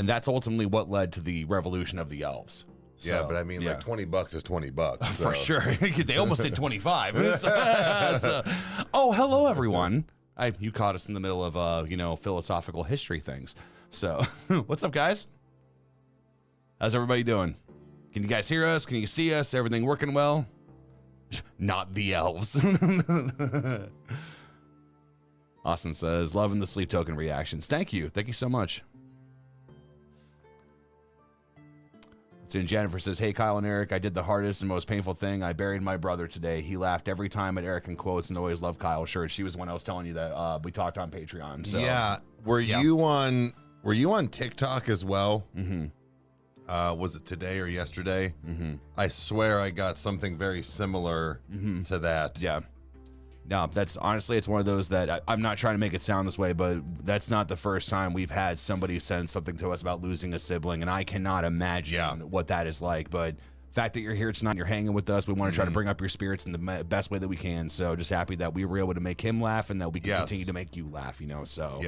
And that's ultimately what led to the revolution of the elves. So, Yeah, but I mean, like $20 is $20. So. For sure. They almost did 25. Oh, hello, everyone. You caught us in the middle of, philosophical history things. So what's up, guys? How's everybody doing? Can you guys hear us? Can you see us? Everything working well? Not the elves. Austin says, loving the sleep token reactions. Thank you. Thank you so much. And Jennifer says, hey, Kyle and Eric, I did the hardest and most painful thing. I buried my brother today. He laughed every time at Eric in quotes and always loved Kyle shirts. She was the one I was telling you that we talked on Patreon. So. Yeah. Were you on TikTok as well? Mm-hmm. Was it today or yesterday? Mm-hmm. I swear I got something very similar to that. Yeah. No, that's honestly, it's one of those that I'm not trying to make it sound this way, but that's not the first time we've had somebody send something to us about losing a sibling, and I cannot imagine what that is like. But the fact that you're here tonight, you're hanging with us, we want to try to bring up your spirits in the best way that we can. So just happy that we were able to make him laugh and that we can continue to make you laugh, So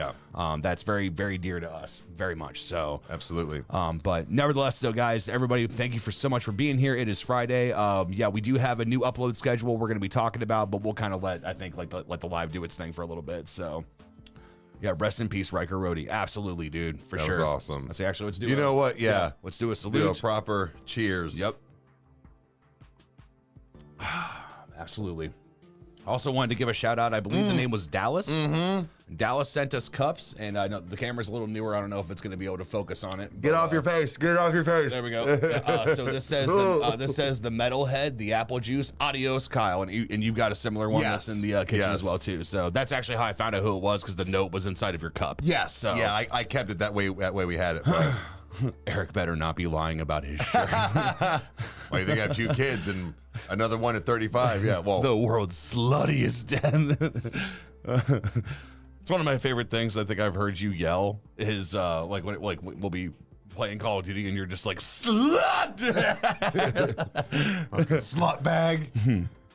that's very, very dear to us, very much so. Absolutely. But nevertheless, so guys, everybody, thank you so much for being here. It is Friday. We do have a new upload schedule we're going to be talking about, but we'll kind of let the live do its thing for a little bit. So yeah, rest in peace, Rykerroad. Absolutely, dude, for sure. That was awesome. Let's actually let's do. You know what? Yeah, let's do a salute. Do a proper cheers. Yep. Absolutely. Also wanted to give a shout out. I believe the name was Dallas. Dallas sent us cups, and I know the camera's a little newer. I don't know if it's going to be able to focus on it. Get off your face. Get it off your face. There we go. So this says the metalhead, the apple juice. Adios, Kyle. And you've got a similar one that's in the kitchen as well too. So that's actually how I found out who it was, because the note was inside of your cup. Yes. So yeah, I kept it that way. That way we had it. But Eric better not be lying about his shirt. Why, you think I have 2 kids and another one at 35? Yeah, well. The world's sluttiest den. It's one of my favorite things I think I've heard you yell is when we'll be playing Call of Duty and you're just like, slut! Slut bag.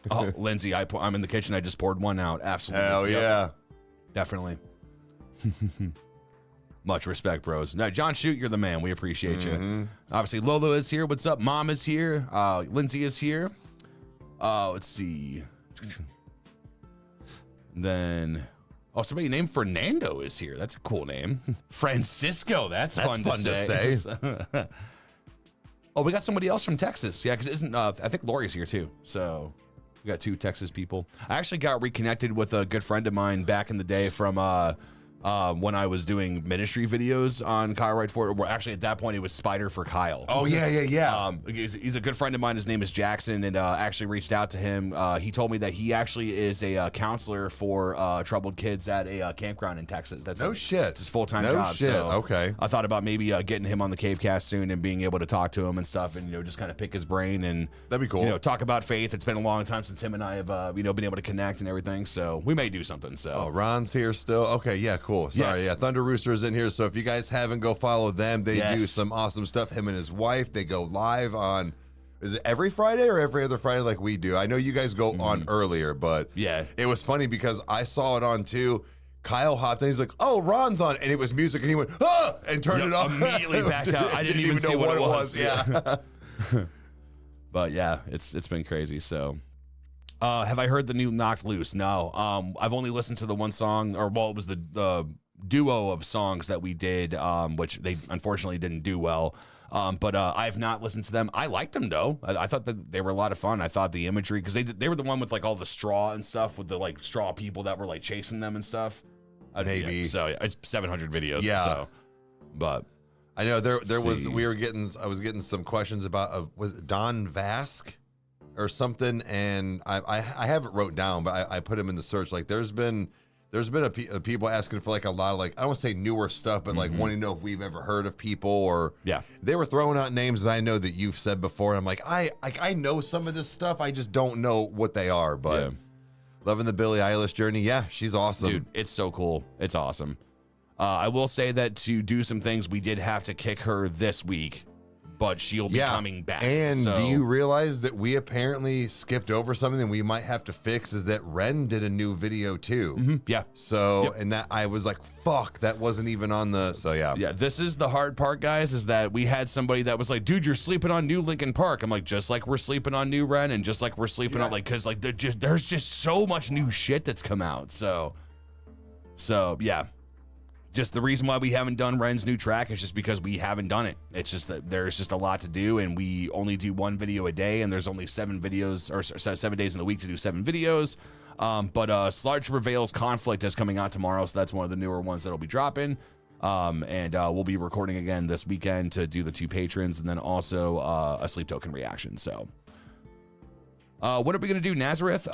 Oh, Lindsay, I'm in the kitchen. I just poured one out. Absolutely. Hell yeah. Definitely. Much respect, bros. No, John Shoot, you're the man. We appreciate you. Obviously, Lolo is here. What's up? Mom is here. Lindsay is here. Let's see. Then, somebody named Fernando is here. That's a cool name. Francisco. That's fun to say. We got somebody else from Texas. Yeah, because I think Lori's here too. So we got 2 Texas people. I actually got reconnected with a good friend of mine back in the day from when I was doing ministry videos on Kyle Right For It. Well, actually, at that point, it was Spider for Kyle. Oh, yeah. He's a good friend of mine. His name is Jackson, and actually reached out to him. He told me that he actually is a counselor for troubled kids at a campground in Texas. That's shit. It's his full-time job. Shit. So okay. I thought about maybe getting him on the Cavecast soon and being able to talk to him and stuff, and just kind of pick his brain and that'd be cool. Talk about faith. It's been a long time since him and I have been able to connect and everything. So we may do something. So Ron's here still. Okay, yeah, cool. Sorry, yes. Yeah. Thunder Rooster's in here, so if you guys haven't, go follow them. They do some awesome stuff. Him and his wife, they go live on, is it every Friday or every other Friday like we do? I know you guys go on earlier, but it was funny because I saw it on too. Kyle hopped in, he's like, oh, Ron's on, and it was music, and he went, ah, and turned it off. Immediately backed out. I didn't even see what it was. Yeah. But yeah, it's been crazy, so. Have I heard the new Knocked Loose? No. I've only listened to the one song, it was the duo of songs that we did, which they unfortunately didn't do well. But I've not listened to them. I liked them though. I thought that they were a lot of fun. I thought the imagery, because they were the one with like all the straw and stuff, with the like straw people that were like chasing them and stuff. Maybe. Yeah, so it's 700 videos. Yeah. So, but I know there was I was getting some questions about was it Don Vask or something, and I have it wrote down, but I put him in the search. Like there's been people asking for like a lot of like, I don't want to say newer stuff, but like wanting to know if we've ever heard of people, or they were throwing out names that I know that you've said before. I'm like, I know some of this stuff, I just don't know what they are. But loving the Billie Eilish journey. Yeah, she's awesome. Dude, it's so cool. It's awesome. I will say that to do some things, we did have to kick her this week but she'll be coming back. And do you realize that we apparently skipped over something that we might have to fix? Is that Ren did a new video too? Yeah. So, and that I was like, fuck, that wasn't even on the. So yeah. Yeah. This is the hard part, guys. Is that we had somebody that was like, "Dude, you're sleeping on new Linkin Park." I'm like, just like we're sleeping on new Ren, and just like we're sleeping on because like there's just so much new shit that's come out. So yeah. Just the reason why we haven't done Ren's new track is just because we haven't done it. It's just that there's just a lot to do, and we only do one video a day, and there's only 7 videos or 7 days in the week to do 7 videos. But Slarge Prevails Conflict is coming out tomorrow, so that's one of the newer ones that'll be dropping. And we'll be recording again this weekend to do the 2 patrons, and then also a Sleep Token reaction. So. What are we going to do, Nazareth?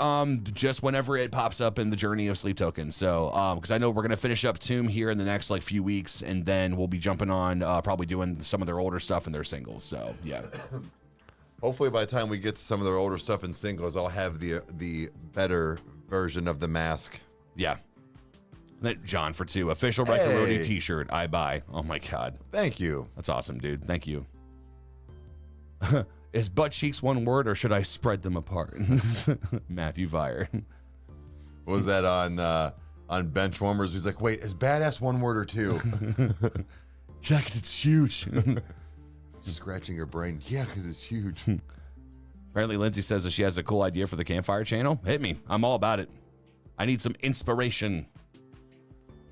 Just whenever it pops up in the journey of Sleep Tokens. So, because I know we're going to finish up Tomb here in the next like few weeks, and then we'll be jumping on probably doing some of their older stuff and their singles. So, yeah. Hopefully, by the time we get to some of their older stuff and singles, I'll have the better version of the mask. Yeah. John for 2 official Rykerroad T-shirt. I buy. Oh my god. Thank you. That's awesome, dude. Thank you. Is butt cheeks one word, or should I spread them apart? Matthew Vire. What was that on Benchwarmers? He's like, wait, is badass one word or 2? Yeah, 'cause it's huge. Scratching your brain. Yeah, because it's huge. Apparently, Lindsay says that she has a cool idea for the campfire channel. Hit me. I'm all about it. I need some inspiration.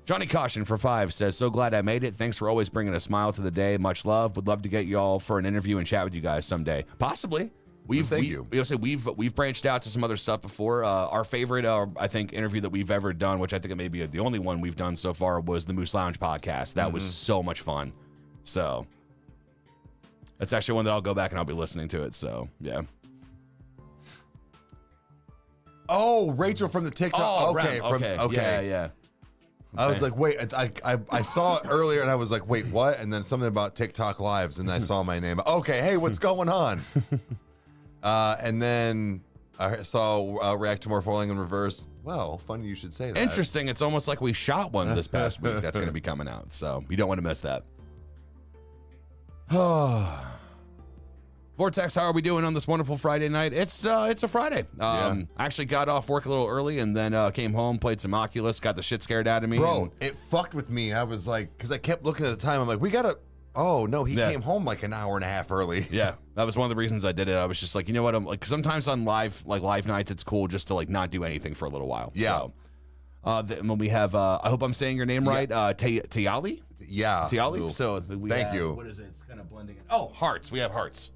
Johnny Caution for 5 says, so glad I made it. Thanks for always bringing a smile to the day. Much love. Would love to get y'all for an interview and chat with you guys someday. Possibly. Thank you. We've branched out to some other stuff before. Our favorite, I think, interview that we've ever done, which I think it may be the only one we've done so far, was the Moose Lounge podcast. That was so much fun. So that's actually one that I'll go back and I'll be listening to it. So yeah. Oh, Rachel from the TikTok. Oh, okay. Yeah. I was like, wait, I saw it earlier and I was like, wait, what? And then something about TikTok lives and I saw my name. Okay, hey, what's going on? And then I saw React to More Falling in Reverse. Well, funny you should say that. Interesting. It's almost like we shot one this past week that's going to be coming out. So you don't want to miss that. Vortex, how are we doing on this wonderful Friday night? It's a Friday. I actually got off work a little early and then came home, played some Oculus, got the shit scared out of me. Bro, it fucked with me. I was like, because I kept looking at the time. I'm like, we gotta. Oh no, he came home like an hour and a half early. Yeah, that was one of the reasons I did it. I was just like, you know what? I'm like, sometimes on live nights, it's cool just to like not do anything for a little while. Yeah. So, when we have, I hope I'm saying your name right, Tiali. Yeah. Tiali. Cool. So thank you. What is it? It's kind of blending in. Oh, hearts. We have hearts.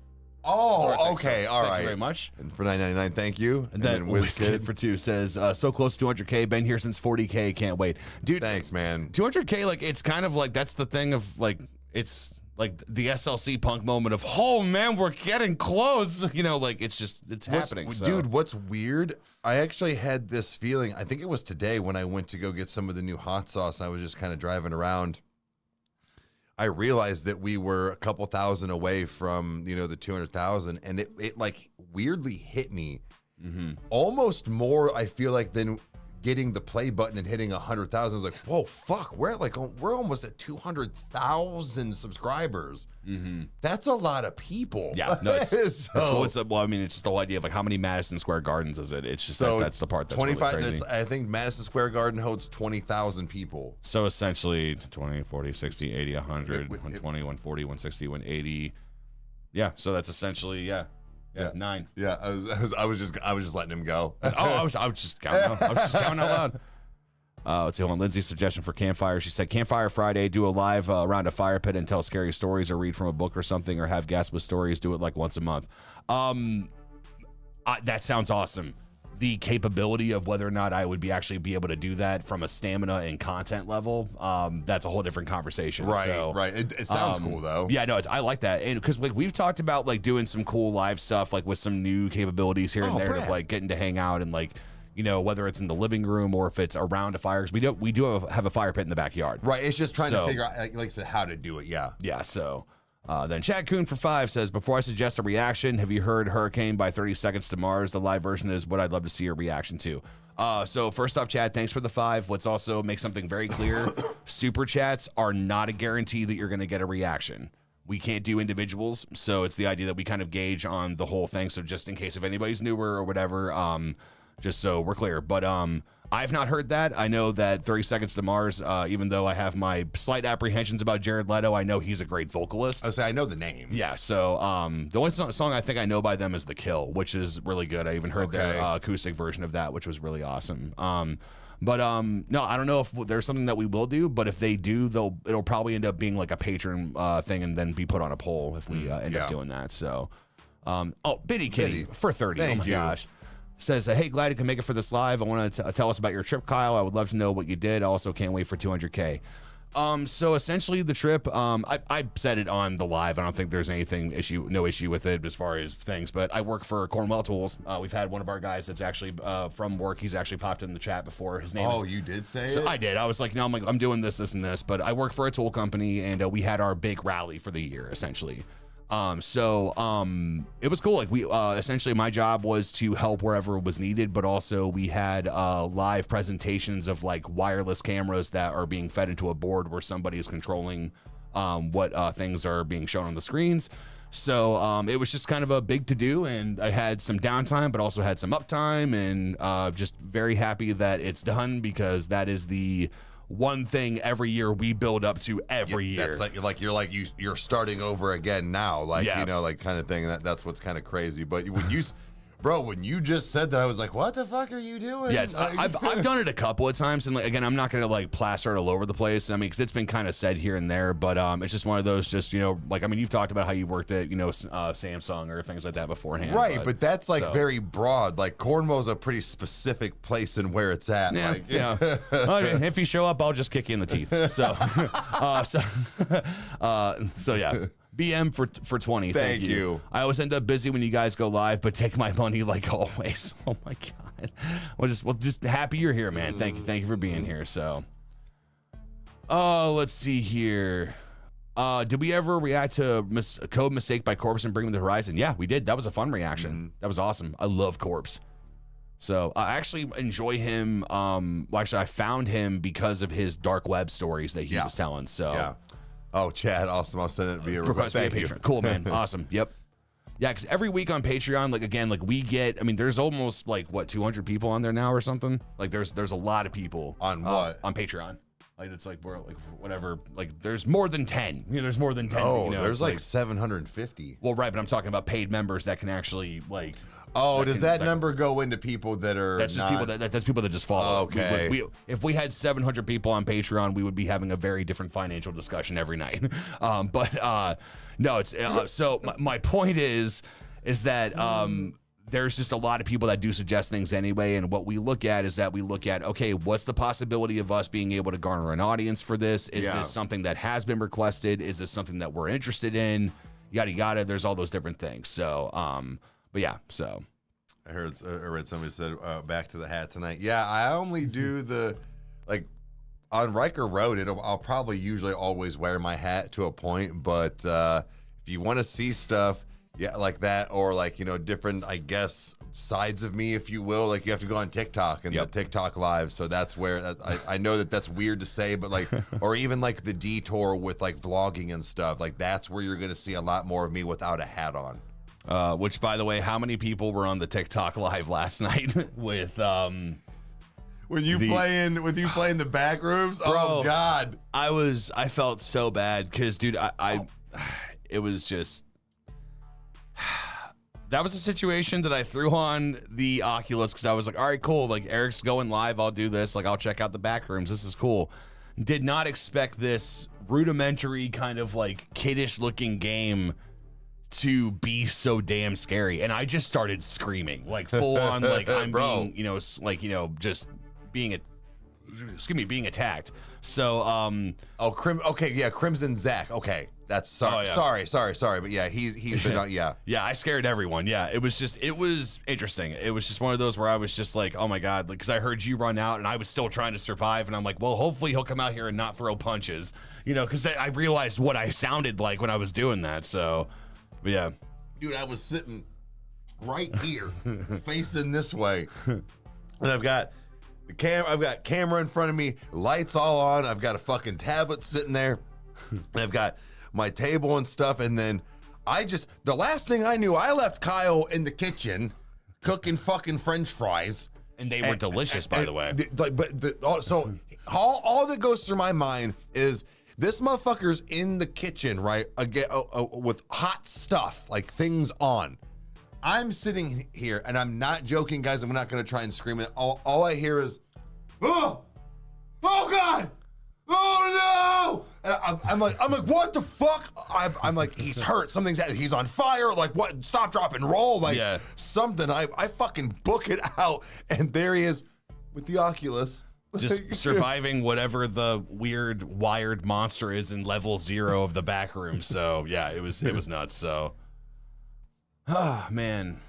Oh, okay, all right. Thank you very much. And for $9.99, thank you. And then WizKid for 2 says, so close to 200K, been here since 40K, can't wait. Dude, thanks, man. 200K, like, it's kind of like, that's the thing of, like, it's like the SLC punk moment of, oh, man, we're getting close. You know, like, it's just, it's happening. So. Dude, what's weird, I actually had this feeling, I think it was today when I went to go get some of the new hot sauce. I was just kind of driving around. I realized that we were a couple thousand away from, the 200,000, and it like weirdly hit me almost more, I feel like, than getting the play button and hitting 100,000. I was like, whoa, fuck, we're almost at 200,000 subscribers. That's a lot of people. Yeah, no, it's cool. It's just the whole idea of like how many Madison Square Gardens is it? It's just that's the part that's 25. Really crazy. I think Madison Square Garden holds 20,000 people. So essentially 20, 40, 60, 80, 100, 120, 140, 160, 180. Yeah, so that's essentially 9. Yeah, I was just letting him go. I was just counting out. I was just counting out loud. Let's see. Hold on. Lindsay's suggestion for campfire. She said, Campfire Friday, do a live around a fire pit and tell scary stories or read from a book or something, or have guests with stories. Do it like once a month. That sounds awesome. The capability of whether or not I would actually be able to do that from a stamina and content level, that's a whole different conversation. Right, so, right. It sounds cool though. Yeah, no, I like that, and because like we've talked about like doing some cool live stuff, like with some new capabilities here and there, of like getting to hang out and like, whether it's in the living room or if it's around a fire, because we do have a fire pit in the backyard. Right. It's just trying to figure out, like I said, how to do it. Yeah. Yeah. So. Then Chad Coon for 5 says, before I suggest a reaction, have you heard Hurricane by 30 Seconds to Mars? The live version is what I'd love to see your reaction to. So first off, Chad, thanks for the 5. Let's also make something very clear. Super chats are not a guarantee that you're going to get a reaction. we can't do individuals, so it's the idea that we kind of gauge on the whole thing. So just in case if anybody's newer or whatever, just so we're clear. But I've not heard that. I know that 30 Seconds to Mars, even though I have my slight apprehensions about Jared Leto, I know he's a great vocalist. I know the name. Yeah, so the only song I think I know by them is The Kill, which is really good. I even heard their acoustic version of that, which was really awesome. But no, I don't know if there's something that we will do, but if they do, it'll probably end up being like a Patreon thing and then be put on a poll if we end up doing that. So, Biddy Kitty for 30. Thank oh my gosh. Says, hey, glad you can make it for this live. I want to tell us about your trip, Kyle. I would love to know what you did. I also can't wait for 200K. So essentially the trip, I said it on the live. I don't think there's no issue with it as far as things, but I work for Cornwell Tools. We've had one of our guys that's actually from work. He's actually popped in the chat before. His name you did say so it? I did. I was like, I'm doing this, and this, but I work for a tool company, and we had our big rally for the year, essentially. It was cool. Like we, essentially my job was to help wherever was needed, but also we had, live presentations of like wireless cameras that are being fed into a board where somebody is controlling, what, things are being shown on the screens. So, it was just kind of a big to do, and I had some downtime, but also had some uptime, and, just very happy that it's done, because that is the one thing every year we build up to every year. That's you're starting over again now, like kind of thing. That's what's kind of crazy. But when you just said that, I was like, what the fuck are you doing? Yeah, I've done it a couple of times, and again, I'm not gonna like plaster it all over the place. I mean, because it's been kind of said here and there, but it's just one of those, you've talked about how you worked at Samsung or things like that beforehand, right? But that's very broad. Like Cornwall's a pretty specific place in where it's at. Yeah, if you show up, I'll just kick you in the teeth. So, so yeah. BM for 20. Thank you. I always end up busy when you guys go live, but take my money like always. Oh my god. We're just happy you're here, man. Thank you for being here. So, let's see here. Did we ever react to Code Mistake by Corpse and Bring Me the Horizon? Yeah, we did. That was a fun reaction. That was awesome. I love Corpse. So I actually enjoy him. I found him because of his dark web stories that he was telling. So. Yeah. Oh, Chad, awesome. I'll send it via request. Thank you. Cool, man. Awesome. Yep. Yeah, because every week on Patreon, we get, there's almost 200 people on there now or something. Like there's a lot of people on what? On Patreon. It's we're whatever. There's more than 10. There's more than 10. Oh, there's 750. Well, right, but I'm talking about paid members that can actually does that number go into people that are? That's just people that's people that just follow. Okay. If we had 700 people on Patreon, we would be having a very different financial discussion every night. No, it's so my point is that there's just a lot of people that do suggest things anyway, and what we look at is that okay, what's the possibility of us being able to garner an audience for this? Is this something that has been requested? Is this something that we're interested in? Yada yada. There's all those different things. So but yeah, so I read somebody said back to the hat tonight. Yeah, I only do the on Rykerroad. I'll probably usually always wear my hat to a point, but if you want to see stuff, like that, or different, I guess, sides of me, if you will, you have to go on TikTok and the TikTok live. So that's where I know that's weird to say, but or even the detour with vlogging and stuff. That's where you're gonna see a lot more of me without a hat on. Which, by the way, how many people were on the TikTok live last night with when you playing the back rooms? Bro, oh God, I felt so bad because, dude, it was just that was a situation that I threw on the Oculus because I was like, all right, cool. Eric's going live. I'll do this. I'll check out the back rooms. This is cool. Did not expect this rudimentary kind of kiddish looking game to be so damn scary, and I just started screaming full on I'm being just being being attacked. So Crimson Zach. Okay, that's sorry, but yeah, he's been yeah, I scared everyone. Yeah, it was interesting. It was just one of those where I was just oh my god, because I heard you run out and I was still trying to survive, and I'm like, well, hopefully he'll come out here and not throw punches, because I realized what I sounded like when I was doing that. So. But yeah, dude, I was sitting right here, facing this way, and I've got camera in front of me, lights all on. I've got a fucking tablet sitting there, and I've got my table and stuff. And then the last thing I knew, I left Kyle in the kitchen cooking fucking French fries. And they were delicious, by the way. So all that goes through my mind is this motherfucker's in the kitchen, right? Again, with hot stuff, like things on. I'm sitting here, and I'm not joking, guys. I'm not going to try and scream it. All I hear is, oh God, oh no! And I'm like, what the fuck? I'm like, he's hurt. He's on fire. Like, what? Stop, drop, and roll. Like, something. I fucking book it out, and there he is with the Oculus. Just surviving whatever the weird wired monster is in level 0 of the back room. So yeah, it was nuts. So, man,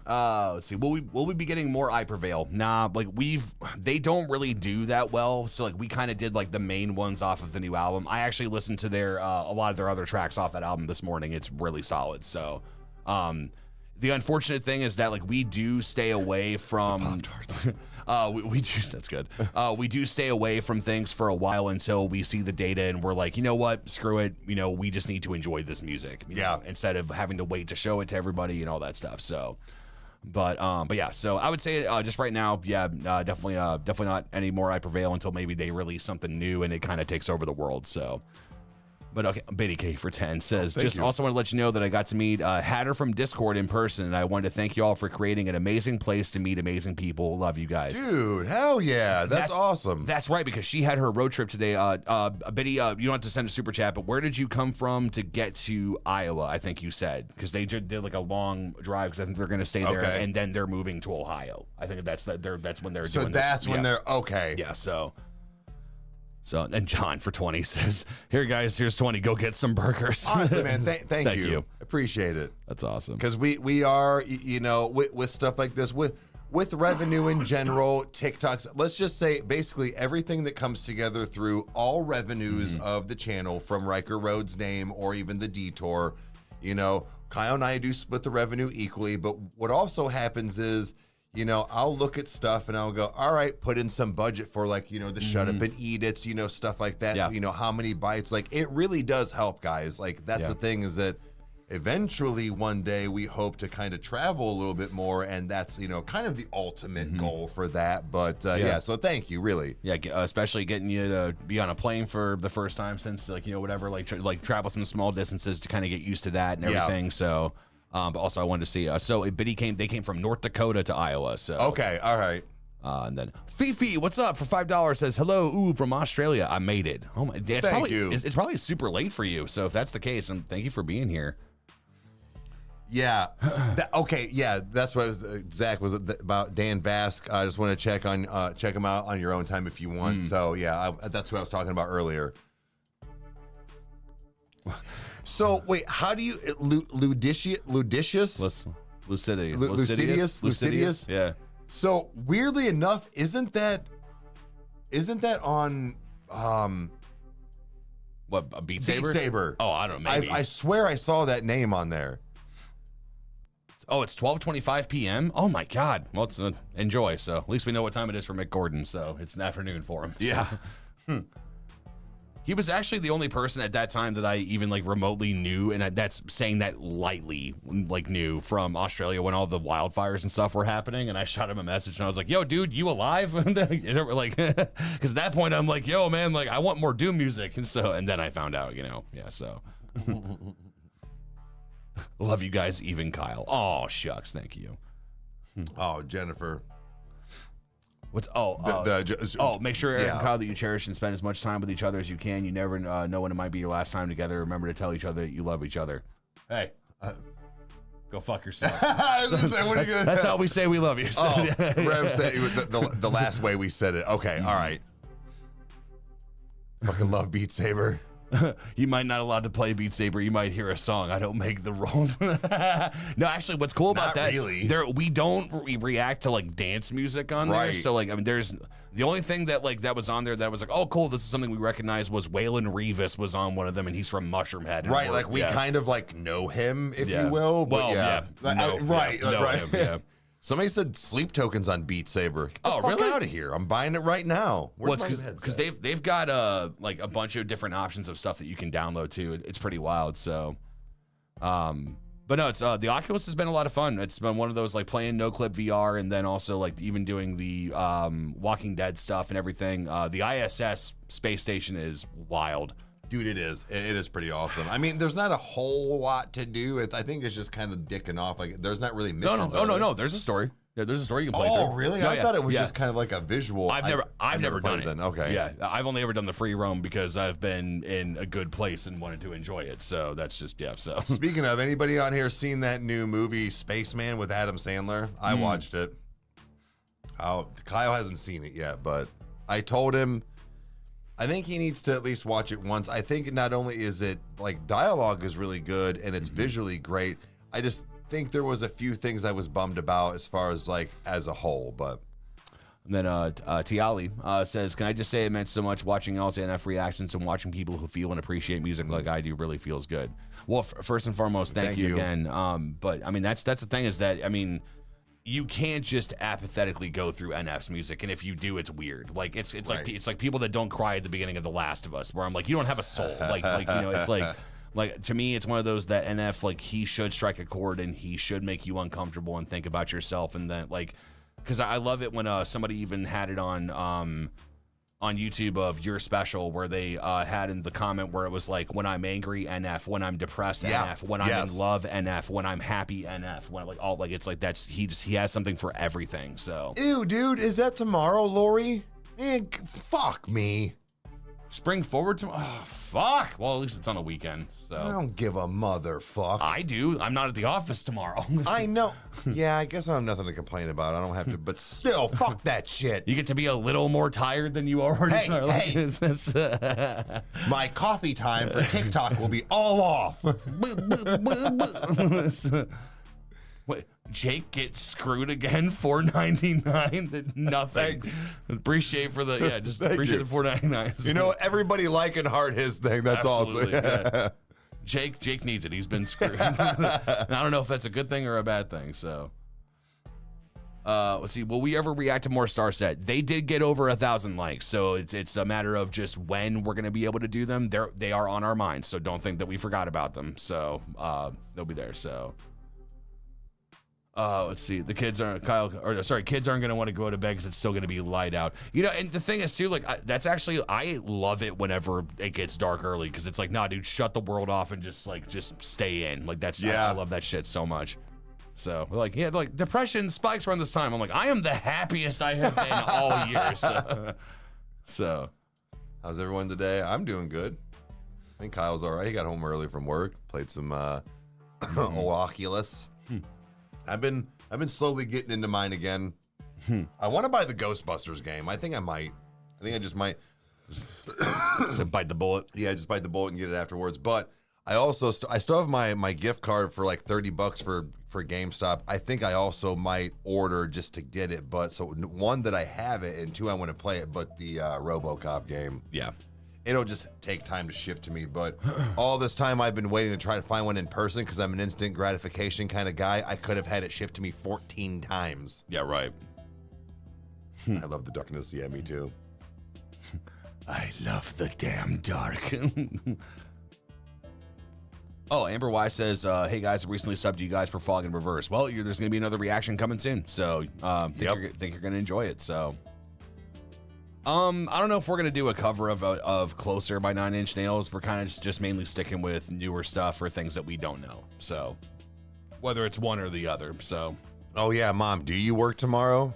let's see. Will we be getting more I Prevail? Nah, like they don't really do that well. So like we kind of did like the main ones off of the new album. I actually listened to their a lot of their other tracks off that album this morning. It's really solid. So, the unfortunate thing is that like we do stay away from Pop-Tarts. We do. That's good. We do stay away from things for a while until we see the data and we're like, you know what, screw it. You know, we just need to enjoy this music. You know, instead of having to wait to show it to everybody and all that stuff. So, but yeah. So I would say just right now, definitely not any more I Prevail until maybe they release something new and it kind of takes over the world. So. But okay, Biddy K for 10 says, also want to let you know that I got to meet Hatter from Discord in person, and I wanted to thank you all for creating an amazing place to meet amazing people. Love you guys. Dude, hell yeah. That's awesome. That's right, because she had her road trip today. Biddy, you don't have to send a super chat, but where did you come from to get to Iowa, I think you said? Because they did like a long drive, because I think they're going to stay there, and then they're moving to Ohio. I think that's when they're doing this. So that's when they're, okay. Yeah, So, and John for 20 says, here, guys, here's 20. Go get some burgers. Honestly, man, thank you. Appreciate it. That's awesome. Because we are, you know, with stuff like this, with revenue in general, TikToks, let's just say basically everything that comes together through all revenues of the channel from Rykerroad's name or even the detour, you know, Kyle and I do split the revenue equally. But what also happens is, you know, I'll look at stuff and I'll go, all right, put in some budget for like, you know, the shut up and eat it, you know, stuff like that. Yeah. You know, how many bites, like it really does help, guys. Like that's the thing is that eventually one day we hope to kind of travel a little bit more. And that's, you know, kind of the ultimate goal for that. But yeah, so thank you, really. Yeah, especially getting you to be on a plane for the first time since like, you know, whatever, like travel some small distances to kind of get used to that and everything. So. But also I wanted to see, they came from North Dakota to Iowa. So okay, all right. And then Fifi, what's up for $5 says, hello, from Australia. I made it. Oh my, thank you. It's probably super late for you. So if that's the case, thank you for being here. Yeah. Okay. Yeah. That's what Zach was about. Dan Bask. I just want to check him out on your own time if you want. So yeah, that's what I was talking about earlier. So wait, how do you Lucidius? Yeah. So weirdly enough, isn't that on what, a Beat Saber? Beat Saber. Oh, I don't know. Maybe. I swear I saw that name on there. Oh, it's 12:25 p.m. Oh my God. Well, it's enjoy. So at least we know what time it is for Mick Gordon. So it's an afternoon for him. Yeah. So. He was actually the only person at that time that I even like remotely knew, and that's saying that lightly, like knew from Australia when all the wildfires and stuff were happening. And I shot him a message, and I was like, "Yo, dude, you alive?" Like, because at that point I'm like, "Yo, man, like I want more Doom music," and then I found out, you know, yeah. So, love you guys, even Kyle. Oh shucks, thank you. Oh, Jennifer. What's make sure, Eric and Kyle, that you cherish and spend as much time with each other as you can. You never know when it might be your last time together. Remember to tell each other that you love each other. Hey, go fuck yourself. That's how we say we love you. So, Rev said the last way we said it. Okay, all right. Fucking love Beat Saber. You might not allowed to play Beat Saber. You might hear a song. I don't make the rules. No, actually, what's cool about that? Really. We don't react to like dance music on there. So like, I mean, there's the only thing that like that was on there that was like, oh, cool. This is something we recognize. Was Waylon Revis was on one of them, and he's from Mushroom Head. Right, like we kind of like know him, if you will. But well, right. Know him, yeah. Somebody said sleep tokens on Beat Saber. Get the fuck really? out of here! I'm buying it right now. Well, because they've got like a bunch of different options of stuff that you can download too. It's pretty wild. So, but no, it's the Oculus has been a lot of fun. It's been one of those like playing no clip VR, and then also like even doing the Walking Dead stuff and everything. The ISS space station is wild. Dude, it is. It is pretty awesome. I mean, there's not a whole lot to do. I think it's just kind of dicking off. Like, there's not really missions. No. There's a story. Yeah, there's a story you can play through. Oh, really? I thought it was just kind of like a visual. I've never done it. Then. Okay. Yeah, I've only ever done the free roam because I've been in a good place and wanted to enjoy it. So that's just So speaking of, anybody on here seen that new movie Spaceman with Adam Sandler? I watched it. Oh, Kyle hasn't seen it yet, but I told him. I think he needs to at least watch it once. I think not only is it like dialogue is really good and it's visually great, I just think there was a few things I was bummed about as far as like as a whole. But and then Tiali says, "Can I just say it meant so much watching y'all's NF reactions and watching people who feel and appreciate music like I do really feels good." Well, first and foremost, thank you again. But I mean that's the thing is that I mean. You can't just apathetically go through NF's music, and if you do, it's weird. Like it's right. like people that don't cry at the beginning of The Last of Us, where I'm like, you don't have a soul. like you know, it's like to me, it's one of those that NF like he should strike a chord and he should make you uncomfortable and think about yourself, and then like, because I love it when somebody even had it on YouTube of your special where they had in the comment where it was like when I'm angry NF, when I'm depressed NF, when I'm in love NF, when I'm happy NF, when like all like it's like that's he has something for everything. So ew, dude, is that tomorrow, Lori? Man, fuck me. Spring forward to fuck. Well, at least it's on a weekend. So I don't give a motherfuck. I do. I'm not at the office tomorrow. I know. Yeah, I guess I have nothing to complain about. I don't have to, but still, fuck that shit. You get to be a little more tired than you already are. Hey. My coffee time for TikTok will be all off. Wait, Jake gets screwed again. $4.99. Nothing. Thanks. Appreciate for the just appreciate the $4.99. You know, everybody like and heart his thing. That's absolutely, awesome. Yeah. Jake needs it. He's been screwed. And I don't know if that's a good thing or a bad thing. So, let's see. Will we ever react to more Star Set? They did get over 1,000 likes, so it's a matter of just when we're gonna be able to do them. They are on our minds, so don't think that we forgot about them. So they'll be there. So. Let's see. The kids aren't kids aren't gonna want to go to bed because it's still gonna be light out. You know, and the thing is too, like that's actually I love it whenever it gets dark early because it's like, nah, dude, shut the world off and just stay in. Like that's I love that shit so much. So like like depression spikes around this time. I'm like, I am the happiest I have been all year. So how's everyone today? I'm doing good. I think Kyle's all right. He got home early from work, played some Oculus. I've been slowly getting into mine again. I want to buy the Ghostbusters game. I think I might. I think I just might. Just bite the bullet. Yeah, just bite the bullet and get it afterwards. But I also I still have my gift card for like $30 for GameStop. I think I also might order just to get it. But so one that I have it and two I want to play it. But the RoboCop game. Yeah. It'll just take time to ship to me, but all this time I've been waiting to try to find one in person because I'm an instant gratification kind of guy. I could have had it shipped to me 14 times. Yeah, right. I love the darkness. Yeah, me too. I love the damn dark. Oh, Amber Y says, hey guys, I recently subbed you guys for Fog in Reverse. Well, there's going to be another reaction coming soon, so think you're going to enjoy it, so... I don't know if we're gonna do a cover of Closer by 9 Inch Nails. We're kind of just mainly sticking with newer stuff or things that we don't know. So whether it's one or the other. So. Oh yeah, Mom. Do you work tomorrow?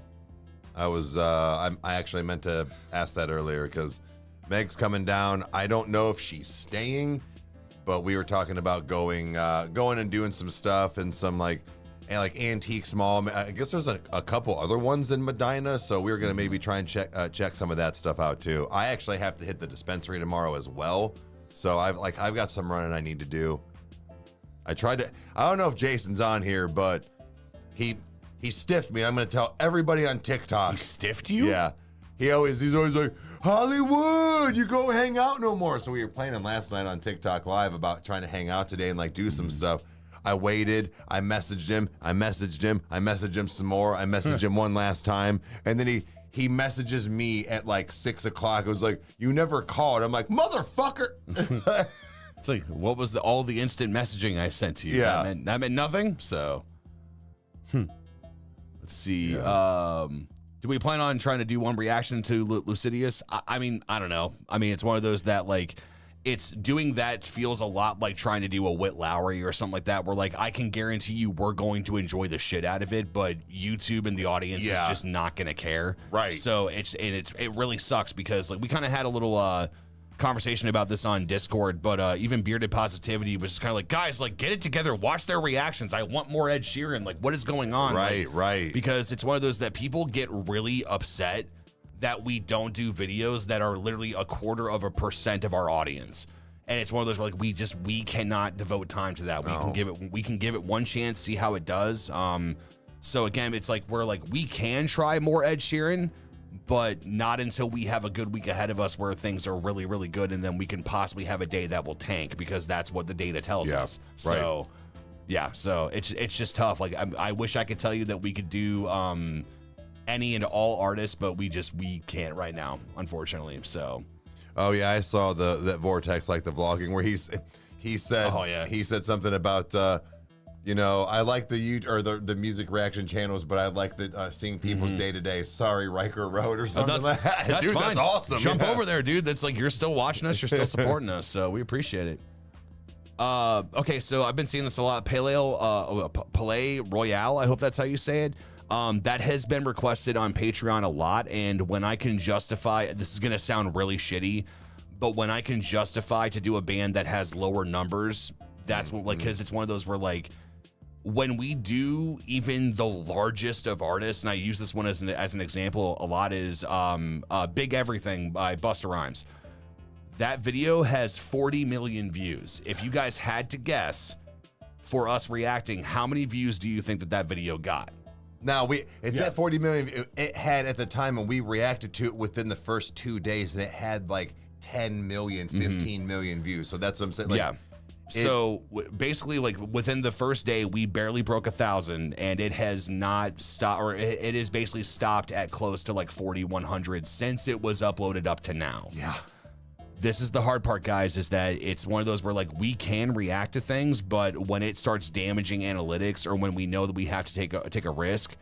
I actually meant to ask that earlier because Meg's coming down. I don't know if she's staying, but we were talking about going and doing some stuff and some like antique small. I guess there's a couple other ones in Medina, so we were gonna maybe try and check some of that stuff out too. I actually have to hit the dispensary tomorrow as well, so I've got some running I need to do. I don't know if Jason's on here, but he stiffed me. I'm gonna tell everybody on TikTok. He stiffed you? Yeah. He's always like, Hollywood, you go hang out no more. So we were playing him last night on TikTok Live about trying to hang out today and like do some stuff. I waited. I messaged him. I messaged him some more. I messaged him one last time. And then he messages me at like 6 o'clock. It was like, you never called. I'm like, motherfucker. It's like, what was all the instant messaging I sent to you? Yeah. That meant nothing. So, let's see. Yeah. Do we plan on trying to do one reaction to Lucidius? I mean, I don't know. I mean, it's one of those that like, it's doing that feels a lot like trying to do a Whit Lowry or something like that, where like I can guarantee you we're going to enjoy the shit out of it, but YouTube and the audience is just not going to care. Right. So it really sucks because like we kind of had a little conversation about this on Discord, but even Bearded Positivity was just kind of like, guys, like get it together, watch their reactions. I want more Ed Sheeran. Like, what is going on? Right, right. Because it's one of those that people get really upset that we don't do videos that are literally 0.25% of our audience. And it's one of those where like we cannot devote time to that. We can give it one chance, see how it does. So again, it's like we can try more Ed Sheeran, but not until we have a good week ahead of us where things are really, really good, and then we can possibly have a day that will tank because that's what the data tells us. So, yeah, so it's just tough. Like I wish I could tell you that we could do any and all artists, but we can't right now, unfortunately. So, oh yeah, I saw that Vortex, like the vlogging where he said he said something about. You know, I like the music reaction channels, but I like seeing people's day to day. Sorry, Rykerroad or something like that. That's dude, fine. That's awesome. Jump over there, dude. That's like you're still watching us, you're still supporting us, so we appreciate it. Okay, so I've been seeing this a lot. Palais Royale, I hope that's how you say it. That has been requested on Patreon a lot, and when I can justify, this is gonna sound really shitty, but when I can justify to do a band that has lower numbers, that's what because it's one of those where like. When we do even the largest of artists, and I use this one as an example a lot, is Big Everything by Busta Rhymes. That video has 40 million views. If you guys had to guess for us reacting, how many views do you think that video got? Now, it's at 40 million. It had at the time when we reacted to it within the first 2 days, and it had like 10 million, 15 million views. So that's what I'm saying. Like, yeah. So basically, like within the first day, we barely broke 1,000, and it has not stopped, or it is basically stopped at close to like 4,100 since it was uploaded up to now. Yeah. This is the hard part, guys, is that it's one of those where like we can react to things, but when it starts damaging analytics, or when we know that we have to take a risk,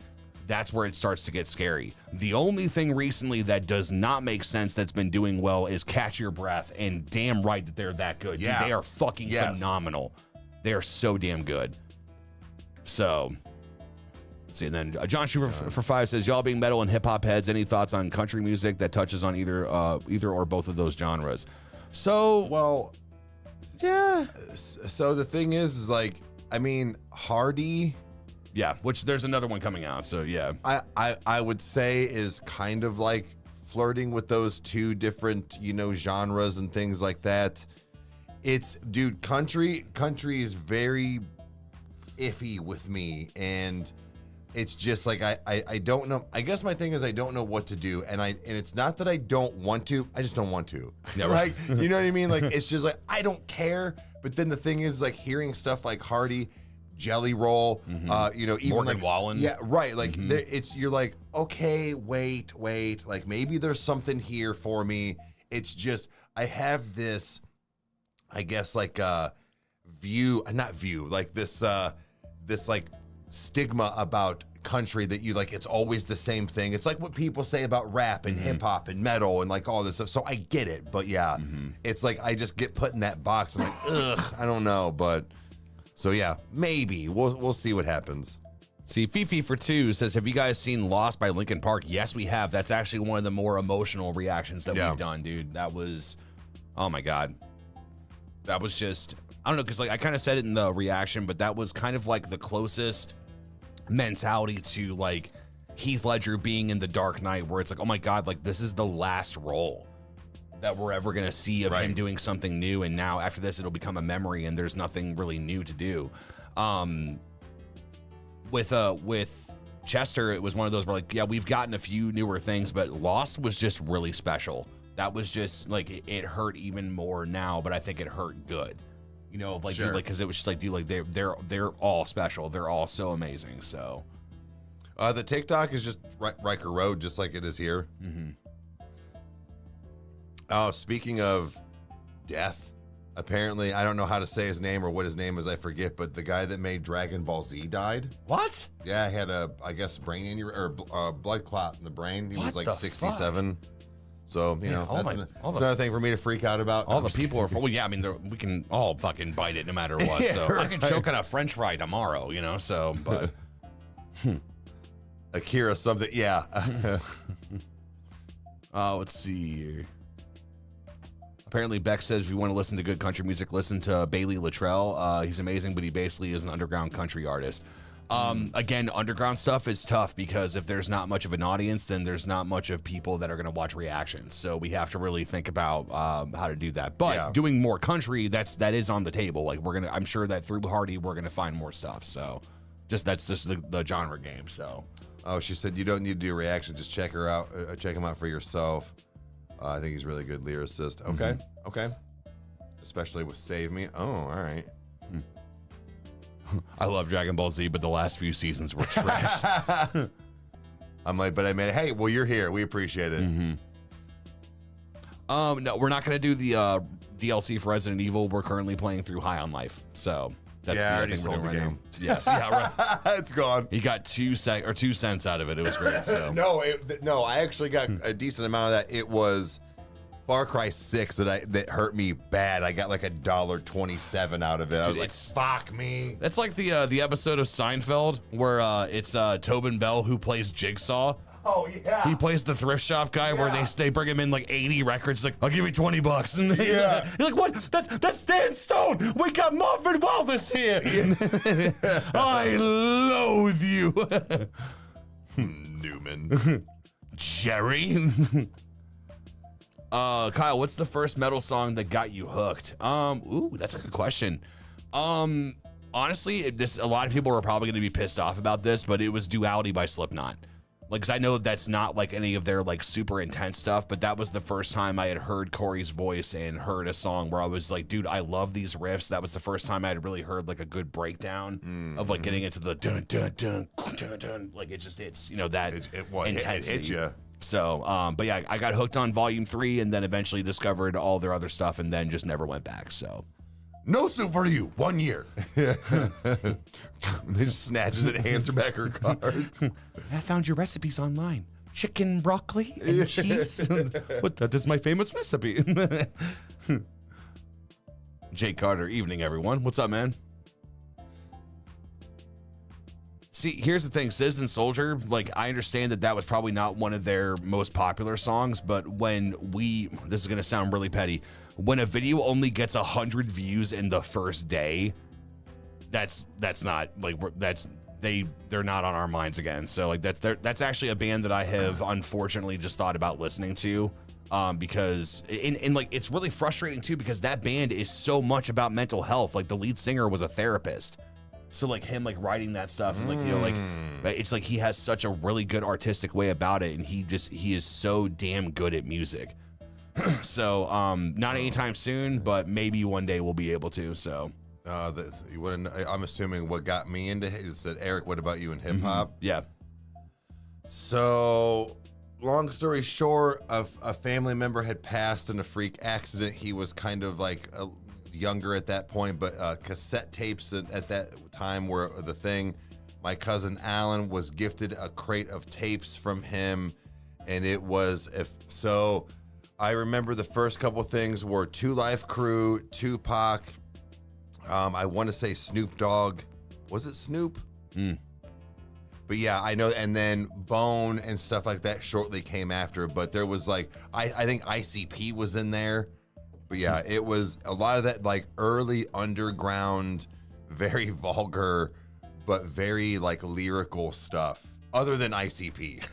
that's where it starts to get scary. The only thing recently that does not make sense that's been doing well is Catch Your Breath, and damn right that they're that good. Yeah. Dude, they are fucking phenomenal. They are so damn good. So, let's see. And then John Schubert for 5 says, y'all being metal and hip hop heads, any thoughts on country music that touches on either or both of those genres? So, well, yeah. So the thing is like, I mean, Hardy. Yeah, which there's another one coming out, so yeah. I would say is kind of like flirting with those two different, genres and things like that. It's, dude, country is very iffy with me, and it's just like I don't know. I guess my thing is I don't know what to do, and it's not that I don't want to, I just don't want to. Yeah, right. You know what I mean? Like it's just like I don't care. But then the thing is like hearing stuff like Hardy, Jelly Roll, even Morgan like Wallen. Yeah, right. Like you're like, okay, wait. Like maybe there's something here for me. It's just I have this, I guess like like this like stigma about country that you like. It's always the same thing. It's like what people say about rap and hip hop and metal and like all this stuff. So I get it, but yeah, it's like I just get put in that box. I'm like, ugh, I don't know, but. So yeah, maybe we'll see what happens. See, Fifi for 2 says, have you guys seen Lost by Linkin Park? Yes, we have. That's actually one of the more emotional reactions that we've done, dude. That was, oh my God. That was just, I don't know, because like I kind of said it in the reaction, but that was kind of like the closest mentality to like Heath Ledger being in The Dark Knight, where it's like, oh my God, like this is the last role that we're ever going to see of him doing something new. And now after this, it'll become a memory and there's nothing really new to do. With Chester, it was one of those where like, yeah, we've gotten a few newer things, but Lost was just really special. That was just like, it hurt even more now, but I think it hurt good. You know, like, Sure. dude, like, because it was just like, dude, like they're all special. They're all so amazing. So, the TikTok is just Rykerroad, just like it is here. mm-hmm. Oh, speaking of death, apparently, I don't know how to say his name or what his name is, I forget, but the guy that made Dragon Ball Z died. What? Yeah, he had I guess, brain injury or blood clot in the brain. He was like 67. Fuck? So, you know, that's another thing for me to freak out about. All the people are, well, yeah, I mean, we can all fucking bite it no matter what. Yeah, so right. I can choke on a French fry tomorrow, you know, so, but. Akira something, yeah. Let's see here. Apparently, Beck says if you want to listen to good country music, listen to Bailey Littrell. He's amazing, but he basically is an underground country artist. Again, underground stuff is tough because if there's not much of an audience, then there's not much of people that are going to watch reactions. So we have to really think about how to do that. But doing more country, that is on the table. Like I'm sure that through Hardy, we're gonna find more stuff. So that's just the genre game. So. Oh, she said you don't need to do a reaction. Just check her out. Check him out for yourself. I think he's a really good lyricist. Okay, okay. Especially with Save Me. Oh, all right. I love Dragon Ball Z, but the last few seasons were trash. I'm like, but I mean, hey, well, you're here. We appreciate it. Mm-hmm. No, we're not going to do the DLC for Resident Evil. We're currently playing through High on Life, so that's the other thing we're doing right now. Yes, yeah, right. It's gone. He got 2 cents out of it. It was great. So no, I actually got a decent amount of that. It was Far Cry 6 that hurt me bad. I got like $1.27 out of it. I was like, fuck me. That's like the episode of Seinfeld where it's Tobin Bell who plays Jigsaw. Oh yeah. He plays the thrift shop guy where they bring him in like 80 records. Like, I'll give you $20, and you're like, what? That's Dan Stone. We got Marvin Wallace here. Yeah. I loathe you, Newman. Jerry. Kyle, what's the first metal song that got you hooked? Ooh, that's a good question. Honestly, a lot of people are probably going to be pissed off about this, but it was Duality by Slipknot. Like, 'cause I know that's not like any of their like super intense stuff, but that was the first time I had heard Corey's voice and heard a song where I was like, dude, I love these riffs. That was the first time I had really heard like a good breakdown of like getting into the dun dun dun dun dun. Like it's you know that intensity. It hit you. So, but yeah, I got hooked on Volume 3 and then eventually discovered all their other stuff and then just never went back. So. No soup for you. 1 year. They just snatches it and hands her back her card. I found your recipes online. Chicken, broccoli, and cheese. That is my famous recipe. Jake Carter, evening, everyone. What's up, man? See, here's the thing. Citizen Soldier, like, I understand that was probably not one of their most popular songs, but this is going to sound really petty, when a video only gets 100 views in the first day, that's not, like, they're not on our minds again. So, like, that's actually a band that I have unfortunately just thought about listening to, because, like, it's really frustrating, too, because that band is so much about mental health. Like, the lead singer was a therapist. So like him like writing that stuff and like you know like it's like he has such a really good artistic way about it and he is so damn good at music. So not anytime soon, but maybe one day we'll be able to. So I'm assuming what got me into it said, Eric, what about you in hip hop? Yeah. So long story short, a family member had passed in a freak accident. He was kind of like younger at that point, but cassette tapes at that time were the thing. My cousin Alan was gifted a crate of tapes from him, and it was I remember the first couple things were Two Life Crew, Tupac, I want to say Snoop Dogg. Was it Snoop? But yeah, I know, and then Bone and stuff like that shortly came after, but there was like I think ICP was in there. But yeah, it was a lot of that like early underground, very vulgar, but very like lyrical stuff, other than ICP.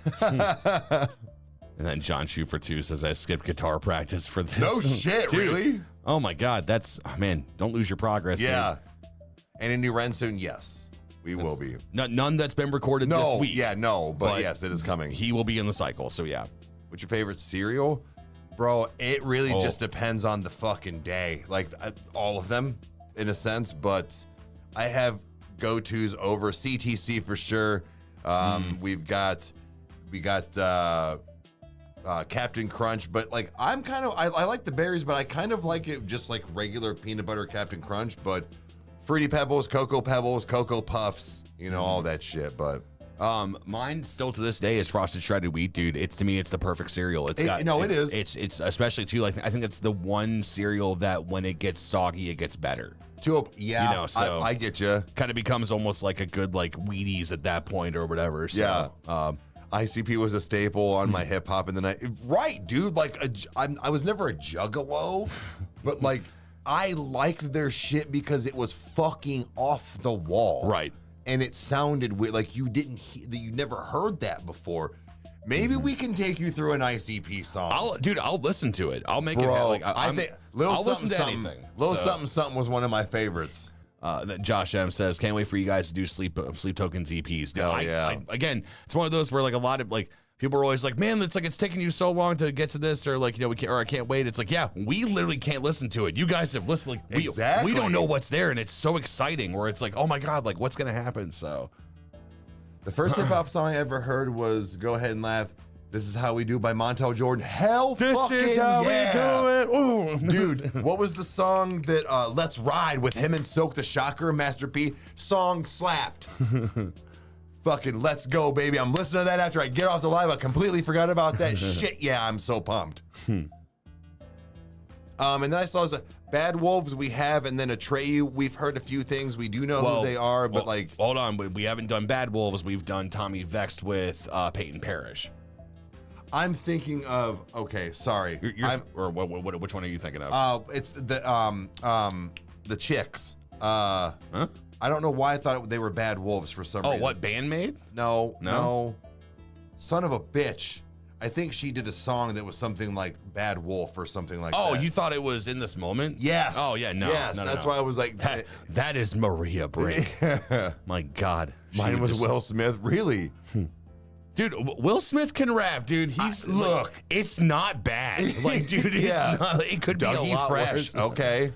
And then John Shoe for 2 says, I skipped guitar practice for this. No shit, Dude, really? Oh my God, man, don't lose your progress. Yeah. Dude. And a new Rent soon, yes, we will be. None that's been recorded this week. Yeah, no, but yes, it is coming. He will be in the cycle, so yeah. What's your favorite cereal? Bro, it really just depends on the fucking day. Like all of them. in a sense, but I have go-tos over CTC for sure. We got Captain Crunch, but like I like the berries, but I kind of like it just like regular peanut butter Captain Crunch, but Fruity Pebbles, Cocoa Puffs, you know, all that shit. But mine still to this day is Frosted Shredded Wheat, dude. To me, it's the perfect cereal. It is. It's especially too like I think it's the one cereal that when it gets soggy, it gets better. Yeah, you know, so I get you. Kind of becomes almost like a good like Wheaties at that point or whatever. So, yeah. ICP was a staple on my hip hop in the night. Right, dude. Like I was never a juggalo, but like I liked their shit because it was fucking off the wall. Right. And it sounded weird. Like you never heard that before. Maybe we can take you through an ICP song. I'll listen to it. I'll make it. Like I think I'll listen to anything. Little Something was one of my favorites. Josh M says, "Can't wait for you guys to do Sleep Tokens EPs." Dude, again, it's one of those where like a lot of like people are always like, "Man, it's taking you so long to get to this," or like, you know, I can't wait. It's like, yeah, we literally can't listen to it. You guys have listened. Like, we don't know what's there, and it's so exciting. Where it's like, oh my god, like what's gonna happen? So. The first hip hop song I ever heard was "Go Ahead and Laugh." This is how we do by Montel Jordan. Hell, this is how we do it. Ooh. Dude, what was the song that "Let's Ride" with him and Silk the Shocker, Master P? Song slapped. Fucking let's go, baby. I'm listening to that after I get off the live. I completely forgot about that shit. Yeah, I'm so pumped. And then I saw Bad Wolves we have, and then Atreyu. We've heard a few things. We do know who they are, but like... Hold on. We haven't done Bad Wolves. We've done Tommy Vexed with Peyton Parrish. I'm thinking of... Okay, sorry. Which one are you thinking of? It's the Chicks. Huh? I don't know why I thought they were Bad Wolves for some reason. Oh, what, Bandmade? No. Son of a bitch. I think she did a song that was something like Bad Wolf or something like that. Oh, you thought it was In This Moment? Yes. Oh, yeah, no. Yes, no, that's why I was like... That is Maria Brink. My God. Mine was Will Smith. Really? Dude, Will Smith can rap, dude. He's look, it's not bad. Like, dude, it's not, it could be a lot worse. Okay.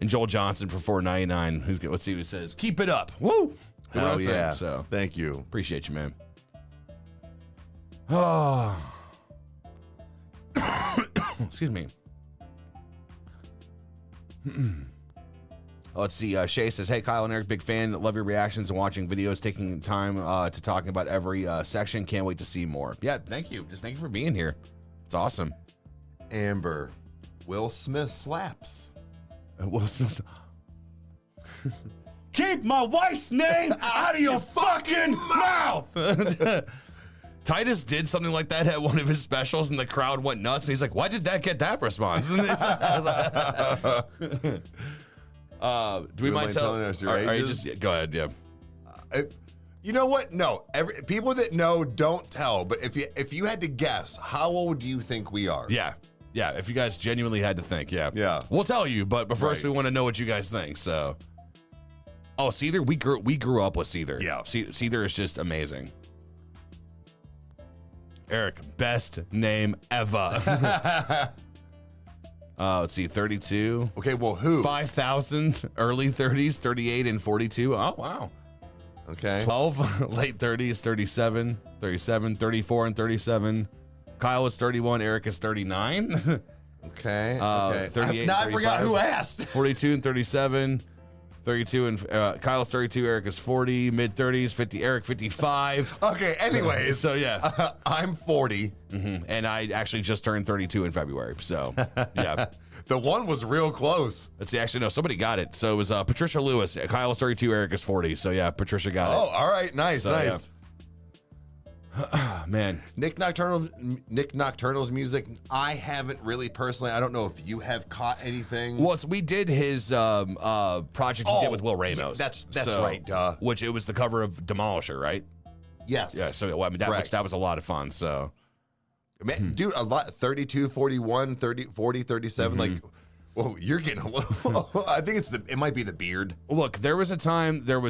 And Joel Johnson for $4.99. Let's see what he says. Keep it up. Woo. Hell yeah. So thank you. Appreciate you, man. Oh. Excuse me. Let's see. Shay says, "Hey, Kyle and Eric, big fan. Love your reactions and watching videos, taking time to talking about every section. Can't wait to see more." Yeah, thank you. Just thank you for being here. It's awesome. Amber, Will Smith slaps. Will Smith. Keep my wife's name out of your fucking mouth. Titus did something like that at one of his specials, and the crowd went nuts. And he's like, "Why did that get that response?" Do we mind telling us your ages? Just go ahead, yeah. You know what? No, people that know don't tell. But if you had to guess, how old do you think we are? Yeah. If you guys genuinely had to think, yeah, we'll tell you. But first, we want to know what you guys think. So, Seether, we grew up with Seether. Yeah, Seether is just amazing. Eric, best name ever. Let's see, 32. Okay, well, who? 5,000, early 30s, 38, and 42. Oh, wow. Okay. 12, late 30s, 37, 37, 34, and 37. Kyle is 31. Eric is 39. Okay. 38. I forgot who asked. 42 and 37. 32 and Kyle's 32. Eric is 40. Mid 30s. 50. Eric 55. Okay. Anyways, so yeah, I'm 40, and I actually just turned 32 in February. So yeah. The one was real close. Let's see. Actually, no, somebody got it. So it was Patricia Lewis. Kyle is 32. Eric is 40. So yeah, Patricia got it. Oh, all right. Nice. So, nice. Yeah. Man, Nick Nocturnal's music, I haven't really personally. I don't know if you have caught anything. Well, we did his project he did with Will Ramos. Yeah, that's right. Duh. Which it was the cover of Demolisher, right? Yes. Yeah. So I mean, that was a lot of fun. So, man, dude, a lot. 32, 41, 30, 40, 37. Like, whoa, you're getting a little. I think it might be the beard. Look, there was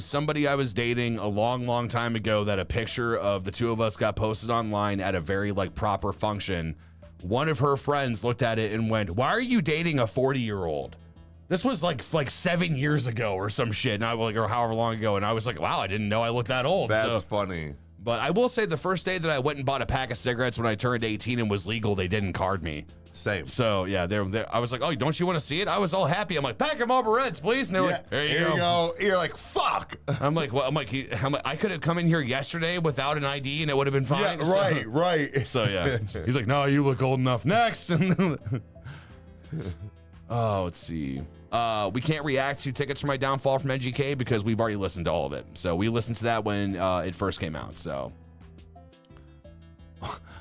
somebody I was dating a long, long time ago that a picture of the two of us got posted online at a very like proper function. One of her friends looked at it and went, "Why are you dating a 40-year-old?" This was like 7 years ago or some shit, and I was like, or however long ago, and I was like, wow, I didn't know I looked that old. That's funny. But I will say the first day that I went and bought a pack of cigarettes when I turned 18 and was legal, they didn't card me. Same. So yeah, I was like, oh, don't you want to see it? I was all happy. I'm like, pack of Marlboro Reds, please. And they're like, here you go. You're like, fuck. I'm like, I could have come in here yesterday without an ID and it would have been fine. Yeah, right. So yeah, he's like, no, you look old enough. Next. Oh, let's see. We can't react to Tickets for My Downfall from NGK because we've already listened to all of it. So we listened to that when it first came out. So.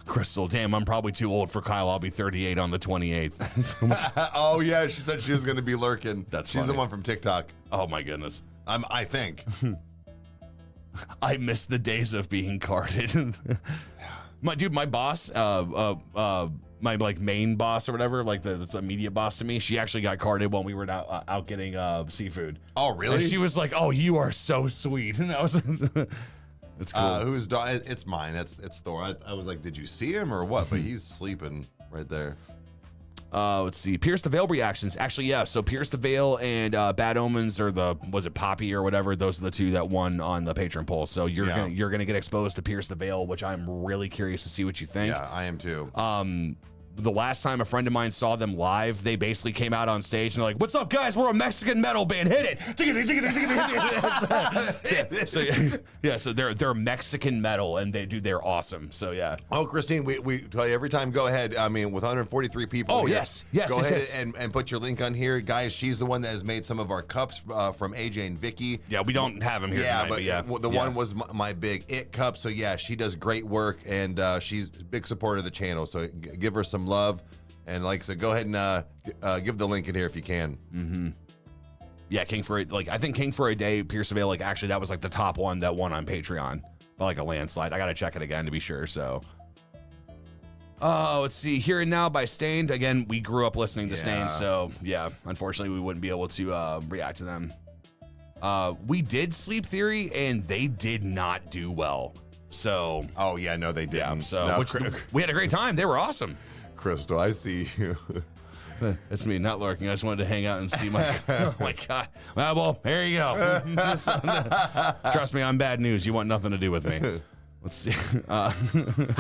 Crystal, damn, I'm probably too old for Kyle. I'll be 38 on the 28th. Oh yeah, she said she was going to be lurking. She's funny. The one from TikTok. Oh my goodness. I think. I miss the days of being carded. My boss, my like main boss or whatever, like that's a media boss to me. She actually got carded when we were out getting seafood. Oh really? And she was like, "Oh, you are so sweet." And I was. It's cool. Who's dog? It's mine. It's Thor. I was like, did you see him or what? But he's sleeping right there. Let's see. Pierce the Veil reactions. Actually, yeah. So Pierce the Veil and Bad Omens, or was it Poppy or whatever? Those are the two that won on the Patreon poll. So you're gonna get exposed to Pierce the Veil, which I'm really curious to see what you think. Yeah, I am too. The last time a friend of mine saw them live, they basically came out on stage and they're like, "What's up, guys? We're a Mexican metal band. Hit it!" So they're Mexican metal and they're awesome. So yeah. Oh, Christine, we tell you every time. Go ahead. I mean, with 143 people. Oh here, yes. Go ahead and put your link on here, guys. She's the one that has made some of our cups from AJ and Vicky. Yeah, we don't have them here tonight, but the one was my big It cup. So yeah, she does great work and she's a big supporter of the channel. So give her some love, and like I said, go ahead and give the link in here if you can. Mm-hmm. Yeah, I think King for a Day, Pierce the Veil, actually that was the top one that won on Patreon by a landslide. I gotta check it again to be sure. So let's see. Here and Now by Stained. Again, we grew up listening to Stained, so yeah, unfortunately we wouldn't be able to react to them. We did Sleep Theory and they did not do well. So oh yeah, no, they didn't. Yeah, so we had a great time. They were awesome. Crystal, I see you. It's me, not lurking. I just wanted to hang out and see my. Oh my god! Well, there you go. Trust me, I'm bad news. You want nothing to do with me. Let's see. No,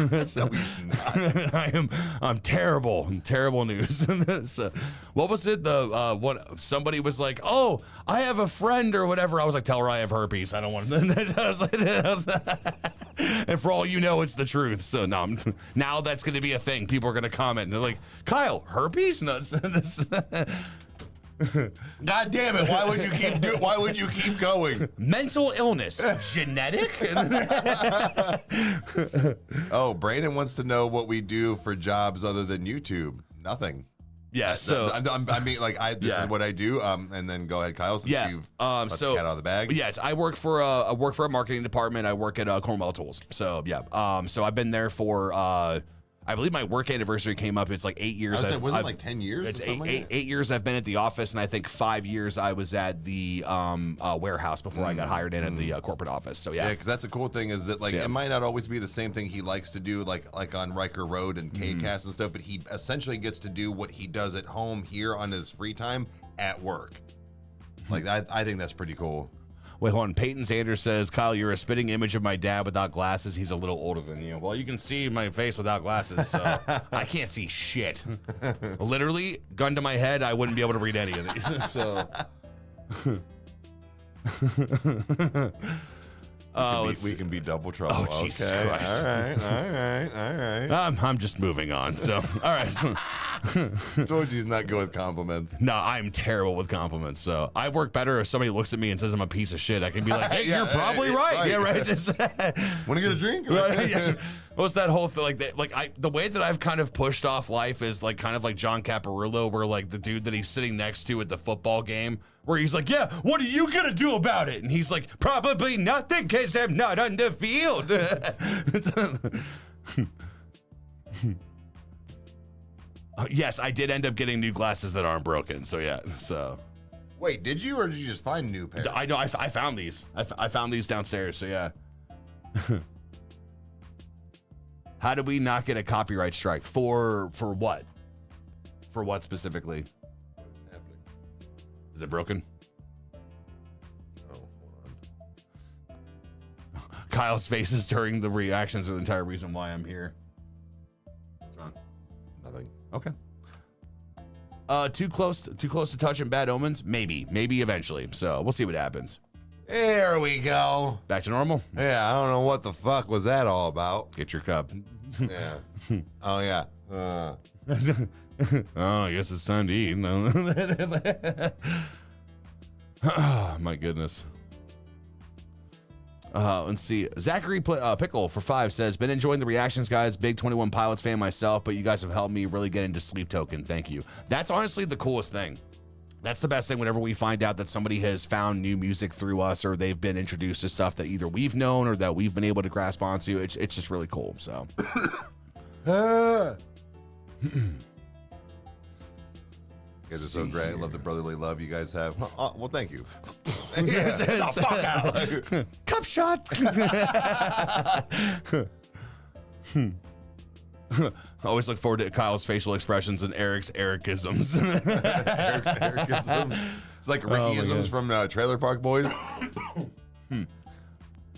he's not. I'm terrible. Terrible news. So, what was it? What somebody was like? Oh, I have a friend or whatever. I was like, tell her I have herpes. I don't want to. And for all you know, it's the truth. So now that's going to be a thing. People are going to comment and they're like, Kyle, herpes? No. God damn it! Why would you keep going? Mental illness, genetic. Oh, Brandon wants to know what we do for jobs other than YouTube. Nothing. Yeah. So I mean, this is what I do. And then go ahead, Kyle. Since you've let the cat out of the bag. Yes, I work for a marketing department. I work at Cornwell Tools. So yeah. So I've been there for. I believe my work anniversary came up. It's 8 years. Was it 10 years? It's 8 years I've been at the office, and I think 5 years I was at the warehouse before I got hired in at the corporate office. So yeah, because that's the cool thing is that it might not always be the same thing he likes to do, like on Rykerroad and K-Cast and stuff, but he essentially gets to do what he does at home here on his free time at work. I think that's pretty cool. Wait, hold on. Peyton Sanders says, Kyle, you're a spitting image of my dad without glasses. He's a little older than you. Well, you can see my face without glasses, so I can't see shit. Literally, gun to my head, I wouldn't be able to read any of these. So, we can be double trouble. Oh, Jesus Christ. All right. I'm just moving on. So, all right. Told you he's not good with compliments. No, I'm terrible with compliments. So I work better if somebody looks at me and says I'm a piece of shit. I can be like, hey, you're probably right. Yeah, right. Want to get a drink? Yeah. What's that whole thing? The way that I've kind of pushed off life is kind of like John Caparulo, where the dude that he's sitting next to at the football game, where he's like, yeah, what are you gonna do about it? And he's like, probably nothing, because I'm not on the field. Yes, I did end up getting new glasses that aren't broken. So yeah. So. Wait, did you, or did you just find a new pair? I know. I found these. I found these downstairs. So yeah. How did we not get a copyright strike for what? For what specifically? Is it broken? Oh, hold on. Kyle's faces during the reactions are the entire reason why I'm here. What's wrong? Nothing. Okay. Too close to touch and bad omens? Maybe eventually. So we'll see what happens. There we go. Back to normal? Yeah, I don't know what the fuck was that all about. Get your cup. Yeah. Oh, yeah. Oh, I guess it's time to eat. Oh, my goodness. Let's see. Zachary Pickle for 5 says, been enjoying the reactions, guys. Big 21 Pilots fan myself, but you guys have helped me really get into Sleep Token. Thank you. That's honestly the coolest thing. That's the best thing whenever we find out that somebody has found new music through us, or they've been introduced to stuff that either we've known or that we've been able to grasp onto. It's just really cool. So. You guys are so great. I love the brotherly love you guys have. Well, thank you. Get the fuck out. Cup shot. Always look forward to Kyle's facial expressions and Eric's Ericisms. Eric's Ericisms. It's like Rickyisms from Trailer Park Boys.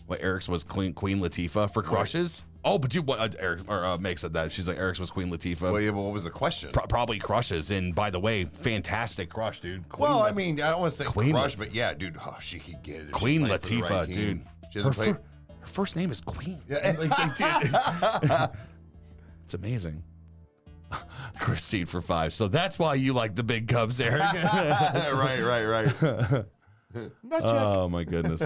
What, Eric's was Queen Latifah for crushes? Oh, but Eric or Meg said that. She's like, Eric's was Queen Latifah. Well, yeah, but what was the question? Probably crushes. And by the way, fantastic crush, dude. I mean, I don't want to say crush, but yeah, dude, she could get it. Queen Latifah, dude. Her first name is Queen. Yeah. It's amazing. Christine for 5. So that's why you like the big Cubs, Eric. Right. Oh, my goodness.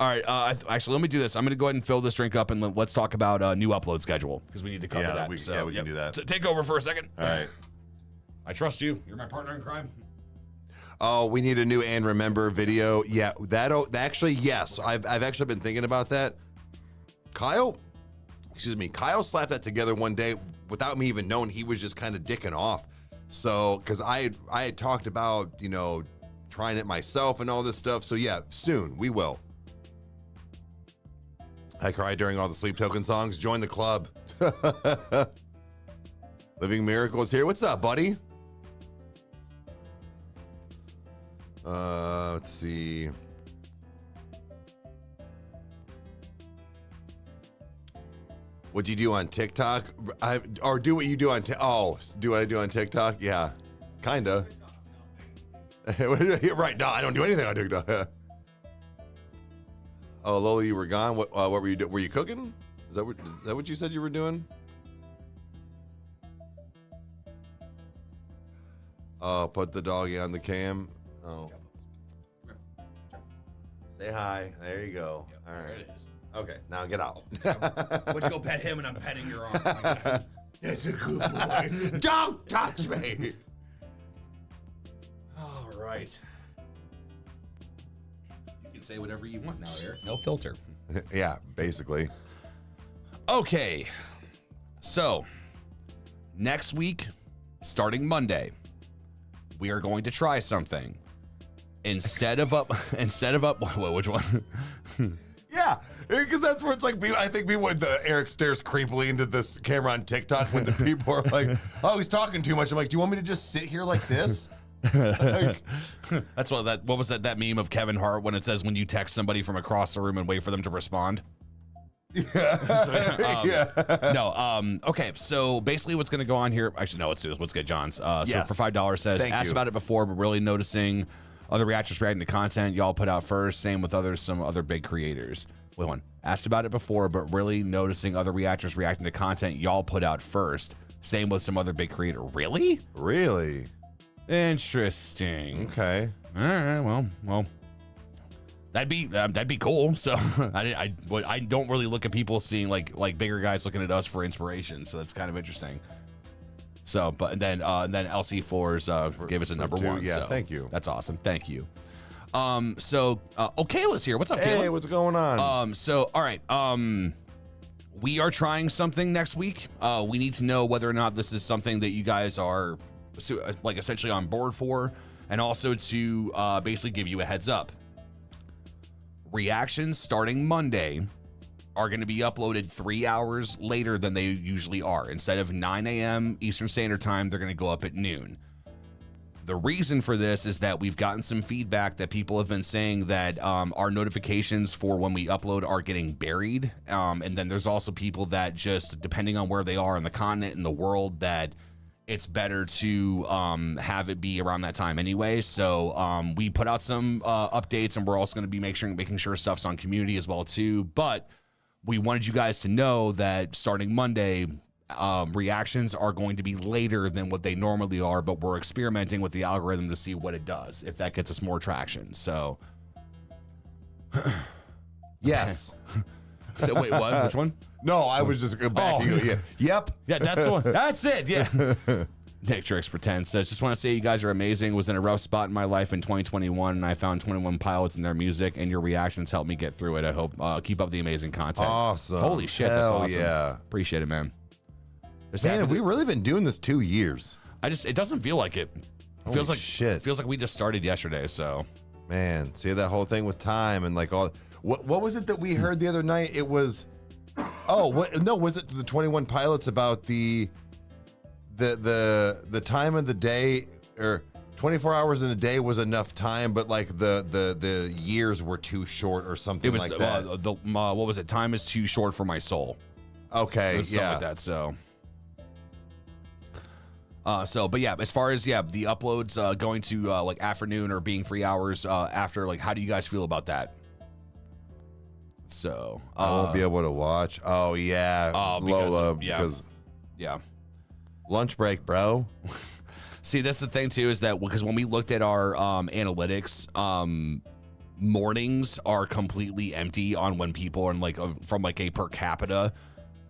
All right. Actually, let me do this. I'm going to go ahead and fill this drink up, and let's talk about new upload schedule, because we need to cover that. We can do that. So take over for a second. All right. I trust you. You're my partner in crime. Oh, we need a new and remember video. Yeah, actually, yes. I've actually been thinking about that. Kyle slapped that together one day without me even knowing. He was just kind of dicking off. So, because I had talked about, trying it myself and all this stuff. So yeah, soon we will. I cried during all the Sleep Token songs. Join the club. Living Miracles here. What's up, buddy? Let's see. What do you do on TikTok? Or do what you do on do what I do on TikTok? Yeah, kinda. Right, no, I don't do anything on TikTok. Oh, Lola, you were gone. What were you doing? Were you cooking? Is that what you said you were doing? Oh, put the doggy on the cam. Oh. Say hi. There you go. Yep, all right. There it is. Okay, now get out. Would you go pet him and I'm petting your arm? That's a good boy. Don't touch me. All right. You can say whatever you want now, Eric. No filter. Yeah, basically. Okay. So, next week, starting Monday, we are going to try something. Instead of which one? Yeah, because that's where it's like, I think Eric stares creepily into this camera on TikTok when the people are like, oh, he's talking too much. I'm like, do you want me to just sit here like this? That's what was that meme of Kevin Hart when it says when you text somebody from across the room and wait for them to respond? Yeah. Okay, so basically what's going to go on here, actually, no, let's do this. Let's get John's. Yes. So for $5 says, asked about it before, but really noticing other reactors reacting to content y'all put out first. Same with some other big creators. Wait, one. Asked about it before, but really noticing other reactors reacting to content y'all put out first. Same with some other big creator. Really? Really? Interesting. Okay. All right. Well. That'd be cool. So I don't really look at people seeing like bigger guys looking at us for inspiration. So that's kind of interesting. So, but then LC Floors gave us a number 1. Yeah, so thank you. That's awesome. Thank you. Kayla's here. What's up, Kayla? Hey, what's going on? All right. We are trying something next week. We need to know whether or not this is something that you guys are like essentially on board for, and also to basically give you a heads up. Reactions starting Monday are going to be uploaded 3 hours later than they usually are. Instead of 9 a.m. Eastern Standard Time, they're going to go up at noon. The reason for this is that we've gotten some feedback that people have been saying that our notifications for when we upload are getting buried. And then there's also people that just, depending on where they are in the continent and the world, that it's better to have it be around that time anyway. So we put out some updates, and we're also going to be making sure stuff's on community as well too. But we wanted you guys to know that starting Monday, reactions are going to be later than what they normally are, but we're experimenting with the algorithm to see what it does, if that gets us more traction. So yes. So wait, what? Which one? No, I was just back. Yeah. Yep. Yeah, that's the one. That's it. Yeah. Nick Tricks for 10 says, just want to say you guys are amazing. Was in a rough spot in my life in 2021, and I found 21 Pilots in their music, and your reactions helped me get through it. I hope keep up the amazing content. Awesome. Holy shit, that's awesome. Yeah. Appreciate it, man. Man, have we really been doing this 2 years? It doesn't feel like it. It feels like shit. It feels like we just started yesterday. So, man, see that whole thing with time and like all. What was it that we heard the other night? It was, was it the 21 Pilots about the time of the day, or 24 hours in a day was enough time, but like the years were too short or something it was like that. What was it? Time is too short for my soul. Okay, it was something like that. So. But yeah, as far as the uploads going to like afternoon or being 3 hours after, like, how do you guys feel about that? So I won't be able to watch. Oh yeah, Lola, because lunch break, bro. See, that's the thing too, is that because when we looked at our analytics, mornings are completely empty on when people are like from like a per capita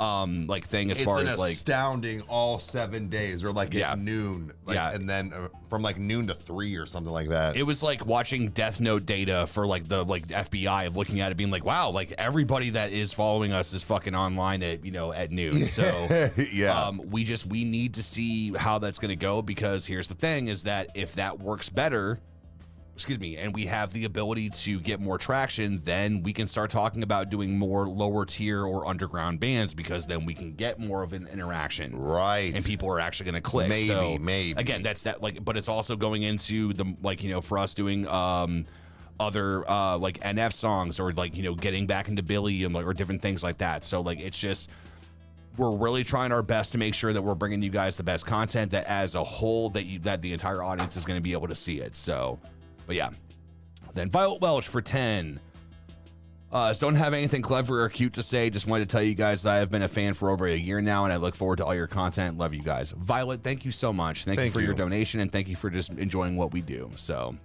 like thing as far as like astounding all 7 days or like at noon, and then from like noon to 3 or something like that. It was like watching Death Note data for like the FBI of looking at it being like, wow, like everybody that is following us is fucking online at at noon. So we need to see how that's going to go, because here's the thing is that if that works better, and we have the ability to get more traction, then we can start talking about doing more lower tier or underground bands, because then we can get more of an interaction. Right. And people are actually going to click. Maybe. Again, that's that, like, but it's also going into the, like, for us doing other like NF songs, or like, getting back into Billy and like, or different things like that. So like, it's just, we're really trying our best to make sure that we're bringing you guys the best content, that as a whole, that the entire audience is going to be able to see it. So, but yeah. Then Violet Welch for 10. Don't have anything clever or cute to say. Just wanted to tell you guys that I have been a fan for over a year now, and I look forward to all your content. Love you guys. Violet, thank you so much. Thank you for your donation, and thank you for just enjoying what we do. So,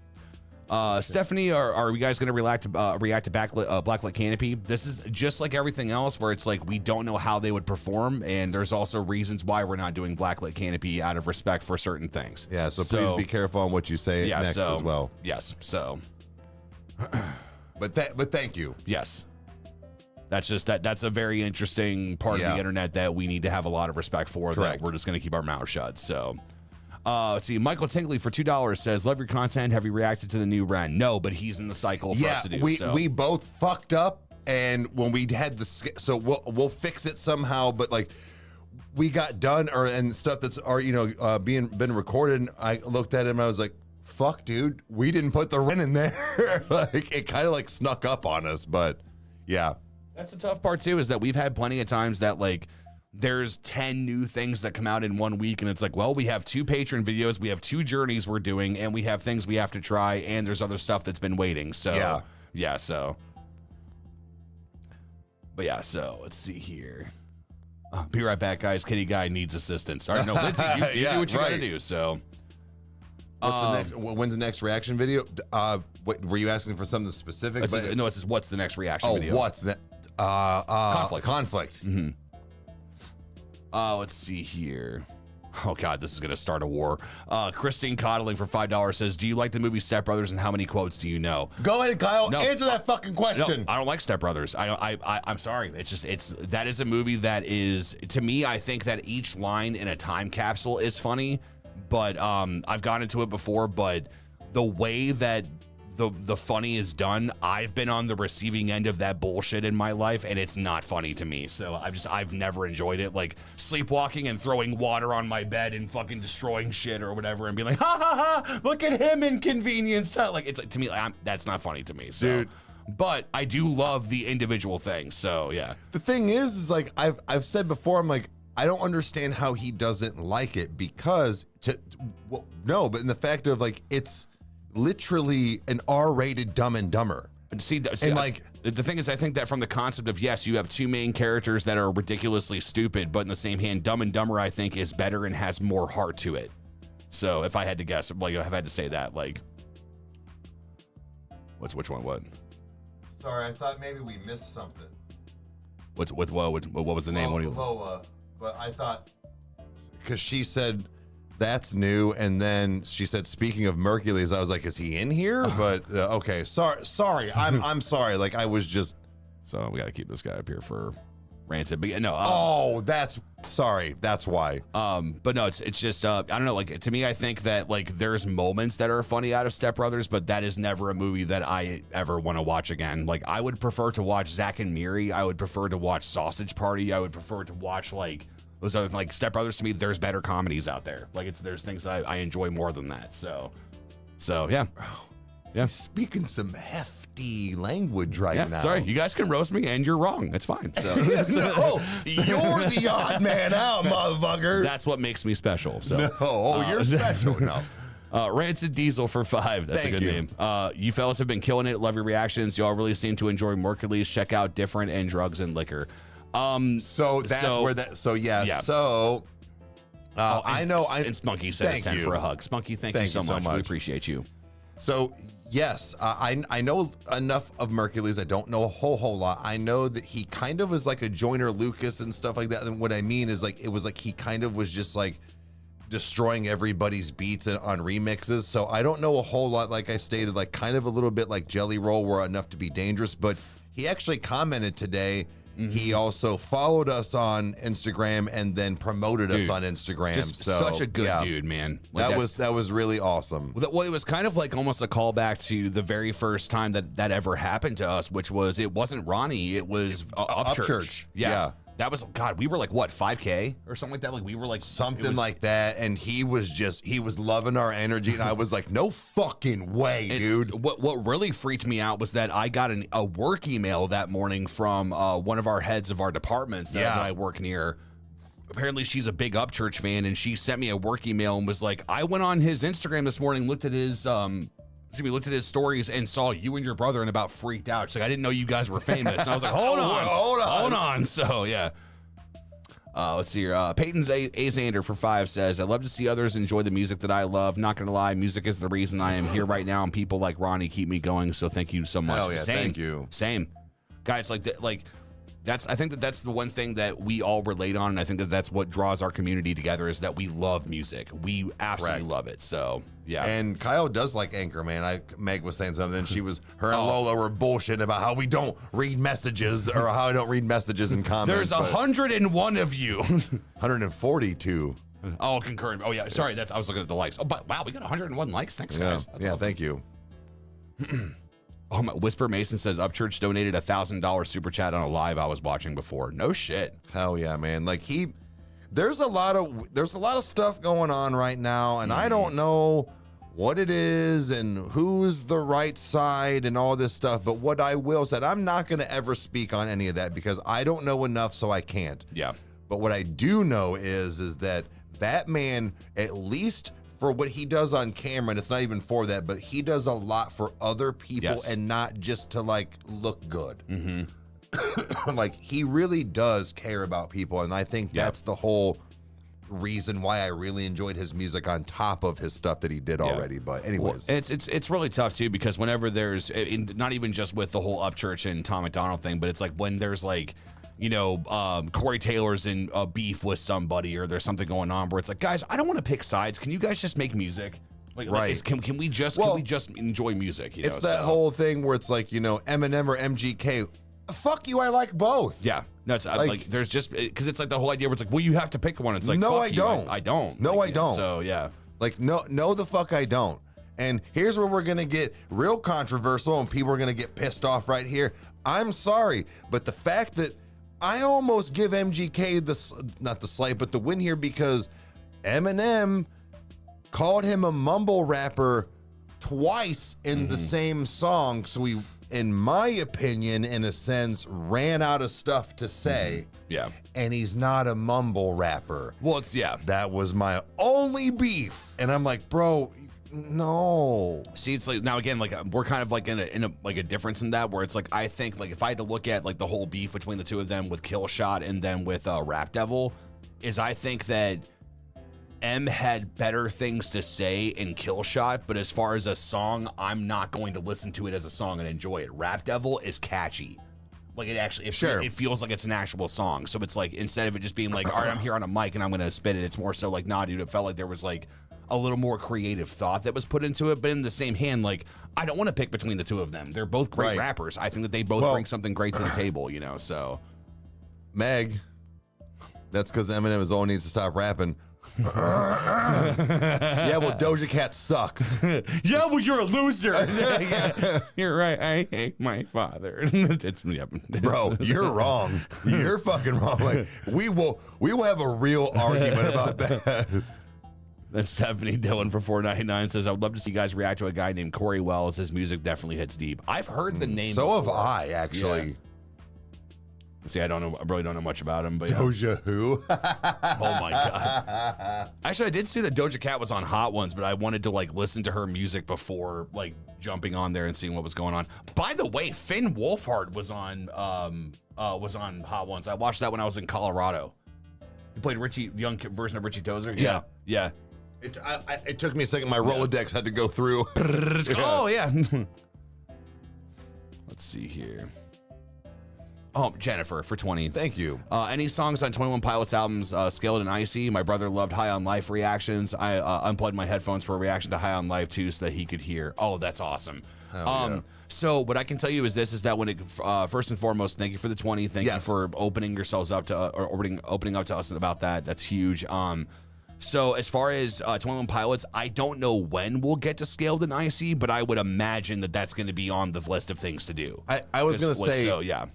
Stephanie, are we guys going to react to Blacklit Canopy? This is just like everything else, where it's like we don't know how they would perform, and there's also reasons why we're not doing Blacklit Canopy out of respect for certain things. Yeah, so please be careful on what you say next as well. Yes, so. But thank you. Yes. That's just that's a very interesting part of the internet that we need to have a lot of respect for. Correct. That we're just going to keep our mouth shut. So, let's see. Michael Tingley for $2 says, "Love your content. Have you reacted to the new Ren?" No, but he's in the cycle for us to do. We both fucked up, and when we had so we'll fix it somehow. But like, we got done and stuff that's been recorded. And I looked at him and I was like, fuck, dude, we didn't put the Ren in there. Like, it kind of like snuck up on us, but yeah. That's the tough part too, is that we've had plenty of times that like there's 10 new things that come out in 1 week, and it's like, well, we have 2 patron videos, we have 2 journeys we're doing, and we have things we have to try, and there's other stuff that's been waiting. So so let's see here. Be right back, guys. Kitty Guy needs assistance. All right, no, Lindsay, you do what you gotta do. So when's the next reaction video? What, were you asking for something specific? It says what's the next reaction video? What's that? Conflict. Mm-hmm. Let's see here. Oh God, this is gonna start a war. Christine Coddling for $5 says, "Do you like the movie Step Brothers, and how many quotes do you know?" Go ahead, Kyle. No, answer that fucking question. No, I don't like Step Brothers. I'm sorry. That is a movie that is, to me, I think that each line in a time capsule is funny, but I've gone into it before, but the way that the funny is done. I've been on the receiving end of that bullshit in my life, and it's not funny to me. So I've never enjoyed it. Like sleepwalking and throwing water on my bed and fucking destroying shit or whatever, and being like, ha ha ha, look at him inconvenienced. Like it's to me, that's not funny to me. So. Dude. But I do love the individual things. So yeah. The thing is like I've said before, I'm like, I don't understand how he doesn't like it because no, but in the fact of like it's literally an R-rated Dumb and Dumber. See, and like the thing is, I think that from the concept of yes, you have two main characters that are ridiculously stupid, but in the same hand, Dumb and Dumber I think is better and has more heart to it. So if I had to guess, like if I had to say that, like, which one? What? Sorry, I thought maybe we missed something. What was the name? Lola, but I thought because she said. That's new, and then she said, "Speaking of Mercules," I was like, "Is he in here?" But okay, sorry, I'm sorry. Like I was just. So we got to keep this guy up here for Rancid. But no. That's why. But no, it's just I don't know. Like to me, I think that like there's moments that are funny out of Step Brothers, but that is never a movie that I ever want to watch again. Like I would prefer to watch Zack and Miri. I would prefer to watch Sausage Party. I would prefer to watch like. Those other like Step Brothers to me, there's better comedies out there. Like there's things that I enjoy more than that. So yeah. He's speaking some hefty language right now. Sorry, you guys can roast me and you're wrong. It's fine. So you're the odd man out, motherfucker. That's what makes me special. So you're special. No. Rancid Diesel for 5. That's a good name. You fellas have been killing it. Love your reactions. Y'all really seem to enjoy Mercules. Check out Different and Drugs and Liquor. So I know. And Spunky says 10 for a hug. Spunky, thank you so much. We appreciate you. So yes, I know enough of Mercules. I don't know a whole lot. I know that he kind of was like a Joyner Lucas and stuff like that. And what I mean is like, it was like, he kind of was just like destroying everybody's beats on remixes. So I don't know a whole lot. Like I stated, like kind of a little bit like Jelly Roll were enough to be dangerous, but he actually commented today. Mm-hmm. He also followed us on Instagram and then promoted us on Instagram. Just such a good dude, man. Like that was really awesome. Well, it was kind of like almost a callback to the very first time that ever happened to us, which was it wasn't Ronnie, it was Upchurch. Yeah. That was, God, we were like, what, 5K or something like that? Like, we were like... Something like that, and he was loving our energy, and I was like, no fucking way, dude. What really freaked me out was that I got a work email that morning from one of our heads of our departments that I work near. Apparently, she's a big Upchurch fan, and she sent me a work email and was like, I went on his Instagram this morning, looked at his stories and saw you and your brother and about freaked out. She's like, I didn't know you guys were famous. And I was like, hold on. So yeah. Let's see here. Peyton's Azander for 5 says, I love to see others enjoy the music that I love. Not gonna lie, music is the reason I am here right now, and people like Ronnie keep me going. So thank you so much. Hell yeah, thank you. Same. Guys, I think that's the one thing that we all relate on, and I think that's what draws our community together is that we love music. We absolutely love it. So yeah. And Kyle does like Anchorman. Meg was saying something. Her and Lola were bullshitting about how we don't read messages or how I don't read messages and comments. There's 101 of you. 142. Oh, concurrent. Oh yeah. Sorry, I was looking at the likes. Oh, but wow, we got 101 likes. Thanks, guys. That's awesome. Thank you. Oh my! Whisper Mason says Upchurch donated $1,000 super chat on a live I was watching before. No shit. Hell yeah, man! Like there's a lot of stuff going on right now, and I don't know what it is and who's the right side and all this stuff. But what I will say, I'm not going to ever speak on any of that because I don't know enough, so I can't. Yeah. But what I do know is that man, at least for what he does on camera, and it's not even for that, but he does a lot for other people and not just to like look good. Mm-hmm. Like he really does care about people, and I think that's the whole reason why I really enjoyed his music on top of his stuff that he did already. But anyways, well, it's really tough too because whenever there's not even just with the whole Upchurch and Tom McDonald thing, but it's like when there's like, you know, Corey Taylor's in beef with somebody or there's something going on where it's like, guys, I don't want to pick sides. Can you guys just make music? Like, can we just enjoy music? You it's know? That whole thing where it's like, you know, Eminem or MGK. Fuck you, I like both. Yeah. No, it's like there's just because it's like the whole idea where it's like, well, you have to pick one. It's like, no, fuck I don't. I don't. No, like, I don't. So yeah. Like no, the fuck I don't. And here's where we're going to get real controversial and people are going to get pissed off right here. I'm sorry, but the fact that I almost give MGK not the slight, but the win here, because Eminem called him a mumble rapper twice in the same song. So he, in my opinion, in a sense, ran out of stuff to say. Yeah. And he's not a mumble rapper. Well, it's, yeah. That was my only beef. And I'm like, bro, no. See, it's like, now again, like we're kind of like in a like a difference in that, where it's like, I think like if I had to look at like the whole beef between the two of them with Killshot and then with Rap Devil, is I think that M had better things to say in Killshot, but as far as a song, I'm not going to listen to it as a song and enjoy it. Rap Devil is catchy. Like, it actually, it feels like it's an actual song. So it's like, instead of it just being like, all right, I'm here on a mic and I'm going to spit it, it's more so like, nah, dude, it felt like there was like a little more creative thought that was put into it. But in the same hand, like, I don't want to pick between the two of them. They're both great rappers. I think that they both bring something great to the table, you know, so. Meg, that's because Eminem is all needs to stop rapping. Yeah, well, Doja Cat sucks. Yeah, well, you're a loser. Yeah, you're right. I hate my father. It's Bro, you're wrong. You're fucking wrong. Like, we will have a real argument about that. Then Stephanie Dillon for $4.99 says, I would love to see you guys react to a guy named Corey Wells. His music definitely hits deep. I've heard the name. So before. have I, actually. Yeah. See, I don't know. I really don't know much about him. But Doja who? Oh my god! Actually, I did see that Doja Cat was on Hot Ones, but I wanted to like listen to her music before like jumping on there and seeing what was going on. By the way, Finn Wolfhard was on Hot Ones. I watched that when I was in Colorado. He played Richie, the young version of Richie Tozer. Yeah. It took me a second. My Rolodex had to go through. Oh yeah. Let's see here. Oh, Jennifer for 20. Thank you. Any songs on 21 Pilots albums, Scaled and Icy? My brother loved High on Life reactions. I unplugged my headphones for a reaction to High on Life too, so that he could hear. Oh, that's awesome. Yeah. So what I can tell you is that when it first and foremost, thank you for the 20. Thank you for opening yourselves up to or opening up to us about that. That's huge. So as far as 21 Pilots, I don't know when we'll get to Scaled and Icy, but I would imagine that that's going to be on the list of things to do. I was going to say, so, yeah.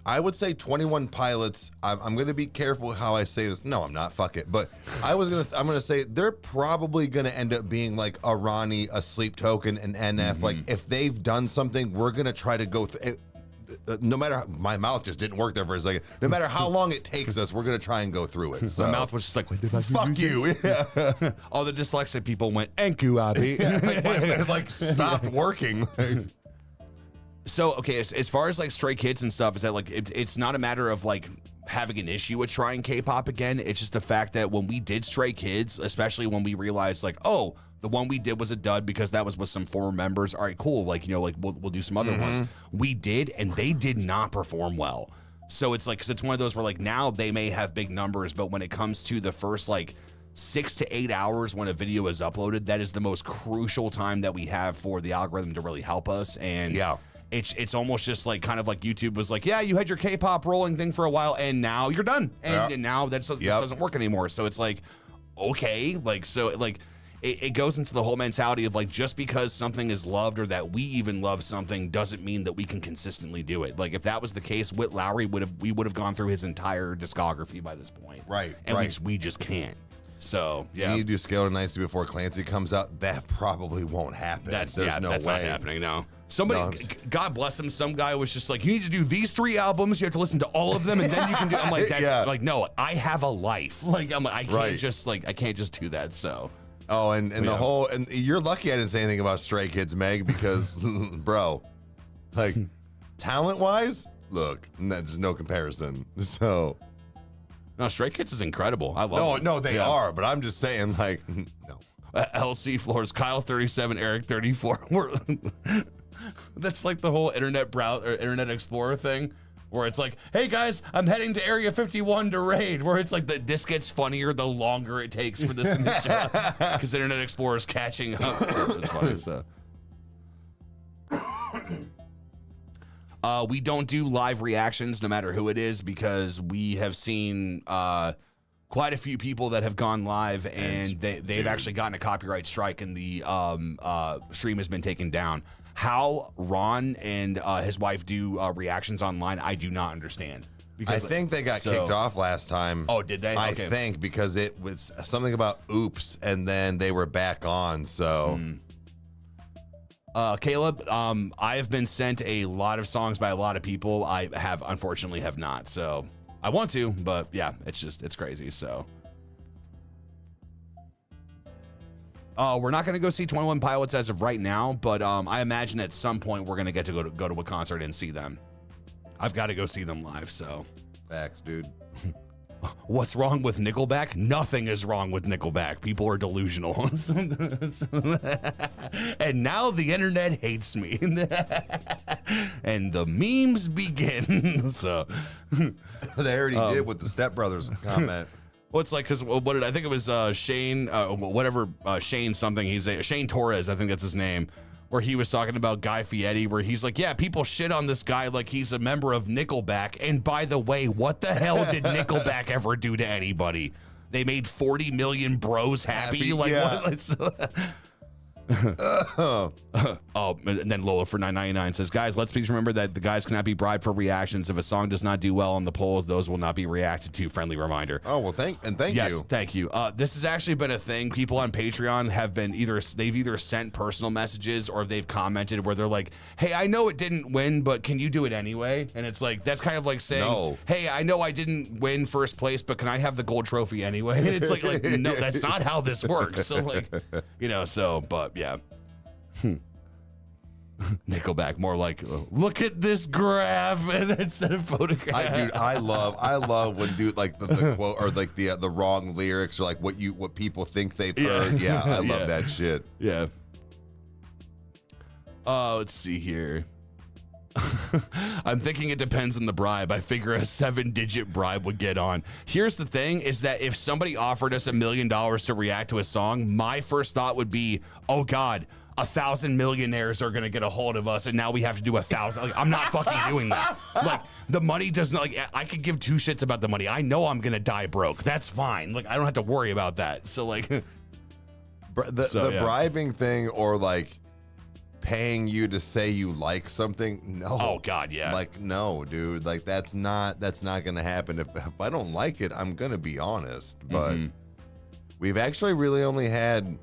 I would say 21 Pilots. I'm going to be careful how I say this. No, I'm not. Fuck it. But I'm going to say they're probably going to end up being like a Ronnie, a Sleep Token, an NF. Like if they've done something, we're going to try to go through it. No matter, my mouth just didn't work there for a second. No matter how long it takes us, we're gonna try and go through it. So my mouth was just like, fuck you. Yeah. All the dyslexic people went, "Enku Abi." It like stopped working. So okay, as far as like Stray Kids and stuff, is that like it's not a matter of like having an issue with trying K-pop again. It's just the fact that when we did Stray Kids, especially when we realized like, oh, the one we did was a dud because that was with some former members. All right, cool. Like, you know, like we'll do some other ones. We did, and they did not perform well. So it's like, because it's one of those where like now they may have big numbers, but when it comes to the first like 6 to 8 hours when a video is uploaded, that is the most crucial time that we have for the algorithm to really help us. And yeah. It's almost just like kind of like YouTube was like, yeah, you had your K-pop rolling thing for a while, and now you're done. And now that this doesn't work anymore. So it's like, okay, like, so like, it goes into the whole mentality of like, just because something is loved or that we even love something doesn't mean that we can consistently do it. Like if that was the case, Whit Lowry we would have gone through his entire discography by this point. Right. And we just can't. So yeah. You need to do Scaled and Icy before Clancy comes out. That probably won't happen. That's no not way. happening. No. Somebody, God bless him. Some guy was just like, you need to do these 3 albums. You have to listen to all of them, and then you can do. I'm like, that's like, no, I have a life. Like I'm like, I can't just do that. So. Oh, and the whole, and you're lucky I didn't say anything about Stray Kids, Meg, because, bro, like, talent-wise, look, there's no comparison. So, no, Stray Kids is incredible. I love them. No, they are, but I'm just saying, like, no. LC Floors, Kyle 37, Eric 34. That's like the whole Internet Explorer thing. Where it's like, hey guys, I'm heading to Area 51 to raid. Where it's like this gets funnier the longer it takes for this initial, because Internet Explorer is catching up. It's funny, so. We don't do live reactions no matter who it is, because we have seen quite a few people that have gone live, and they've actually gotten a copyright strike, and the stream has been taken down. How Ron and his wife do reactions online, I do not understand. Because, I think they got kicked off last time. Oh, did they? I think because it was something about oops, and then they were back on. So, Caleb, I have been sent a lot of songs by a lot of people. I unfortunately have not. So I want to, but yeah, it's crazy. So, we're not going to go see 21 Pilots as of right now, but I imagine at some point we're going to get to go to a concert and see them. I've got to go see them live, so. Facts, dude. What's wrong with Nickelback? Nothing is wrong with Nickelback. People are delusional. And now the internet hates me. And the memes begin. So. They already did with the Step Brothers comment. Well, it's like, because what did I think it was Shane, Shane something. Shane Torres, I think that's his name. Where he was talking about Guy Fieri, where he's like, yeah, people shit on this guy like he's a member of Nickelback. And by the way, what the hell did Nickelback ever do to anybody? They made 40 million bros happy. Like, yeah. What? And then Lola for $9.99 says, guys, let's please remember that the guys cannot be bribed for reactions. If a song does not do well on the polls, those will not be reacted to. Friendly reminder. Oh, well, thank yes, you. Thank you. This has actually been a thing. People on Patreon have been they've either sent personal messages or they've commented where they're like, hey, I know it didn't win, but can you do it anyway? And it's like, that's kind of like saying, no. Hey, I know I didn't win first place, but can I have the gold trophy anyway? And it's like no, that's not how this works. So like, but yeah. Nickelback, more like, look at this graph, and instead of photograph. I love when like the quote or like the wrong lyrics or like what people think they've heard. Yeah, I love that shit. Yeah. Let's see here. I'm thinking it depends on the bribe. I figure a 7-digit bribe would get on. Here's the thing is that if somebody offered us $1 million to react to a song, my first thought would be, oh God, 1,000 millionaires are going to get a hold of us. And now we have to do 1,000. Like, I'm not fucking doing that. Like the money doesn't like, I could give two shits about the money. I know I'm going to die broke. That's fine. Like, I don't have to worry about that. So like the bribing thing or like, paying you to say you like something, no. Oh God, yeah. Like, no, dude. Like that's not gonna happen. If I don't like it, I'm gonna be honest. But we've actually really only had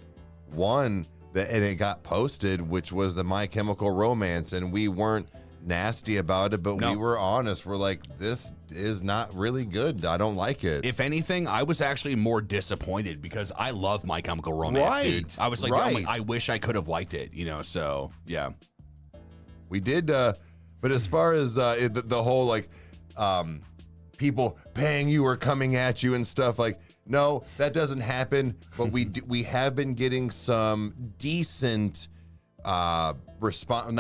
one and it got posted, which was the My Chemical Romance, and we weren't nasty about it, but we were honest. We're like, this is not really good. I don't like it. If anything, I was actually more disappointed because I love My Chemical Romance, dude. I was like, oh my, I wish I could have liked it, so yeah. We did, but as far as the whole like people paying you or coming at you and stuff, like, no, that doesn't happen, but we have been getting some decent not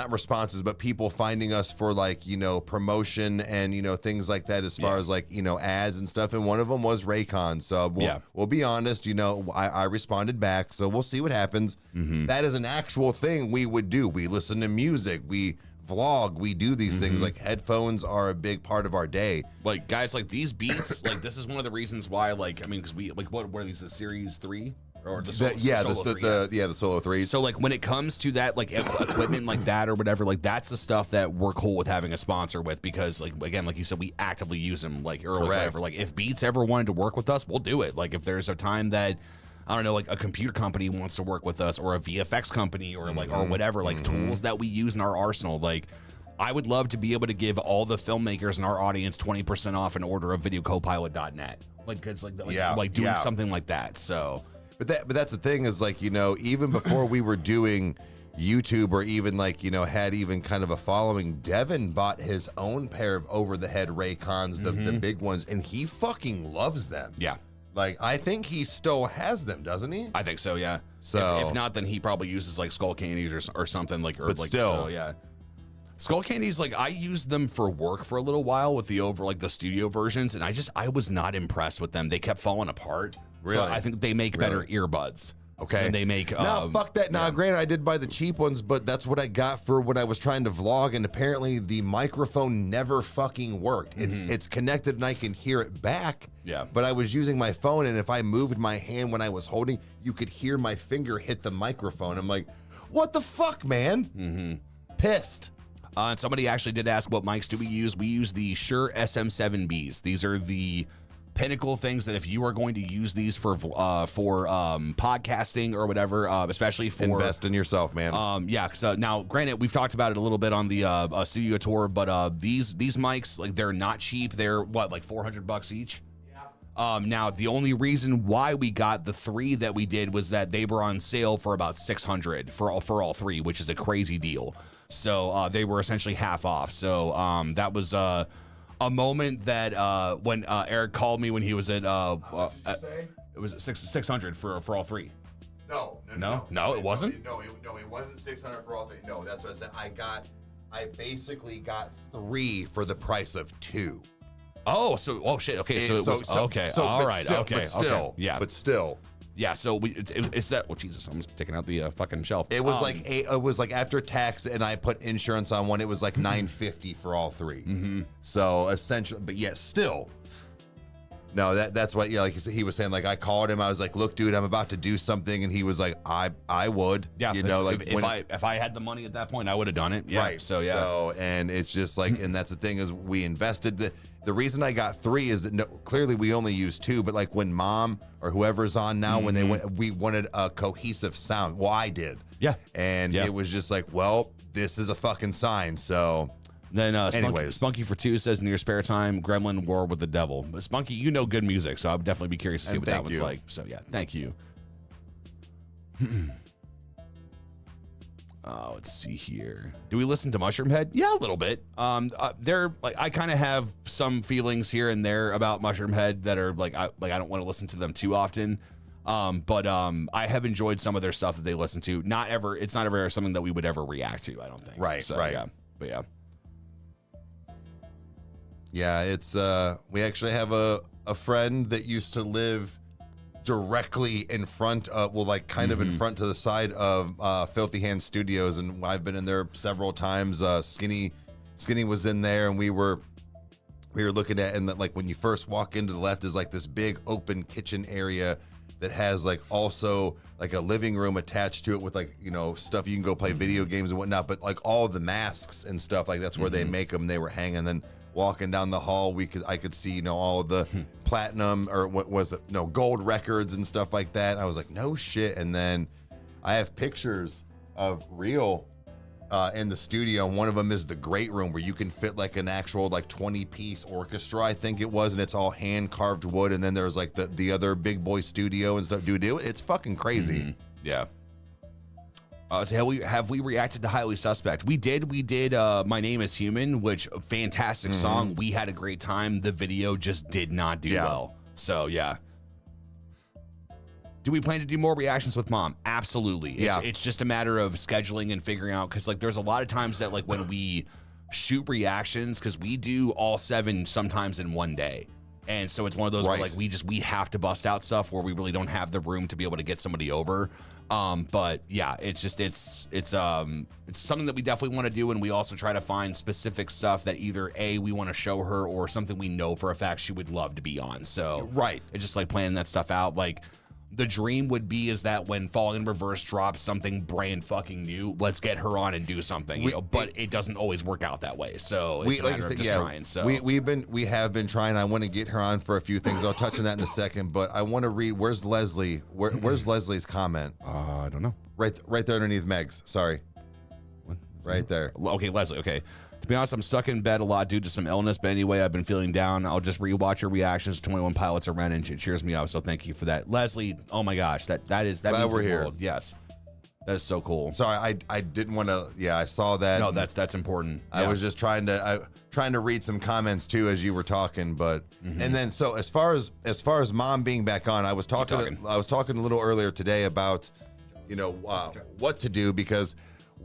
responses, but people finding us for like, promotion and, things like that as far as like, ads and stuff. And one of them was Raycon. So we'll be honest, I responded back. So we'll see what happens. That is an actual thing we would do. We listen to music. We vlog. We do these things. Like headphones are a big part of our day. Like guys, like these beats, like this is one of the reasons why, like, I mean, because we like, what are these, the series 3? Or the Solo 3, the Solo 3. So like when it comes to that, like equipment like that or whatever, like that's the stuff that we're cool with having a sponsor with, because like, again, like you said, we actively use them, like, or whatever. Like if Beats ever wanted to work with us, we'll do it. Like if there's a time that, I don't know, like a computer company wants to work with us, or a VFX company, or like, or whatever, like tools that we use in our arsenal, like I would love to be able to give all the filmmakers in our audience 20% off an order of videocopilot.net. Like it's like doing something like that. So But that's the thing is like, even before we were doing YouTube or even like, had even kind of a following, Devin bought his own pair of over-the-head Raycons, the big ones, and he fucking loves them. Yeah. Like, I think he still has them, doesn't he? I think so, yeah. So if not, then he probably uses like Skull Candies or something like, or but like, still. So, yeah. Skull Candies, like I used them for work for a little while with the studio versions, and I was not impressed with them. They kept falling apart. Really? So I think they make better earbuds. Okay. And they make now fuck that. Now, granted, I did buy the cheap ones, but that's what I got for when I was trying to vlog, and apparently the microphone never fucking worked. It's connected and I can hear it back. Yeah. But I was using my phone, and if I moved my hand when I was holding, you could hear my finger hit the microphone. I'm like, what the fuck, man? Pissed. And somebody actually did ask, what mics do we use? We use the Shure SM7Bs. These are the pinnacle things that if you are going to use these for podcasting or whatever, especially for invest in yourself, man. Yeah. So now, granted, we've talked about it a little bit on the studio tour, but these mics, like, they're not cheap. They're what, like $400 each. Now, the only reason why we got the 3 that we did was that they were on sale for about $600 for all 3, which is a crazy deal. So they were essentially half off. So that was a moment that when Eric called me when he was at How much did you say? It was 600 for all 3. No, it wasn't. No, it wasn't 600 for all 3. No, that's what I said. I basically got 3 for the price of 2. Oh, shit. Okay, so it was okay. All right. Okay. Yeah. But still. Yeah. So it's that. Oh, Jesus! I'm just taking out the fucking shelf. It was it was like after tax, and I put insurance on one. It was like $950 for all 3. So essentially, but yet still. No, that's what. Yeah, like he was saying. Like, I called him. I was like, "Look, dude, I'm about to do something," and he was like, "I would." Yeah. You know, like if I had the money at that point, I would have done it. Yeah. Right. So yeah. So and it's just like, and that's the thing is we invested. The reason I got 3 is that clearly we only use 2, but like when Mom or whoever's on now, when they went, we wanted a cohesive sound. Well, I did. Yeah. And it was just like, well, this is a fucking sign. So then anyways, Spunky for 2 says, in your spare time, Gremlin War with the Devil. But Spunky, you know good music, so I would definitely be curious to see what that one's like. So yeah, thank you. Let's see here. Do we listen to Mushroomhead? Yeah, a little bit. They're like, I kind of have some feelings here and there about Mushroomhead that are like I don't want to listen to them too often. But I have enjoyed some of their stuff that they listen to. It's not ever something that we would ever react to, I don't think. Right. So, right. Yeah. But yeah. Yeah, it's we actually have a friend that used to live directly in front of, well, like kind of in front to the side of Filthy Hand Studios, and I've been in there several times. Skinny was in there, and we were looking at, and that, like, when you first walk into the left is like this big open kitchen area that has like also like a living room attached to it with, like, you know, stuff you can go play video games and whatnot, but like all the masks and stuff, like that's where they make them. They were hanging. Then walking down the hall, I could see, you know, all of the platinum, or what was it? No, gold records and stuff like that. I was like, no shit. And then I have pictures of real in the studio, and one of them is the great room where you can fit like an actual like 20-piece orchestra, I think it was, and it's all hand carved wood. And then there's like the other big boy studio and stuff. Dude, it's fucking crazy. Yeah. So have we reacted to Highly Suspect? We did. My Name is Human, which fantastic song. We had a great time. The video just did not do well. So yeah. Do we plan to do more reactions with Mom? Absolutely. It's just a matter of scheduling and figuring out, because like there's a lot of times that like when we shoot reactions, because we do all 7 sometimes in one day. And so it's one of those where like we have to bust out stuff where we really don't have the room to be able to get somebody over. But yeah, it's something that we definitely want to do, and we also try to find specific stuff that either we want to show her, or something we know for a fact she would love to be on. So it's just like planning that stuff out. Like, the dream would be is that when Falling in Reverse drops something brand fucking new, let's get her on and do something. But it doesn't always work out that way. So it's a matter of just trying. So we have been trying. I want to get her on for a few things. I'll touch on that in a second. But I want to read. Where's Leslie? Where's Leslie's comment? I don't know. Right there underneath Meg's. Sorry. What? Right there. Okay, Leslie. Okay. To be honest, I'm stuck in bed a lot due to some illness, but anyway, I've been feeling down. I'll just rewatch your reactions to 21 Pilots of Ren, and it cheers me up, so thank you for that. Leslie, oh my gosh, that means we're the here. world. Yes. That is so cool. Sorry, I didn't want to, I saw that. No, that's important. I was just trying to read some comments too as you were talking, but and then so as far as Mom being back on, I was talking a little earlier today about, you know, what to do, because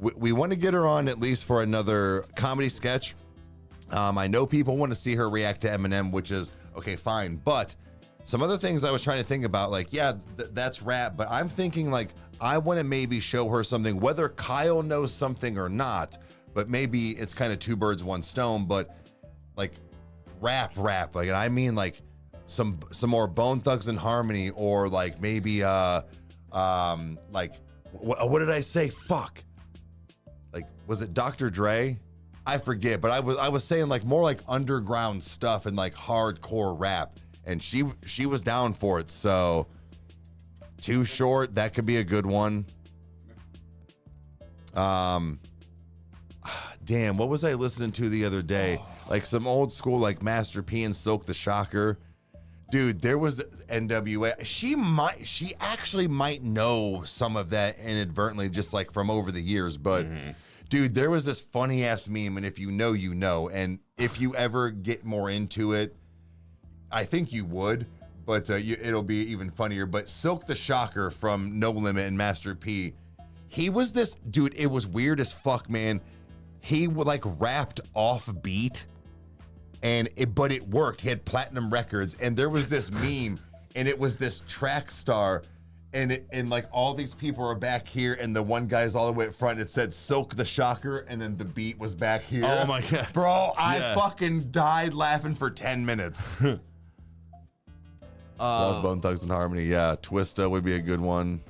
we want to get her on at least for another comedy sketch. I know people want to see her react to Eminem, which is okay, fine. But Some other things I was trying to think about, like, yeah, that's rap, but I'm thinking like I want to maybe show her something, whether Kyle knows something or not, but maybe it's kind of two birds, one stone, but like rap, like, and I mean like some more Bone Thugs and Harmony, or like maybe like what did I say? Fuck. Like, was it Dr. Dre? I forget, but I was saying like more like underground stuff and like hardcore rap. And she was down for it, so Too Short, that could be a good one. Damn, what was I listening to the other day? Like some old school, like Master P and Silk the Shocker. Dude, there was NWA. She actually might know some of that inadvertently, just like from over the years. But dude, there was this funny ass meme, and if you know, you know. And if you ever get more into it, I think you would, but it'll be even funnier. But Silk the Shocker from No Limit and Master P, he was this dude. It was weird as fuck, man. He like rapped off beat, but it worked. He had platinum records, and there was this meme, and it was this track star, and like all these people are back here, and the one guy's all the way up front. It said Silk the Shocker, and then the beat was back here. Oh my god, bro! I fucking died laughing for 10 minutes. Love Bone Thugs and Harmony. Yeah, Twista would be a good one.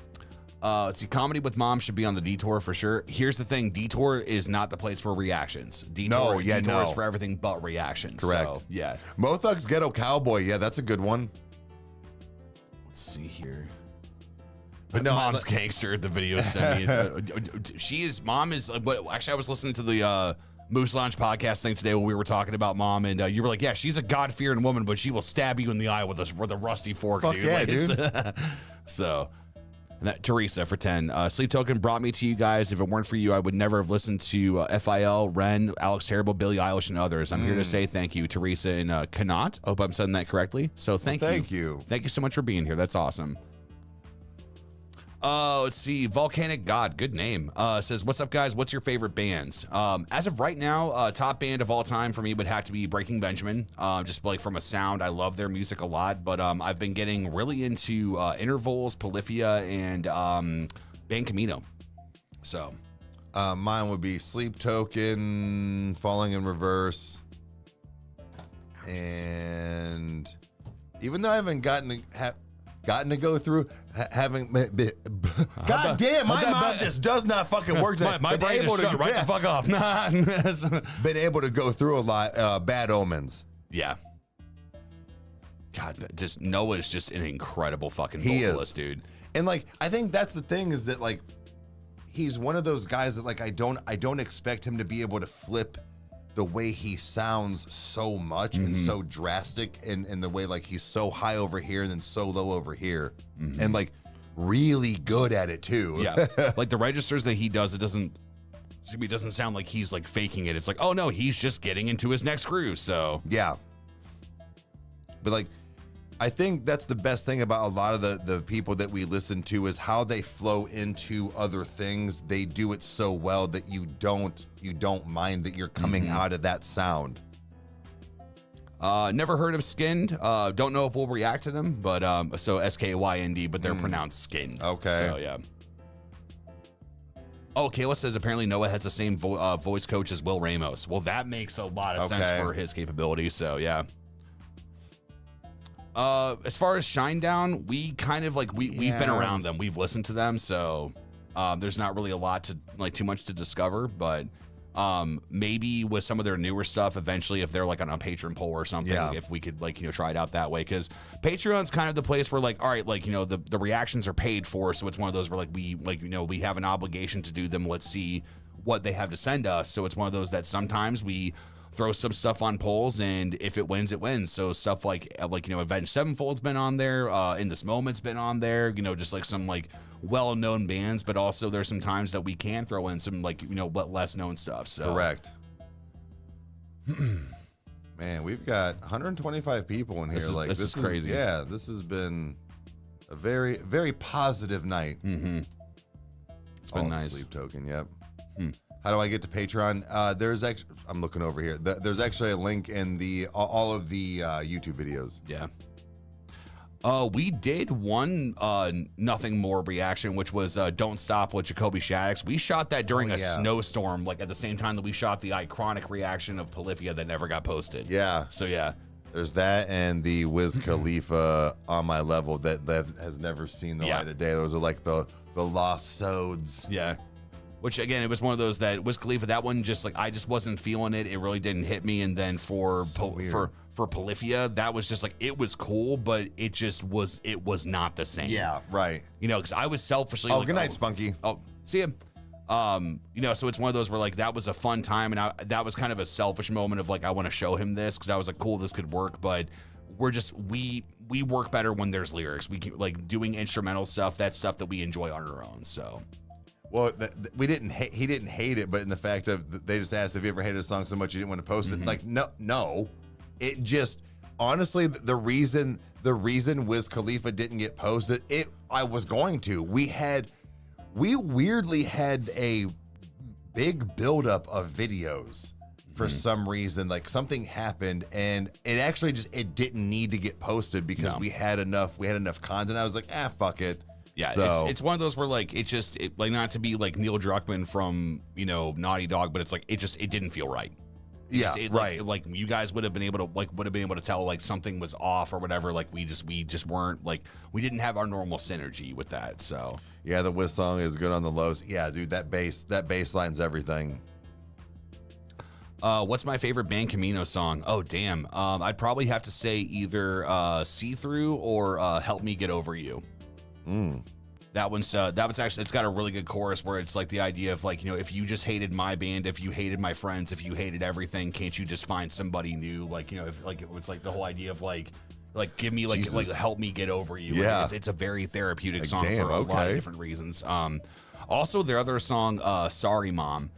Let's see, Comedy with Mom should be on the Detour for sure. Here's the thing, Detour is not the place for reactions. Detour is for everything but reactions. Correct. So, yeah. Mo Thugs Ghetto Cowboy. Yeah, that's a good one. Let's see here. But no, Mom's Gangster, the video sent me. Mom is, actually I was listening to the Moose Lounge podcast thing today when we were talking about Mom, and you were like, yeah, she's a God-fearing woman, but she will stab you in the eye with a rusty fork, fuck dude. Yeah, like, dude. So, and that Teresa for 10. Sleep Token brought me to you guys. If it weren't for you, I would never have listened to FIL, Ren, Alex Terrible, Billie Eilish, and others. I'm here to say thank you, Teresa and Kanat. I hope I'm saying that correctly. So thank you. Thank you so much for being here. That's awesome. Let's see. Volcanic God, good name. Says, what's up, guys? What's your favorite bands? As of right now, top band of all time for me would have to be Breaking Benjamin. Just like from a sound, I love their music a lot. But I've been getting really into Intervals, Polyphia, and Band Camino. So, mine would be Sleep Token, Falling in Reverse, and even though I haven't gotten to go through having God damn, my mouth just does not fucking work. My brain is shut right the fuck off. Been able to go through a lot. Bad Omens. Yeah. God, just Noah's just an incredible fucking vocalist, dude. And like, I think that's the thing, is that like, he's one of those guys that like I don't expect him to be able to flip the way he sounds so much and so drastic, in the way like he's so high over here and then so low over here, and like really good at it too. Yeah, like the registers that he does, it doesn't sound like he's like faking it. It's like, oh no, he's just getting into his next groove. So yeah, but like, I think that's the best thing about a lot of the people that we listen to, is how they flow into other things. They do it so well that you don't mind that you're coming out of that sound. Never heard of Skinned. Don't know if we'll react to them, but so SKYND, but they're pronounced Skinned. Okay. So yeah. Oh, Kayla says apparently Noah has the same voice coach as Will Ramos. Well, that makes a lot of sense for his capabilities. So yeah. As far as Shinedown, we kind of like we've been around them, we've listened to them, so there's not really a lot to like too much to discover, but maybe with some of their newer stuff eventually, if they're like on a Patreon poll or something, if we could like try it out that way, because Patreon's kind of the place where like, all right, like the reactions are paid for, so it's one of those where like we have an obligation to do them. Let's see what they have to send us. So it's one of those that sometimes we throw some stuff on polls, and if it wins, it wins. So stuff like Avenged Sevenfold's been on there, In This Moment's been on there, just like some like well-known bands, but also there's some times that we can throw in some like less known stuff. So correct. Man, we've got 125 people in here. This is crazy. Yeah, this has been a very, very positive night. It's been nice. Sleep Token, yep. How do I get to Patreon? There's actually, I'm looking over here. There's actually a link in all of the YouTube videos. Yeah. We did one Nothing More reaction, which was Don't Stop with Jacoby Shaddix. We shot that during a snowstorm, like at the same time that we shot the iconic reaction of Polyphia that never got posted. Yeah. So yeah. There's that and the Wiz Khalifa On My Level that has never seen the light of day. Those are like the lost sods. Yeah. Which again, it was one of those that Wiz Khalifa, that one just like I just wasn't feeling it. It really didn't hit me. And then for Polyphia, that was just like it was cool, but it was not the same. Yeah, right. You know, because I was selfishly good night, Spunky. Oh, see him. You know, so it's one of those where like that was a fun time, and that was kind of a selfish moment of like I want to show him this because I was like, cool, this could work, but we work better when there's lyrics. We keep like doing instrumental stuff. That's stuff that we enjoy on our own. So. Well, he didn't hate it, but in the fact of they just asked, have you ever hated a song so much you didn't want to post it? Like, no. It just, honestly, the reason Wiz Khalifa didn't get posted, I was going to. We weirdly had a big buildup of videos for some reason. Like something happened and it actually it didn't need to get posted because we had enough content. I was like, fuck it. Yeah, so, it's one of those where like like not to be like Neil Druckmann from Naughty Dog, but it's like it didn't feel right. Right. Like you guys would have been able to tell like something was off or whatever. Like we just weren't like we didn't have our normal synergy with that. So yeah, the Wiz song is good on the lows. Yeah, dude, that bass line's everything. What's my favorite Ban Camino song? Oh damn, I'd probably have to say either See Through or Help Me Get Over You. That one's actually, it's got a really good chorus where it's like the idea of like, if you just hated my band, if you hated my friends, if you hated everything, can't you just find somebody new? Like, if like it's like the whole idea of like give me like help me get over you. Yeah, like, it's a very therapeutic song for a lot of different reasons. Also their other song, Sorry Mom,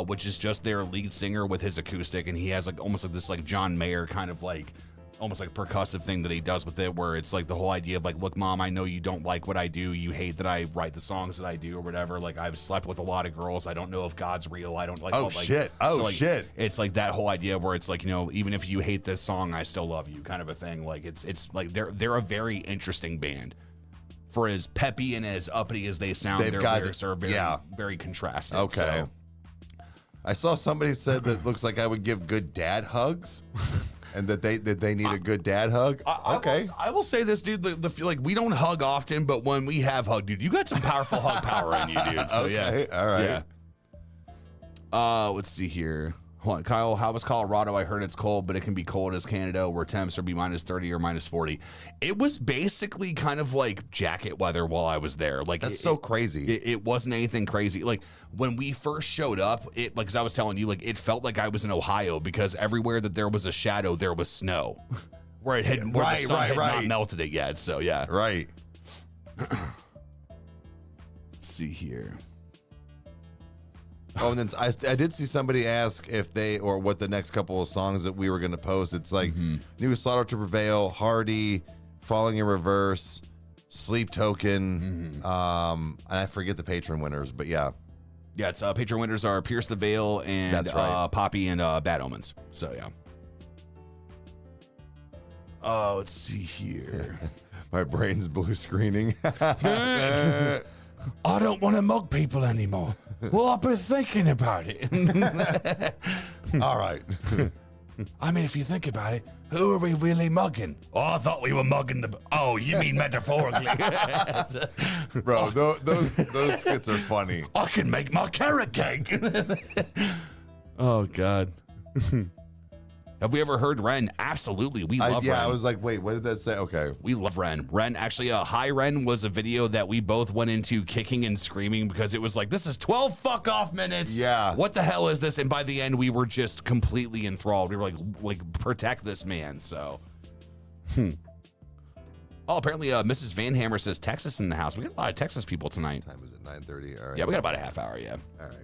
which is just their lead singer with his acoustic, and he has like almost like this like John Mayer kind of like almost like percussive thing that he does with it, where it's like the whole idea of like, look, Mom, I know you don't like what I do. You hate that I write the songs that I do or whatever. Like I've slept with a lot of girls. I don't know if God's real. I don't like. Shit. Shit. It's like that whole idea where it's like, even if you hate this song, I still love you, kind of a thing. Like it's like they're a very interesting band. For as peppy and as uppity as they sound, their lyrics are very contrasted. Okay. So. I saw somebody said that looks like I would give good dad hugs. And that they need a good dad hug. I will say this, dude. Like we don't hug often, but when we have hugged, dude, you got some powerful hug power in you, dude. So okay, all right. Yeah. Let's see here. Hold on, Kyle. How was Colorado? I heard it's cold, but it can be cold as Canada, where temps are be -30 or -40. It was basically kind of like jacket weather while I was there. Like that's so crazy. It wasn't anything crazy. Like when we first showed up, like as I was telling you, like it felt like I was in Ohio because everywhere that there was a shadow, there was snow, where the sun had not melted it yet. So yeah, right. Let's see here. Oh, and then I did see somebody ask if what the next couple of songs that we were going to post. It's like New Slaughter to Prevail, Hardy, Falling in Reverse, Sleep Token, and I forget the patron winners, but yeah. Yeah, it's patron winners are Pierce the Veil and That's right. Poppy and Bad Omens. So yeah. Oh, let's see here. My brain's blue screening. I don't want to mug people anymore. Well, I've been thinking about it. All right. I mean, if you think about it, who are we really mugging? Oh, I thought we were mugging the... Oh, you mean metaphorically. Bro, those skits are funny. I can make my carrot cake. Oh, God. Have we ever heard Ren? Absolutely. We love Ren. I was like, wait, what did that say? Okay. We love Ren. Ren, actually, Hi Ren was a video that we both went into kicking and screaming because it was like, this is 12 fuck off minutes. Yeah. What the hell is this? And by the end, we were just completely enthralled. We were like protect this man. So. Oh, apparently Mrs. Van Hammer says Texas in the house. We got a lot of Texas people tonight. Time is it 9:30? All right. Yeah, we got about a half hour, yeah. All right.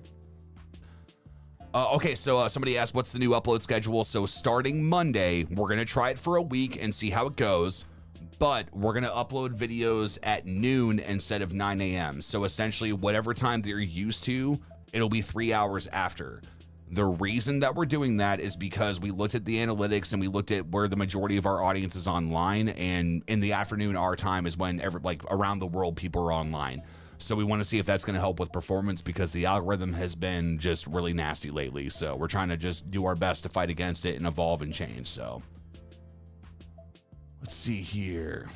Okay, so somebody asked, what's the new upload schedule? So starting Monday, we're going to try it for a week and see how it goes. But we're going to upload videos at noon instead of 9 a.m. So essentially, whatever time they're used to, it'll be 3 hours after. The reason that we're doing that is because we looked at the analytics and we looked at where the majority of our audience is online, and in the afternoon, our time is when around the world people are online. So we want to see if that's going to help with performance, because the algorithm has been just really nasty lately. So we're trying to just do our best to fight against it and evolve and change. So let's see here.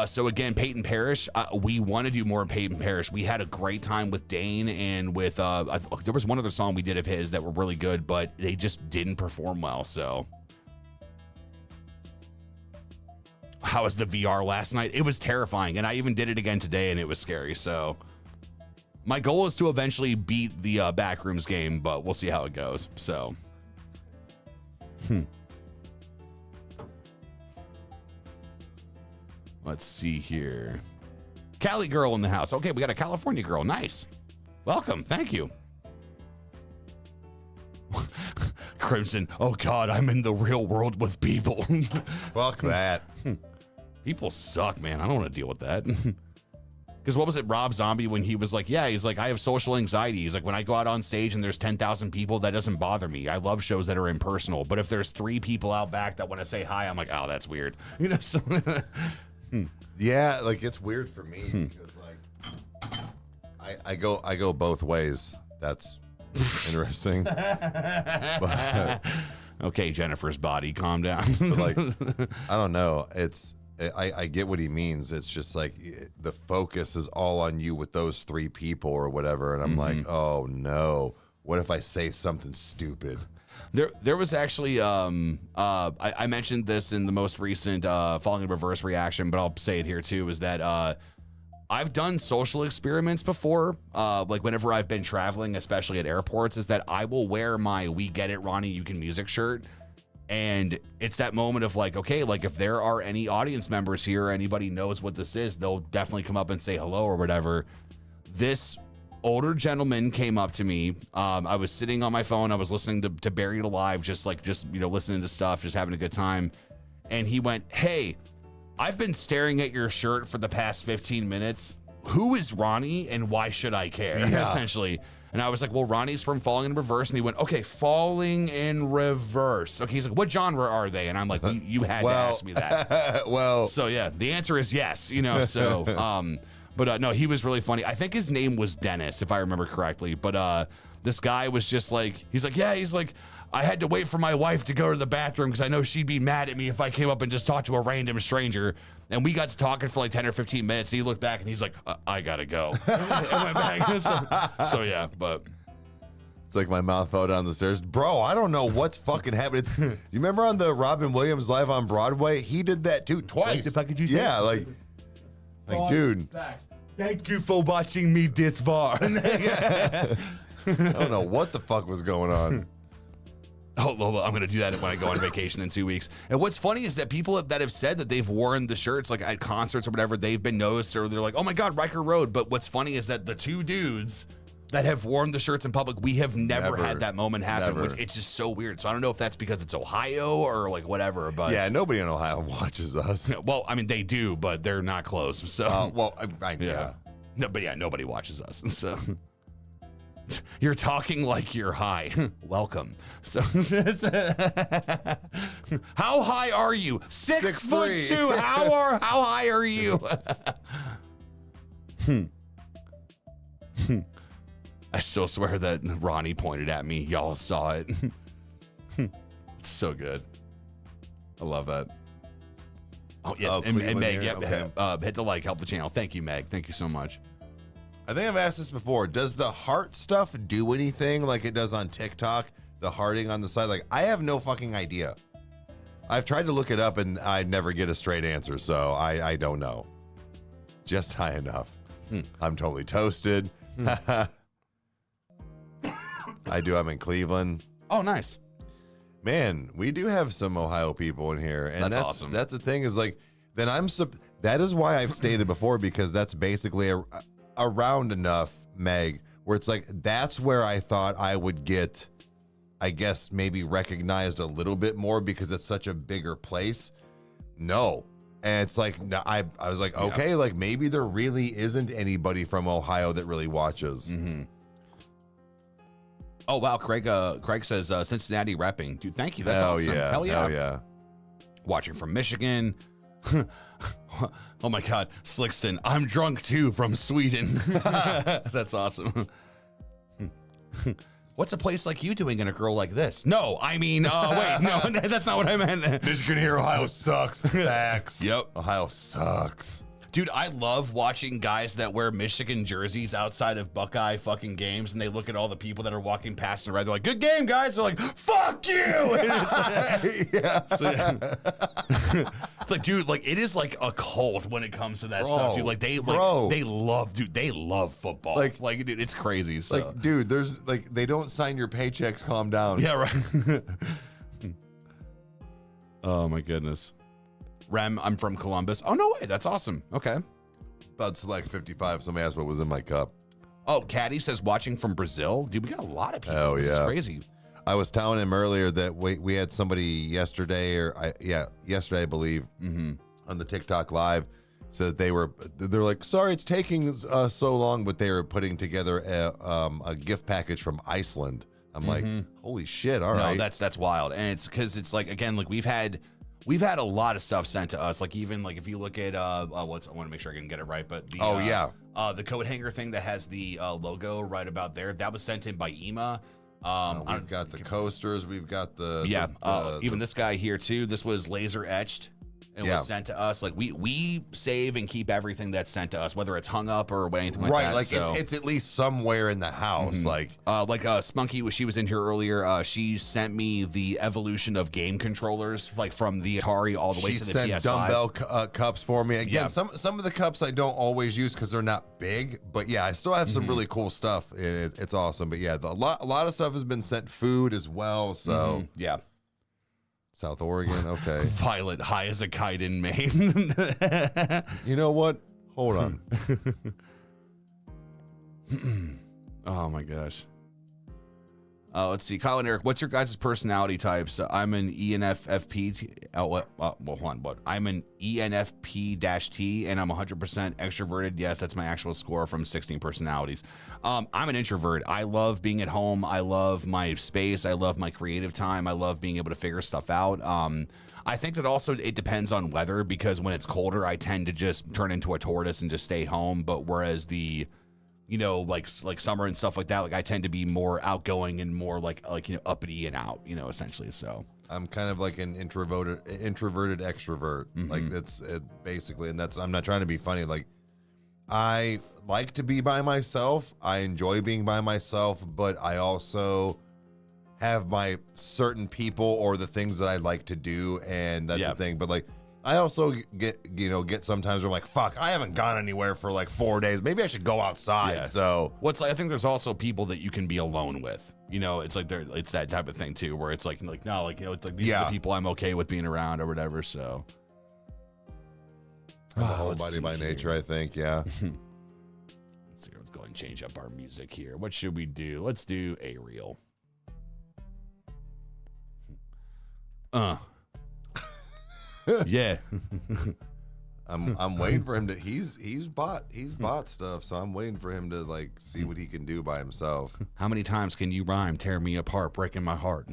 So again, Peyton Parrish, we want to do more Peyton Parrish. We had a great time with Dane, and with there was one other song we did of his that were really good, but they just didn't perform well. So how was the VR last night? It was terrifying, and I even did it again today, and it was scary. So my goal is to eventually beat the Backrooms game, but we'll see how it goes. So let's see here. Cali girl in the house. Okay, we got a California girl. Nice. Welcome. Thank you. Crimson. Oh, God, I'm in the real world with people. Fuck that. People suck, man. I don't want to deal with that. Because what was it, Rob Zombie, when he was like, yeah, he's like, I have social anxiety. He's like, when I go out on stage and there's 10,000 people, that doesn't bother me. I love shows that are impersonal. But if there's 3 people out back that want to say hi, I'm like, oh, that's weird. You know, so yeah, like it's weird for me because like I go both ways. That's interesting. But, okay, Jennifer's body, calm down. like, I don't know. I get what he means. It's just like the focus is all on you with those 3 people or whatever, and I'm like, oh no, what if I say something stupid? There was actually I mentioned this in the most recent Falling in Reverse reaction, but I'll say it here too, is that I've done social experiments before, like whenever I've been traveling, especially at airports, is that I will wear my We Get It, Ronnie, You Can Music shirt. And it's that moment of like, okay, like if there are any audience members here, or anybody knows what this is, they'll definitely come up and say hello or whatever. This older gentleman came up to me. I was sitting on my phone. I was listening to Buried Alive, just listening to stuff, just having a good time. And he went, hey, I've been staring at your shirt for the past 15 minutes. Who is Ronnie and why should I care? Yeah. Essentially. And I was like, well, Ronnie's from Falling in Reverse. And he went, okay, Falling in Reverse. Okay, he's like, what genre are they? And I'm like, you had to ask me that. Well. So yeah, the answer is yes, you know, so, but no, he was really funny. I think his name was Dennis, if I remember correctly. But this guy was just like, he's like, I had to wait for my wife to go to the bathroom because I know she'd be mad at me if I came up and just talked to a random stranger. And we got to talking for like 10 or 15 minutes. And he looked back and he's like, I gotta go. And went back. So yeah, but it's like my mouth fell down the stairs. Bro, I don't know what's fucking happening. You remember on the Robin Williams Live on Broadway? He did that too, twice. Like the fuck did you say? Yeah, like dude. Thank you for watching me this far. I don't know what the fuck was going on. Oh, Lola, I'm going to do that when I go on vacation in 2 weeks. And what's funny is that people that have said that they've worn the shirts like at concerts or whatever, they've been noticed, or they're like, oh my God, Rykerroad. But what's funny is that the 2 dudes that have worn the shirts in public, we have never had that moment happen. Which, it's just so weird. So I don't know if that's because it's Ohio or like whatever. But yeah, nobody in Ohio watches us. Well, I mean, they do, but they're not close. So yeah. No, but yeah, nobody watches us. So you're talking like you're high. Welcome. So how high are you? 6'2". How high are you? I still swear that Ronnie pointed at me. Y'all saw it. It's so good. I love that. Oh, yes. Oh, and Meg, here? Okay. hit the like, help the channel. Thank you, Meg. Thank you so much. I think I've asked this before. Does the heart stuff do anything like it does on TikTok? The hearting on the side? Like, I have no fucking idea. I've tried to look it up and I never get a straight answer, so I don't know. Just high enough. I'm totally toasted. I do. I'm in Cleveland. Oh, nice. Man, we do have some Ohio people in here. And that's awesome. That's the thing is like, then that is why I've stated before, because that's basically around enough, Meg, where it's like, that's where I thought I would get, I guess, maybe recognized a little bit more because it's such a bigger place. No. And it's like, I was like, okay, like maybe there really isn't anybody from Ohio that really watches. Oh wow, Craig says Cincinnati repping. Dude, thank you. That's awesome. Yeah. Hell yeah. Hell yeah. Watching from Michigan. Oh my God, Slickston. I'm drunk too from Sweden. That's awesome. What's a place like you doing in a girl like this? No, I mean, wait, no, that's not what I meant. Michigan here, Ohio sucks. Facts. Yep. Ohio sucks. Dude, I love watching guys that wear Michigan jerseys outside of Buckeye fucking games, and they look at all the people that are walking past and around. They're like, "Good game, guys." They're like, "Fuck you!" And it's like, it's like, dude, like it is like a cult when it comes to that stuff, dude. Like they love, dude, they love football. Like, dude, it's crazy. So. Like, dude, there's like they don't sign your paychecks. Calm down. Yeah, right. Oh my goodness. Rem, I'm from Columbus. Oh, no way. That's awesome. Okay. About Select 55. Somebody asked what was in my cup. Oh, Caddy says watching from Brazil. Dude, we got a lot of people. Oh, This is crazy. I was telling him earlier that we had somebody yesterday, yesterday, I believe, on the TikTok live, said that they're like, sorry, it's taking so long, but they were putting together a gift package from Iceland. I'm like, holy shit. All right. No, that's wild. And it's because it's like, again, like we've had a lot of stuff sent to us. Like even like if you look at I want to make sure I can get it right, but the the coat hanger thing that has the logo right about there, that was sent in by EMA. We've got the coasters, we've got even this guy here too. This was laser etched and was sent to us. Like we save and keep everything that's sent to us, whether it's hung up or anything like that. Right, like so, it's at least somewhere in the house. Like Spunky, she was in here earlier. She sent me the evolution of game controllers, like from the Atari all the way to the PS5. She sent dumbbell cups for me. Again, some of the cups I don't always use because they're not big, but yeah, I still have some really cool stuff. It's awesome. But yeah, a lot of stuff has been sent. Food as well. So yeah. South Oregon, okay. Violet, high as a kite in Maine. You know what? Hold on. Oh my gosh. Let's see. Kyle and Eric, what's your guys' personality types? I'm an ENFP. Hold on. What? I'm an ENFP-T, and I'm 100% extroverted. Yes, that's my actual score from 16 personalities. I'm an introvert. I love being at home. I love my space. I love my creative time. I love being able to figure stuff out. I think that also it depends on weather, because when it's colder, I tend to just turn into a tortoise and just stay home. But whereas like summer and stuff like that, like I tend to be more outgoing and more like uppity and out, essentially. So I'm kind of like an introverted extrovert. Like that's it basically, and I'm not trying to be funny. Like I like to be by myself. I enjoy being by myself, but I also have my certain people or the things that I like to do, and that's the thing. But like, I also get sometimes I'm like, fuck, I haven't gone anywhere for like 4 days. Maybe I should go outside. Yeah. So I think there's also people that you can be alone with. It's like it's that type of thing too, where it's like no, like it's like these are the people I'm okay with being around or whatever. So I'm a homebody by nature, I think. Yeah. Let's see. Let's go and change up our music here. What should we do? Let's do a reel. Yeah. I'm waiting for him to he's bought stuff, so I'm waiting for him to like see what he can do by himself. How many times can you rhyme tear me apart, breaking my heart?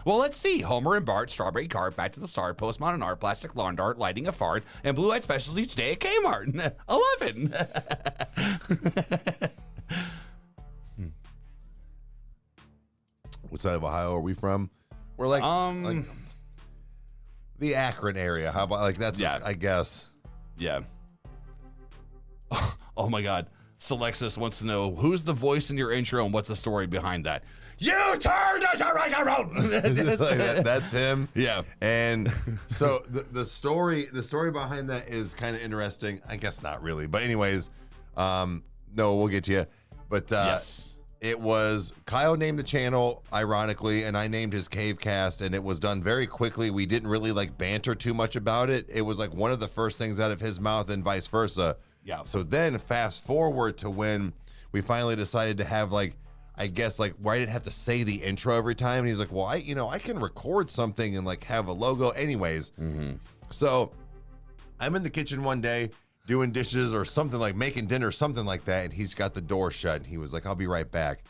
Well, let's see. Homer and Bart, strawberry cart, back to the start, postmodern art, plastic lawn dart, lighting a fart, and blue light specials each day at Kmart. 11. What side of Ohio are we from? We're like the Akron area. How about like that's I guess. Yeah. Oh my God. Selexis wants to know who's the voice in your intro and what's the story behind that. You turned us a Rykerroad. That's him. Yeah. And so the story behind that is kind of interesting. I guess not really, but anyways, no, we'll get to you. But yes. It was Kyle named the channel, ironically, and I named his Cave Cast, and it was done very quickly. We didn't really like banter too much about it. It was like one of the first things out of his mouth and vice versa. Yeah. So then fast forward to when we finally decided to have like, I guess like where I didn't have to say the intro every time. And he's like, well, I can record something and like have a logo anyways. So I'm in the kitchen one day doing dishes or something, like making dinner or something like that, and he's got the door shut, and he was like, I'll be right back.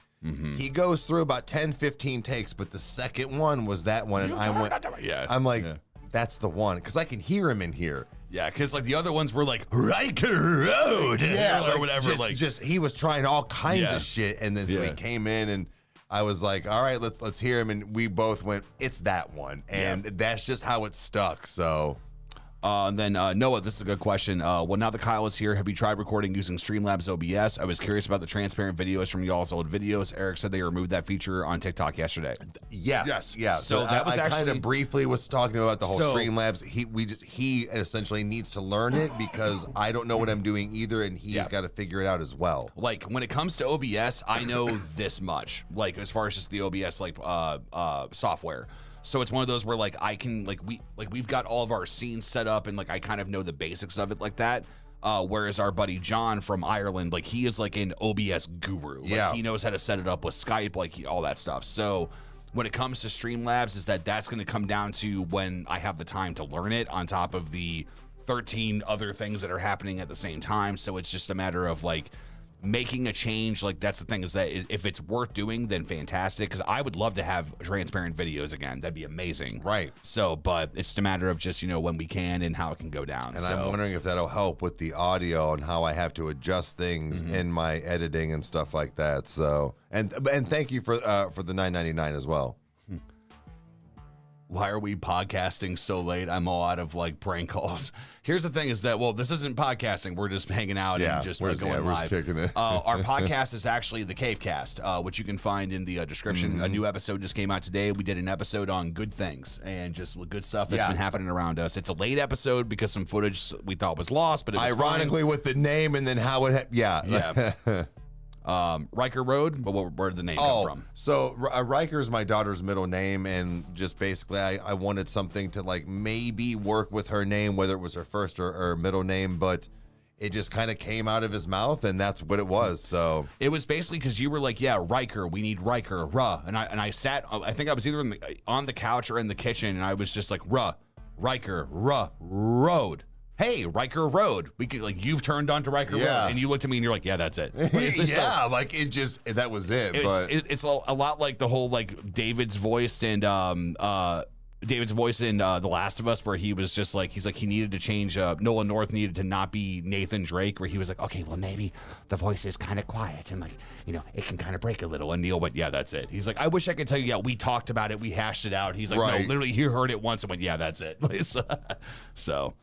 He goes through about 10, 15 takes, but the second one was that one. And I'm like, that's the one. Because I can hear him in here. Yeah, because like the other ones were like Rykerroad, or whatever. Just he was trying all kinds of shit, and then so he came in, and I was like, all right, let's hear him, and we both went, it's that one, and that's just how it stuck. So. And then Noah, this is a good question. Well, now that Kyle is here, have you tried recording using Streamlabs OBS? I was curious about the transparent videos from y'all's old videos. Eric said they removed that feature on TikTok yesterday. Yes. Yeah. So that was I actually kind of briefly was talking about the whole Streamlabs. He essentially needs to learn it because I don't know what I'm doing either, and he's got to figure it out as well. Like when it comes to OBS, I know this much. Like as far as just the OBS software. So it's one of those where like I can we've got all of our scenes set up and like I kind of know the basics of it like that. Whereas our buddy John from Ireland, like he is like an OBS guru. Like he knows how to set it up with Skype, like all that stuff. So when it comes to Streamlabs, that's going to come down to when I have the time to learn it on top of the 13 other things that are happening at the same time. So it's just a matter of like making a change. Like that's the thing, is that if it's worth doing, then fantastic, because I would love to have transparent videos again. That'd be amazing, right? So but it's just a matter of just when we can and how it can go down. And I'm wondering if that'll help with the audio and how I have to adjust things in my editing and stuff like that. So and thank you for the $9.99 as well. Why are we podcasting so late? I'm all out of like prank calls. Here's the thing, is that, well, this isn't podcasting. We're just hanging out and just going live. We're just kicking it. Our podcast is actually the Cavecast, which you can find in the description. A new episode just came out today. We did an episode on good things and just good stuff that's been happening around us. It's a late episode because some footage we thought was lost, but it was ironically with the name and then how it Rykerroad, but where did the name come from? So Riker is my daughter's middle name, and just basically I wanted something to like maybe work with her name, whether it was her first or middle name, but it just kind of came out of his mouth, and that's what it was. So it was basically because you were like, Riker, we need Riker, and I sat, I think I was either on the couch or in the kitchen, and I was just like, Riker, road. Hey, Rykerroad. We could you've turned on to Rykerroad, and you looked at me and you're like, yeah, that's it. That was it. It's a lot like the whole David's voice and David's voice in The Last of Us, where he was just like, he needed to change. Nolan North needed to not be Nathan Drake, where he was like, okay, well maybe the voice is kind of quiet and it can kind of break a little. And Neil went, yeah, that's it. He's like, I wish I could tell you, we talked about it, we hashed it out. He's like, no, literally, he heard it once and went, yeah, that's it. So.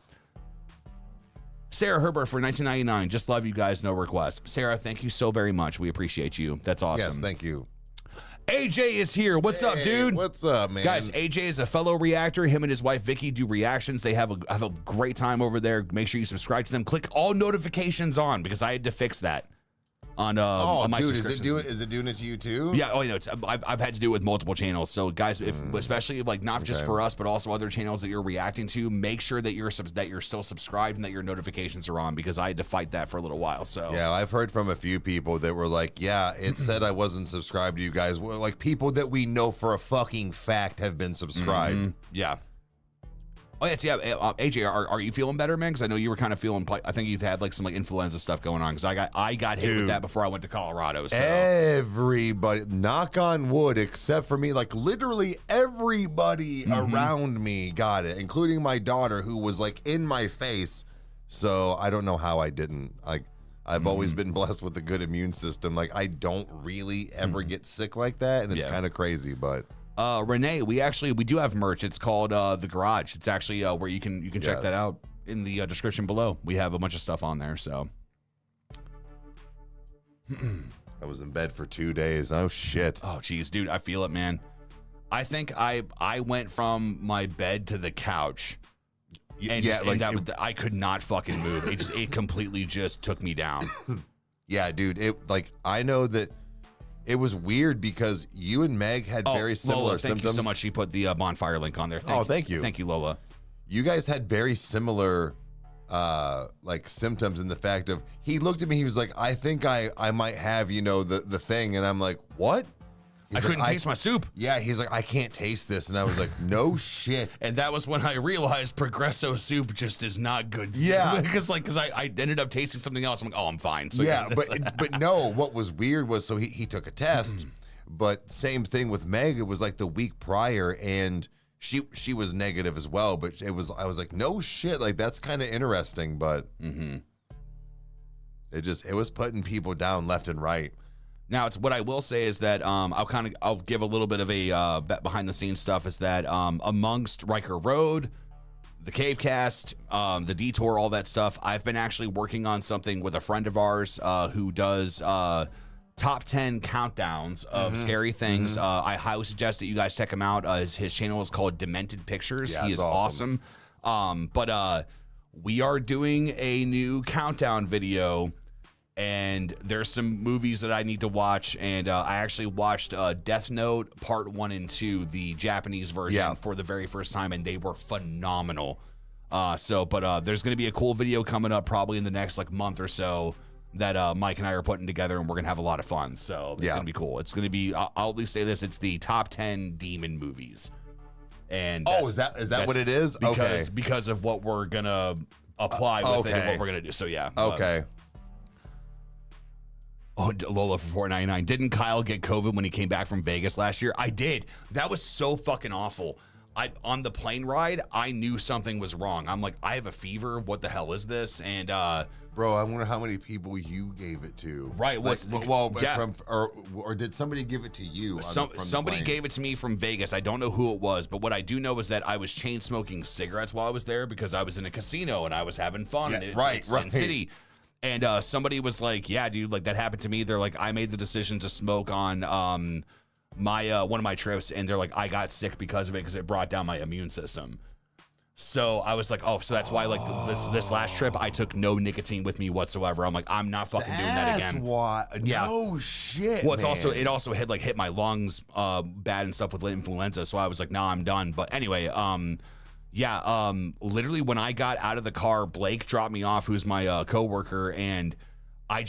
Sarah Herbert for $19.99. Just love you guys. No requests. Sarah, thank you so very much. We appreciate you. That's awesome. Yes, thank you. AJ is here. What's up, dude? What's up, man? Guys, AJ is a fellow reactor. Him and his wife Vicky do reactions. They have a great time over there. Make sure you subscribe to them. Click all notifications on, because I had to fix that on my subscriptions. Is it doing it to you too? Yeah. Oh, it's I've had to do it with multiple channels. So guys, especially not just for us, but also other channels that you're reacting to, make sure that you're still subscribed and that your notifications are on, because I had to fight that for a little while. So yeah, I've heard from a few people that were like, yeah, it said I wasn't subscribed to you guys. Well, like people that we know for a fucking fact have been subscribed. Yeah. Oh, AJ, are you feeling better, man? Because I know you were kind of feeling. I think you've had some influenza stuff going on. Because I got hit with that before I went to Colorado. So. Everybody, knock on wood, except for me, literally everybody around me got it, including my daughter, who was in my face. So I don't know how I didn't. I've always been blessed with a good immune system. I don't really ever get sick like that, and it's kind of crazy, but. Renee, we do have merch. It's called The Garage. It's actually where you can check that out in the description below. We have a bunch of stuff on there. So I was in bed for 2 days. Oh shit. Oh geez, dude, I feel it, man. I think I went from my bed to the couch. And I could not fucking move. It completely just took me down. Yeah, dude. I know that. It was weird because you and Meg had very similar Lola, symptoms. Thank you so much. She put the bonfire link on there. Thank you. Thank you, Lola. You guys had very similar symptoms in the fact of, he looked at me, he was like, I think I might have, the thing. And I'm like, what? I couldn't taste my soup. Yeah, he's like, I can't taste this. And I was like, no shit. And that was when I realized Progresso soup just is not good. Yeah. Because I ended up tasting something else. I'm like, oh, I'm fine. So yeah, but no, what was weird was, so he took a test, but same thing with Meg. It was like the week prior, and she was negative as well. But I was like, no shit. Like, that's kind of interesting, but it was putting people down left and right. Now, it's what I will say is that I'll give a little bit of a behind the scenes stuff is that amongst Rykerroad, the Cavecast, the Detour, all that stuff, I've been actually working on something with a friend of ours who does top 10 countdowns of scary things. I highly suggest that you guys check him out. His channel is called Demented Pictures. Yeah, he is awesome. But we are doing a new countdown video. And there's some movies that I need to watch, and I actually watched Death Note Part 1 and 2, the Japanese version, for the very first time, and they were phenomenal. But there's going to be a cool video coming up probably in the next month or so that Mike and I are putting together, and we're going to have a lot of fun. So it's going to be cool. It's going to be, I'll at least say this, it's the top 10 demon movies. And is that what it is? Because of what we're going to apply with it and what we're going to do. So yeah. Okay. Oh, Lola for $4.99. Didn't Kyle get COVID when he came back from Vegas last year? I did. That was so fucking awful. On the plane ride, I knew something was wrong. I'm like, I have a fever. What the hell is this? And bro, I wonder how many people you gave it to. Right. Or did somebody give it to you? Somebody gave it to me from Vegas. I don't know who it was, but what I do know is that I was chain smoking cigarettes while I was there because I was in a casino and I was having fun. Yeah, and right. Sin City. And somebody was like, yeah, dude, that happened to me. They're like, I made the decision to smoke on my one of my trips, and they're like, I got sick because of it because it brought down my immune system. So I was like, oh, so that's why this last trip I took no nicotine with me whatsoever. I'm like, I'm not fucking doing that again. That's why. Yeah. No shit. Well, it also hit my lungs bad and stuff with influenza. So I was like, nah, I'm done. But anyway, literally when I got out of the car, Blake dropped me off, who's my coworker, and I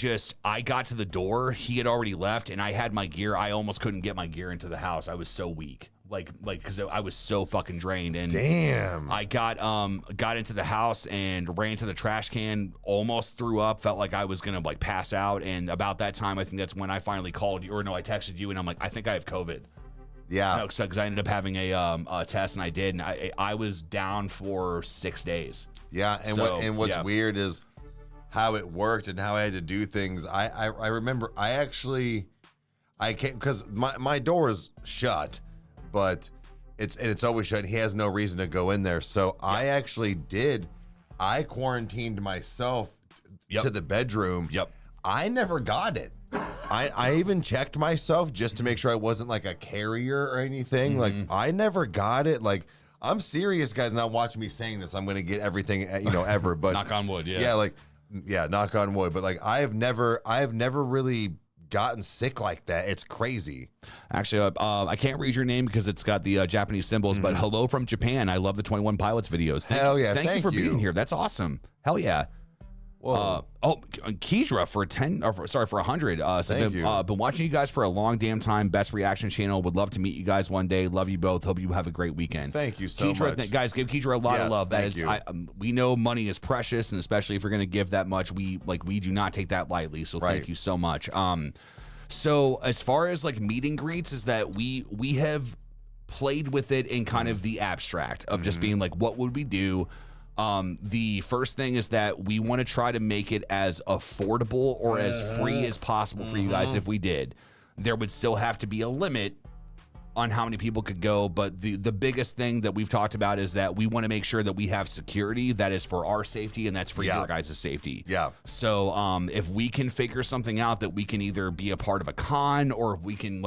got to the door. He had already left, and I had my gear. I almost couldn't get my gear into the house. I was so weak, because I was so fucking drained. And damn, I got into the house and ran to the trash can, almost threw up, felt like I was gonna pass out. And about that time, I think that's when I finally called you, I texted you, and I'm like, I think I have COVID. Yeah, because I ended up having a test, and I did, and I was down for 6 days. Yeah, and what's weird is how it worked and how I had to do things. I remember I can't, because my door is shut, but it's always shut. He has no reason to go in there, so I quarantined myself to the bedroom. Yep, I never got it. I even checked myself just to make sure I wasn't a carrier or anything. I never got it. I'm serious, guys. Not watching me saying this. I'm going to get everything, ever. But knock on wood. Yeah, knock on wood. But I have never really gotten sick like that. It's crazy. Actually, I can't read your name because it's got the Japanese symbols. But hello from Japan. I love the 21 Pilots videos. Hell yeah! Thank you for being here. That's awesome. Hell yeah. Keidra for 100. Thank you. Been watching you guys for a long damn time. Best reaction channel. Would love to meet you guys one day. Love you both. Hope you have a great weekend. Thank you so much, guys. Give Keidra a lot of love. Thank you. We know money is precious, and especially if you're going to give that much, we do not take that lightly. So thank you so much. So as far as meet and greets, is that we have played with it in kind of the abstract of just being what would we do. The first thing is that we want to try to make it as affordable or as free as possible for you guys. If we did, there would still have to be a limit on how many people could go. But the biggest thing that we've talked about is that we want to make sure that we have security that is for our safety and that's for your guys' safety. Yeah. So if we can figure something out that we can either be a part of a con or if we can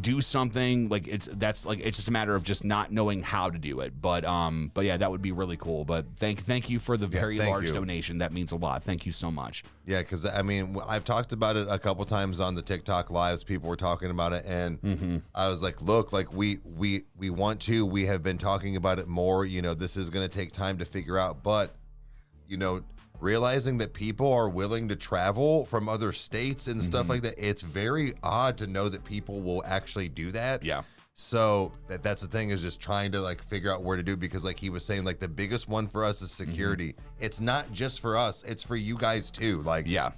do something, it's just a matter of just not knowing how to do it. But yeah, that would be really cool. But thank you for the very large donation. That means a lot. Thank you so much. Yeah, because I've talked about it a couple times on the TikTok lives. People were talking about it, and I was like, look, we want to. We have been talking about it more. This is going to take time to figure out, but realizing that people are willing to travel from other states and stuff like that. It's very odd to know that people will actually do that. Yeah. So that's the thing, is just trying to like figure out where to do, because like he was saying, like the biggest one for us is security. It's not just for us, it's for you guys too. Like, yeah.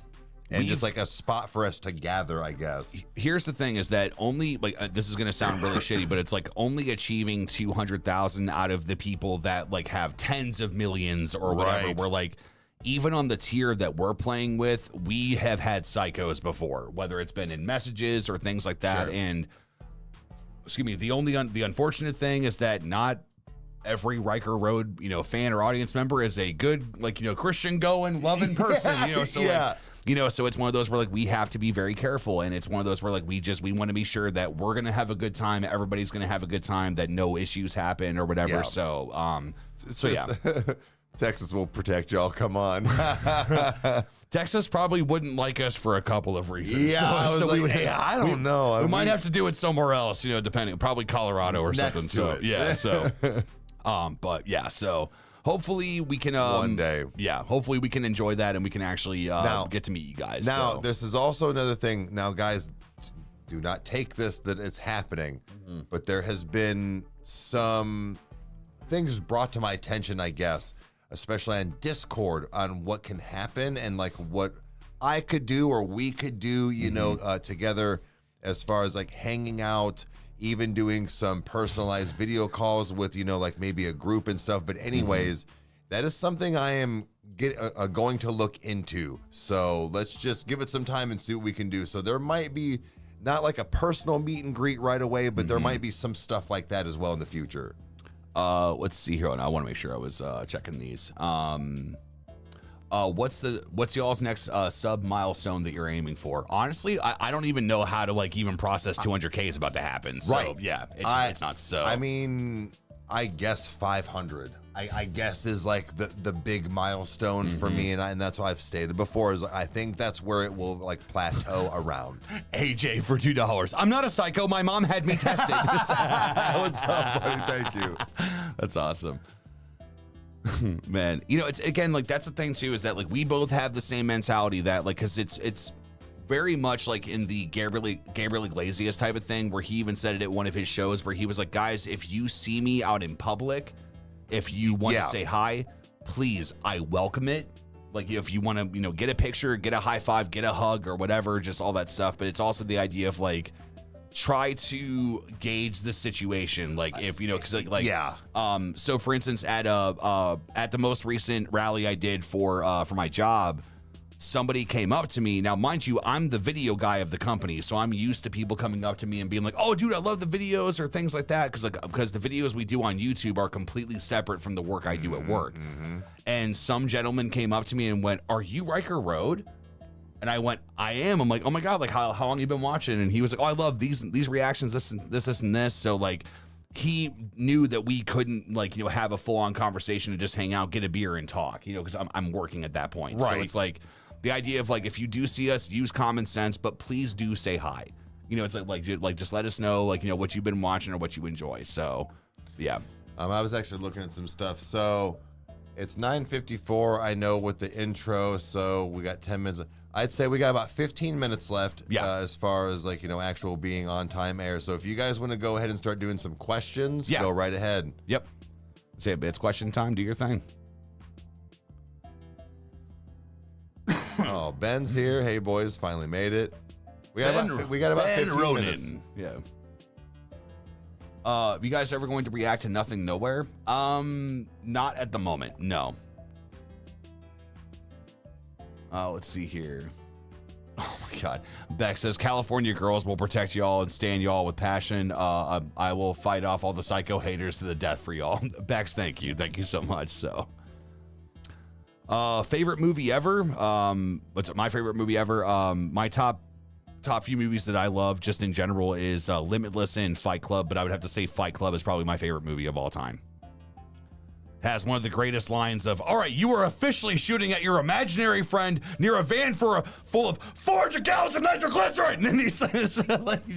And just like a spot for us to gather, I guess. Here's the thing, is that only like this is going to sound really shitty, but it's like only achieving 200,000 out of the people that like have tens of millions or whatever. Right. We're like, even on the tier that we're playing with, we have had psychos before, whether it's been in messages or things like that. Sure. And excuse me, the unfortunate thing is that not every Rykerroad, fan or audience member is a good, like, Christian going, loving person, so yeah. like, so it's one of those where like we have to be very careful, and it's one of those where like we want to be sure that we're gonna have a good time, everybody's gonna have a good time, that no issues happen or whatever. Yeah. So yeah. Texas will protect y'all. Come on. Texas probably wouldn't like us for a couple of reasons. Yeah, I was like, I don't know. We might have to do it somewhere else, depending, probably Colorado or something. So yeah, so but yeah, so hopefully we can one day. Yeah, hopefully we can enjoy that, and we can actually get to meet you guys. Now, this is also another thing. Now, guys, do not take this that it's happening, but there has been some things brought to my attention, I guess, especially on Discord, on what can happen and like what I could do or we could do, together, as far as like hanging out, even doing some personalized video calls with, like maybe a group and stuff. But anyways, that is something I am going to look into. So let's just give it some time and see what we can do. So there might be not like a personal meet and greet right away, but there might be some stuff like that as well in the future. Let's see here. I want to make sure I was checking these. What's y'all's next sub milestone that you're aiming for? Honestly, I don't even know how to like even process 200K is about to happen. So, Right. Yeah, it's not so. I mean, I guess 500. I guess is like the big milestone for me, and that's what I've stated before. Is I think that's where it will like plateau around. AJ for $2. I'm not a psycho. My mom had me tested. What's up, buddy? Thank you. That's awesome. Man, it's again like that's the thing too, is that like we both have the same mentality, that like, because it's very much like in the Gabriel Iglesias type of thing, where he even said it at one of his shows, where he was like, guys, if you see me out in public, if you want to say hi, please, I welcome it. Like if you want to, get a picture, get a high five, get a hug or whatever, just all that stuff. But it's also the idea of like, try to gauge the situation. Like if, cause like, yeah. So for instance, at the most recent rally I did for my job, somebody came up to me. Now, mind you, I'm the video guy of the company, so I'm used to people coming up to me and being like, "Oh, dude, I love the videos," or things like that, because the videos we do on YouTube are completely separate from the work I do at work. And some gentleman came up to me and went, "Are you Rykerroad?" And I went, "I am." I'm like, "Oh my god, like how long you been watching?" And he was like, "Oh, I love these reactions, this and this." So like, he knew that we couldn't like have a full on conversation and just hang out, get a beer, and talk, because I'm working at that point. Right. So it's like, the idea of like, if you do see us, use common sense, but please do say hi. It's like just let us know like what you've been watching or what you enjoy. So, yeah. I was actually looking at some stuff. So it's 9:54. I know with the intro, so we got 10 minutes. I'd say we got about 15 minutes left. Yeah. As far as like actual being on time air. So if you guys want to go ahead and start doing some questions, go right ahead. Yep. Say it's question time. Do your thing. Oh, Ben's here. Hey, boys, finally made it. We got about 15 minutes. Yeah. You guys ever going to react to Nothing Nowhere? Not at the moment. No. Let's see here. Oh my God. Beck says California girls will protect y'all and stand y'all with passion. I will fight off all the psycho haters to the death for y'all. Bex, thank you so much. So. Favorite movie ever? What's my favorite movie ever? My top few movies that I love just in general is Limitless and Fight Club, but I would have to say Fight Club is probably my favorite movie of all time. has one of the greatest lines of, all right, you are officially shooting at your imaginary friend near a van full of 400 gallons of nitroglycerin. And he says,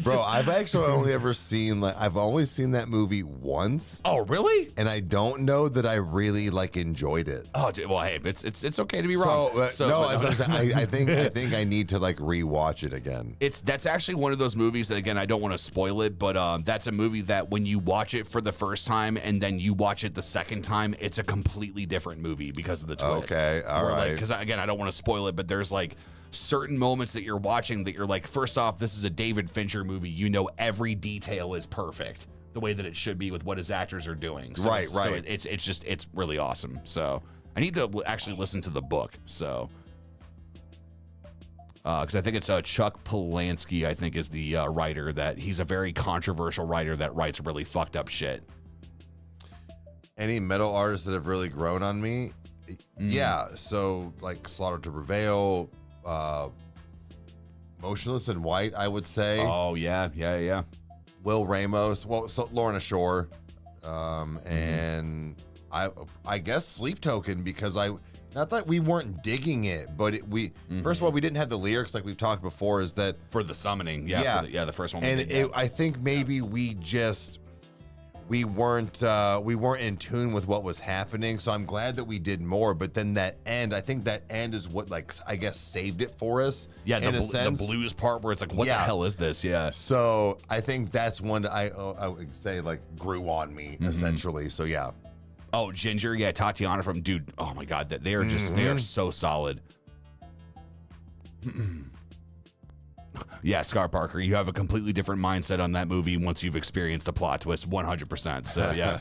bro, I've actually only ever seen, I've only seen that movie once. Oh, really? And I don't know that I really enjoyed it. Oh, well, hey, it's okay to be wrong. I think I need to rewatch it again. That's actually one of those movies that, again, I don't want to spoil it, but that's a movie that when you watch it for the first time and then you watch it the second time, it's a completely different movie because of the twist. Okay, all right. Because again, I don't want to spoil it, but there's certain moments that you're watching that you're first off, this is a David Fincher movie. You know, every detail is perfect the way that it should be with what his actors are doing. So right. So it's really awesome. So I need to actually listen to the book. So. Because I think it's Chuck Palahniuk, I think, is the writer. That he's a very controversial writer that writes really fucked up shit. Any metal artists that have really grown on me? Yeah, so Slaughter to Prevail, Motionless in White, I would say. Oh, yeah. Will Ramos, so Lorna Shore, and I guess Sleep Token, because not that we weren't digging it, but first of all, we didn't have the lyrics like we've talked before. Is that for the summoning? Yeah, the first one. And I think maybe we weren't in tune with what was happening. So I'm glad that we did more. But then I think that end is what I guess saved it for us. Yeah, the blues part where it's what the hell is this? Yeah. So I think that's one that I would say grew on me essentially. So yeah. Oh, Ginger, yeah, Tatiana from Dude. Oh my God, they are they are so solid. Yeah, Scar Parker, you have a completely different mindset on that movie once you've experienced a plot twist, 100%. So yeah.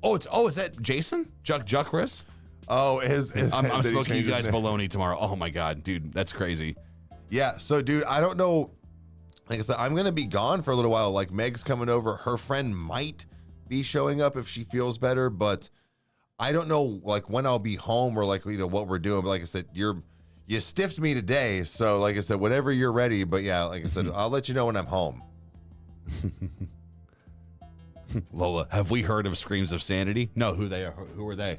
Is that Jason? Juck Chris? Oh, I'm smoking you guys baloney tomorrow. Oh my God, dude, that's crazy. Yeah, so dude, I don't know. Like I said, I'm going to be gone for a little while. Meg's coming over. Her friend might be showing up if she feels better, but I don't know when I'll be home or what we're doing. But like I said, you stiffed me today. So like I said, whenever you're ready. But yeah, like I said, I'll let you know when I'm home. Lola, have we heard of Screams of Sanity? No, who they are? Who are they?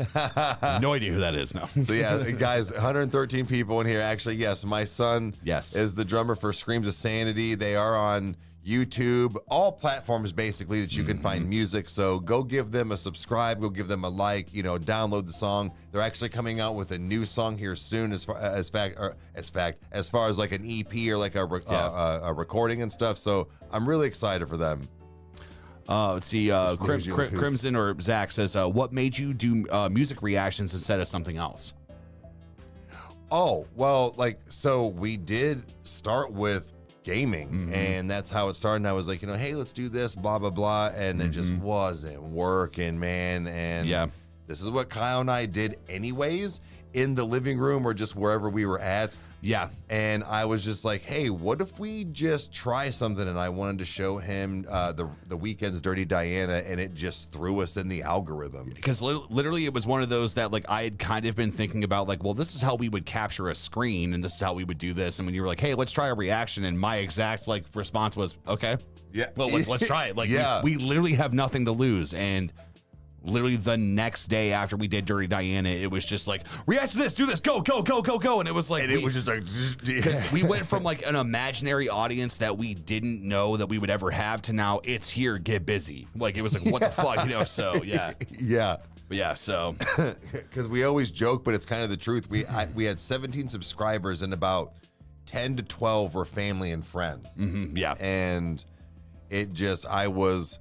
No idea who that is. No. So yeah, guys, 113 people in here. Actually, yes, my son is the drummer for Screams of Sanity. They are on YouTube, all platforms basically that you can find music. So go give them a subscribe, go give them a like, download the song. They're actually coming out with a new song here soon, as far as an EP or a recording and stuff. So I'm really excited for them. Let's see. Crimson or Zach says, what made you do music reactions instead of something else? Oh, well, so we did start with gaming, and that's how it started. And I was like, hey, let's do this, blah, blah, blah. And it just wasn't working, man. And this is what Kyle and I did anyways in the living room or just wherever we were at. Yeah. And I was just like, hey, what if we just try something? And I wanted to show him the Weeknd's Dirty Diana, and it just threw us in the algorithm. Because literally it was one of those that I had kind of been thinking about well, this is how we would capture a screen and this is how we would do this. And when you were like, hey, let's try a reaction. And my exact response was, okay, yeah, well, let's try it. We literally have nothing to lose. And literally the next day after we did Dirty Diana, it was just react to this, do this, go. And it was it was just we went from an imaginary audience that we didn't know that we would ever have to now it's here, get busy. It was what the fuck, so yeah. Yeah. But yeah, so. Because we always joke, but it's kind of the truth. We had 17 subscribers and about 10 to 12 were family and friends. Yeah. And it just, I was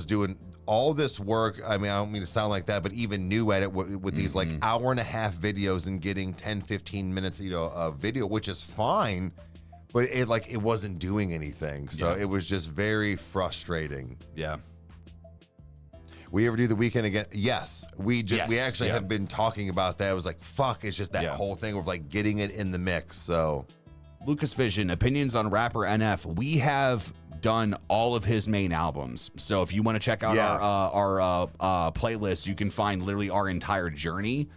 doing all this work. I mean, I don't mean to sound like that, but even new at it with these hour and a half videos and getting 10, 15 minutes, of video, which is fine, but it wasn't doing anything. So it was just very frustrating. Yeah. We ever do the Weeknd again? Yes. We actually have been talking about that. It was fuck, it's just that whole thing of getting it in the mix. So Lucas Vision, opinions on rapper NF. We have done all of his main albums. So if you want to check out our playlist, you can find literally our entire journey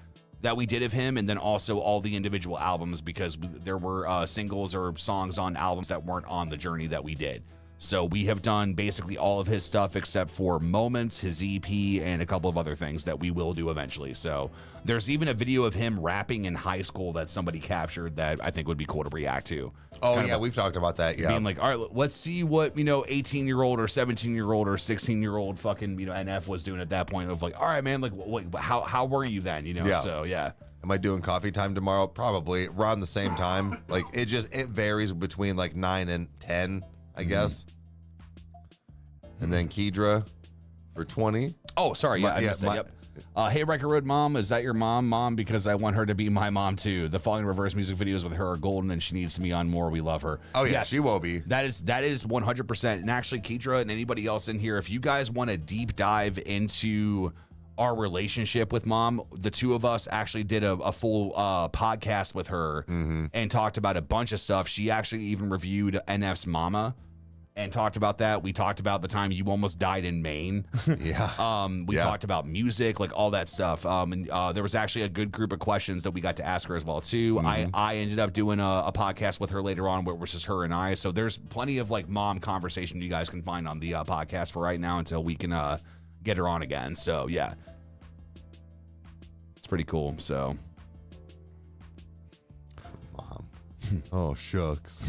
that we did of him, and then also all the individual albums, because there were singles or songs on albums that weren't on the journey that we did. So we have done basically all of his stuff except for Moments, his EP, and a couple of other things that we will do eventually. So there's even a video of him rapping in high school that somebody captured that I think would be cool to react to. Oh, yeah, we've talked about that, yeah. Being like, all right, let's see what, 18-year-old or 17-year-old or 16-year-old fucking, NF was doing at that point of like, all right, man, like, how were you then, Yeah. So, yeah. Am I doing coffee time tomorrow? Probably around the same time. Like, it varies between like 9 and 10, I guess. And then Kedra for 20. Oh, sorry. Yeah, I missed that. Yep. Hey, Rykerroad mom, is that your mom? Because I want her to be my mom too. The Falling Reverse music videos with her are golden, and she needs to be on more. We love her. Oh yeah, she will be. That is 100%. And actually, Kedra and anybody else in here, if you guys want a deep dive into our relationship with mom, the two of us actually did a full podcast with her and talked about a bunch of stuff. She actually even reviewed NF's Mama and talked about that. We talked about the time you almost died in Maine. Yeah. We talked about music, like all that stuff. And there was actually a good group of questions that we got to ask her as well too. I ended up doing a podcast with her later on where it was just her and I. So there's plenty of like mom conversation you guys can find on the podcast for right now until we can get her on again. So yeah, it's pretty cool. So mom. Oh shucks.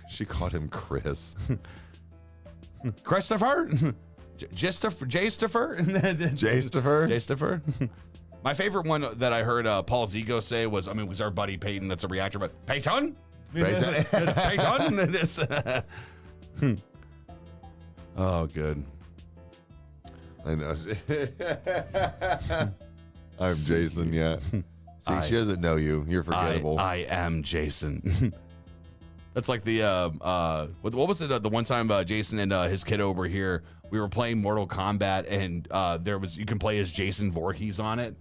She called him Chris. Christopher? Jaystifer? Jaystifer? My favorite one that I heard Paul Zigo say was our buddy Peyton, that's a reactor, but Peyton? Peyton? Oh, good. I know. I'm Jason, yeah. See, she doesn't know you. You're forgettable. I am Jason. That's like the what was it? The one time Jason and his kid over here, we were playing Mortal Kombat, and you can play as Jason Voorhees on it.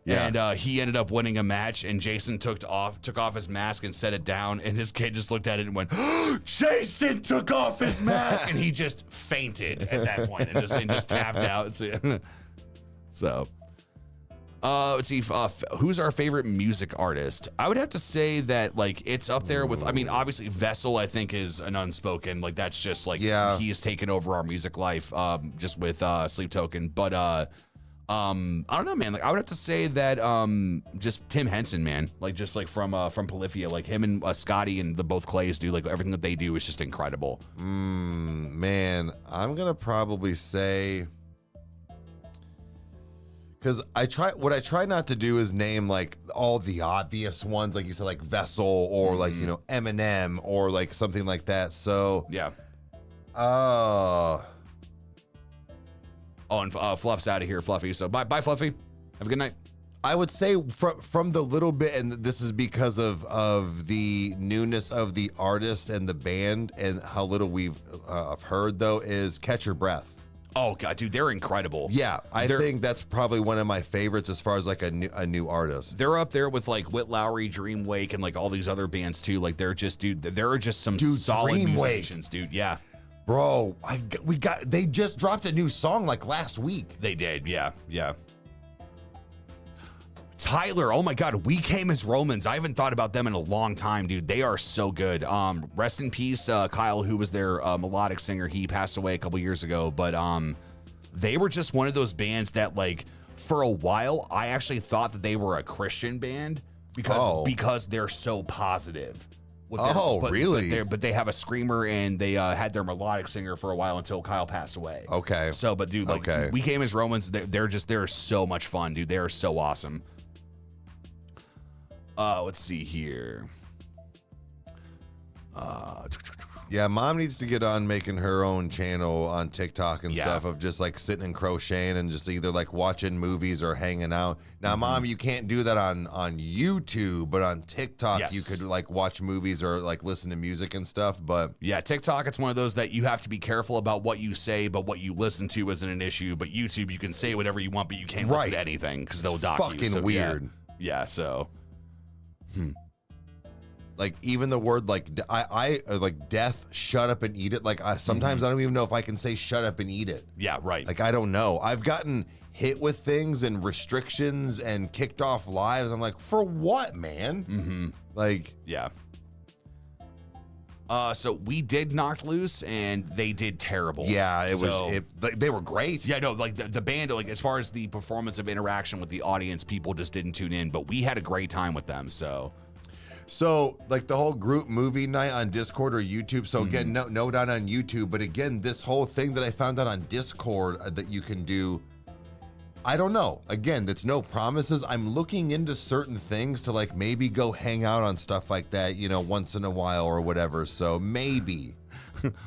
Yeah. And he ended up winning a match, and Jason took off his mask and set it down, and his kid just looked at it and went, "Jason took off his mask," and he just fainted at that point and just tapped out. So. Let's see. Who's our favorite music artist? I would have to say that like it's up there with. I mean, obviously Vessel. I think is an unspoken. Like that's just like he's taken over our music life. Just with Sleep Token. But I don't know, man. Like I would have to say that just Tim Henson, man. Like just like from Polyphia. Like him and Scotty and the both Clays do. Like everything that they do is just incredible. Man, I'm gonna probably say. Because I try not to do is name like all the obvious ones, like you said, like Vessel or like Eminem or like something like that. So yeah. And Fluff's out of here, Fluffy. So bye, Fluffy. Have a good night. I would say from the little bit, and this is because of the newness of the artist and the band and how little we've heard though, is Catch Your Breath. Oh god, dude, they're incredible. Yeah, I think that's probably one of my favorites as far as like a new artist. They're up there with like Whit Lowry, Dream Wake, and like all these other bands too. Like they're just, dude, there are just some solid musicians, dude. Yeah, bro, they just dropped a new song like last week. They did, yeah. Tyler, oh my god, We Came as Romans. I haven't thought about them in a long time, dude. They are so good. Rest in peace, Kyle, who was their melodic singer. He passed away a couple years ago, but they were just one of those bands that like for a while I actually thought that they were a Christian band because they're so positive. Really? But they have a screamer, and they had their melodic singer for a while until Kyle passed away. Okay. So, but dude, like We Came as Romans, they're so much fun, dude. They are so awesome. Let's see here. Yeah, mom needs to get on making her own channel on TikTok and stuff of just like sitting and crocheting and just either like watching movies or hanging out. Now, mom, you can't do that on YouTube, but on TikTok, you could like watch movies or like listen to music and stuff. But yeah, TikTok, it's one of those that you have to be careful about what you say, but what you listen to isn't an issue. But YouTube, you can say whatever you want, but you can't listen to anything because they'll dock you. Fucking weird. Yeah, so. Like even the word like I like death, shut up and eat it. Like sometimes I don't even know if I can say shut up and eat it. Yeah, right. Like I don't know. I've gotten hit with things and restrictions and kicked off lives. I'm like, for what, man? Like, yeah. So we did Knocked Loose, and they did terrible. Yeah, they were great. Yeah, no, like the band, like as far as the performance of interaction with the audience, people just didn't tune in, but we had a great time with them. So like the whole group movie night on Discord or YouTube. So again, no not on YouTube, but again, this whole thing that I found out on Discord that you can do, I don't know. Again, that's no promises. I'm looking into certain things to like maybe go hang out on stuff like that, you know, once in a while or whatever. So maybe.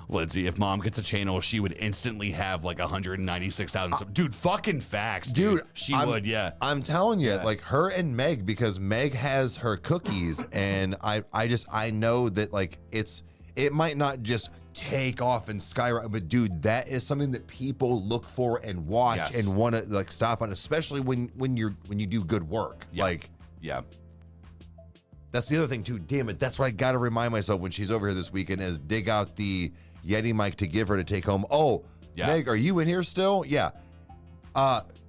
Lindsay, if mom gets a channel, she would instantly have like 196,000. Dude, fucking facts, dude. She would, yeah. I'm telling you, like her and Meg, because Meg has her cookies, and I know that like it might not just take off and skyrocket, but dude, that is something that people look for and watch and want to like stop on, especially when you do good work. Yeah. Like, yeah. That's the other thing too. Damn it. That's what I got to remind myself when she's over here this weekend is dig out the Yeti mic to give her to take home. Oh, yeah. Meg, are you in here still? Yeah.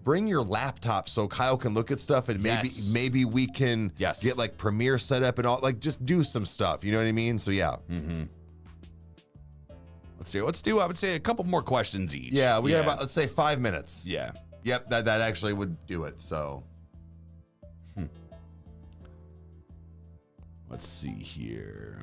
Bring your laptop so Kyle can look at stuff, and maybe we can get like Premiere set up and all, like just do some stuff. You know what I mean? So yeah. Mm-hmm. Let's do. I would say a couple more questions each. Yeah, we got about, let's say 5 minutes. Yeah. Yep. That actually would do it. So. Let's see here.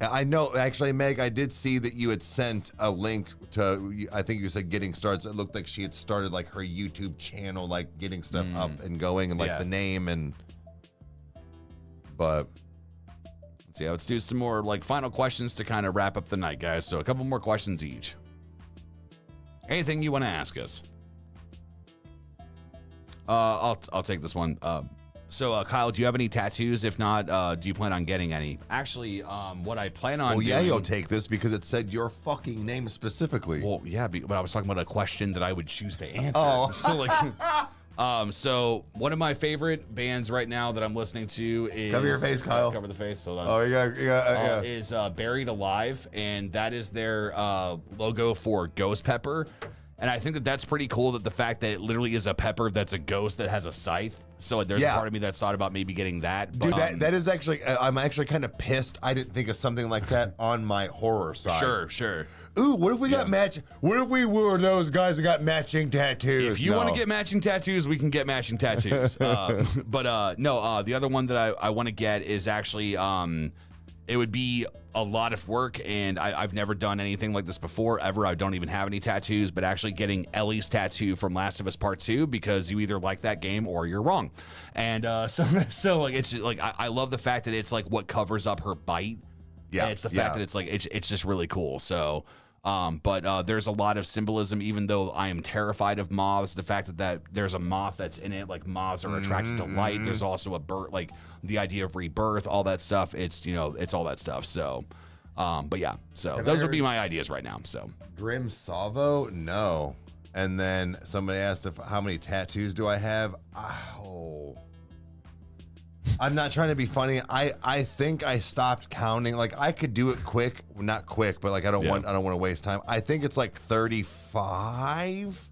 I know, actually, Meg, I did see that you had sent a link to, I think you said Getting Started. It looked like she had started like her YouTube channel, like getting stuff up and going, and like the name but. Let's do some more like final questions to kind of wrap up the night, guys. So a couple more questions each. Anything you want to ask us? I'll take this one. So, Kyle, do you have any tattoos? If not, do you plan on getting any? Actually, what I plan on doing... you'll take this because it said your fucking name specifically. Well, yeah, but I was talking about a question that I would choose to answer. Oh. So one of my favorite bands right now that I'm listening to is... Cover your face, Kyle. Cover the face. Hold on. Oh, yeah. Is Buried Alive, and that is their logo for Ghost Pepper. And I think that that's pretty cool, that the fact that it literally is a pepper that's a ghost that has a scythe. So there's a part of me that's thought about maybe getting that. But, dude, that is actually, I'm actually kind of pissed I didn't think of something like that on my horror side. Sure. Ooh, what if we got what if we were those guys that got matching tattoos? If you want to get matching tattoos, we can get matching tattoos. No, the other one that I want to get is actually, it would be a lot of work, and I've never done anything like this before, ever. I don't even have any tattoos, but actually getting Ellie's tattoo from Last of Us Part 2, because you either like that game or you're wrong. And so like, it's like, I love the fact that it's like what covers up her bite. Yeah. And it's the fact that it's like, it's just really cool. So, but there's a lot of symbolism, even though I am terrified of moths. The fact that there's a moth that's in it, like moths are attracted to light. There's also a birth, like the idea of rebirth, all that stuff. It's, it's all that stuff. So, but yeah, so those would be my ideas right now. So Grim Salvo, no. And then somebody asked how many tattoos do I have? Oh. I'm not trying to be funny. I think I stopped counting. Like I could do it quick, not quick, but like I don't want to waste time. I think it's like 35.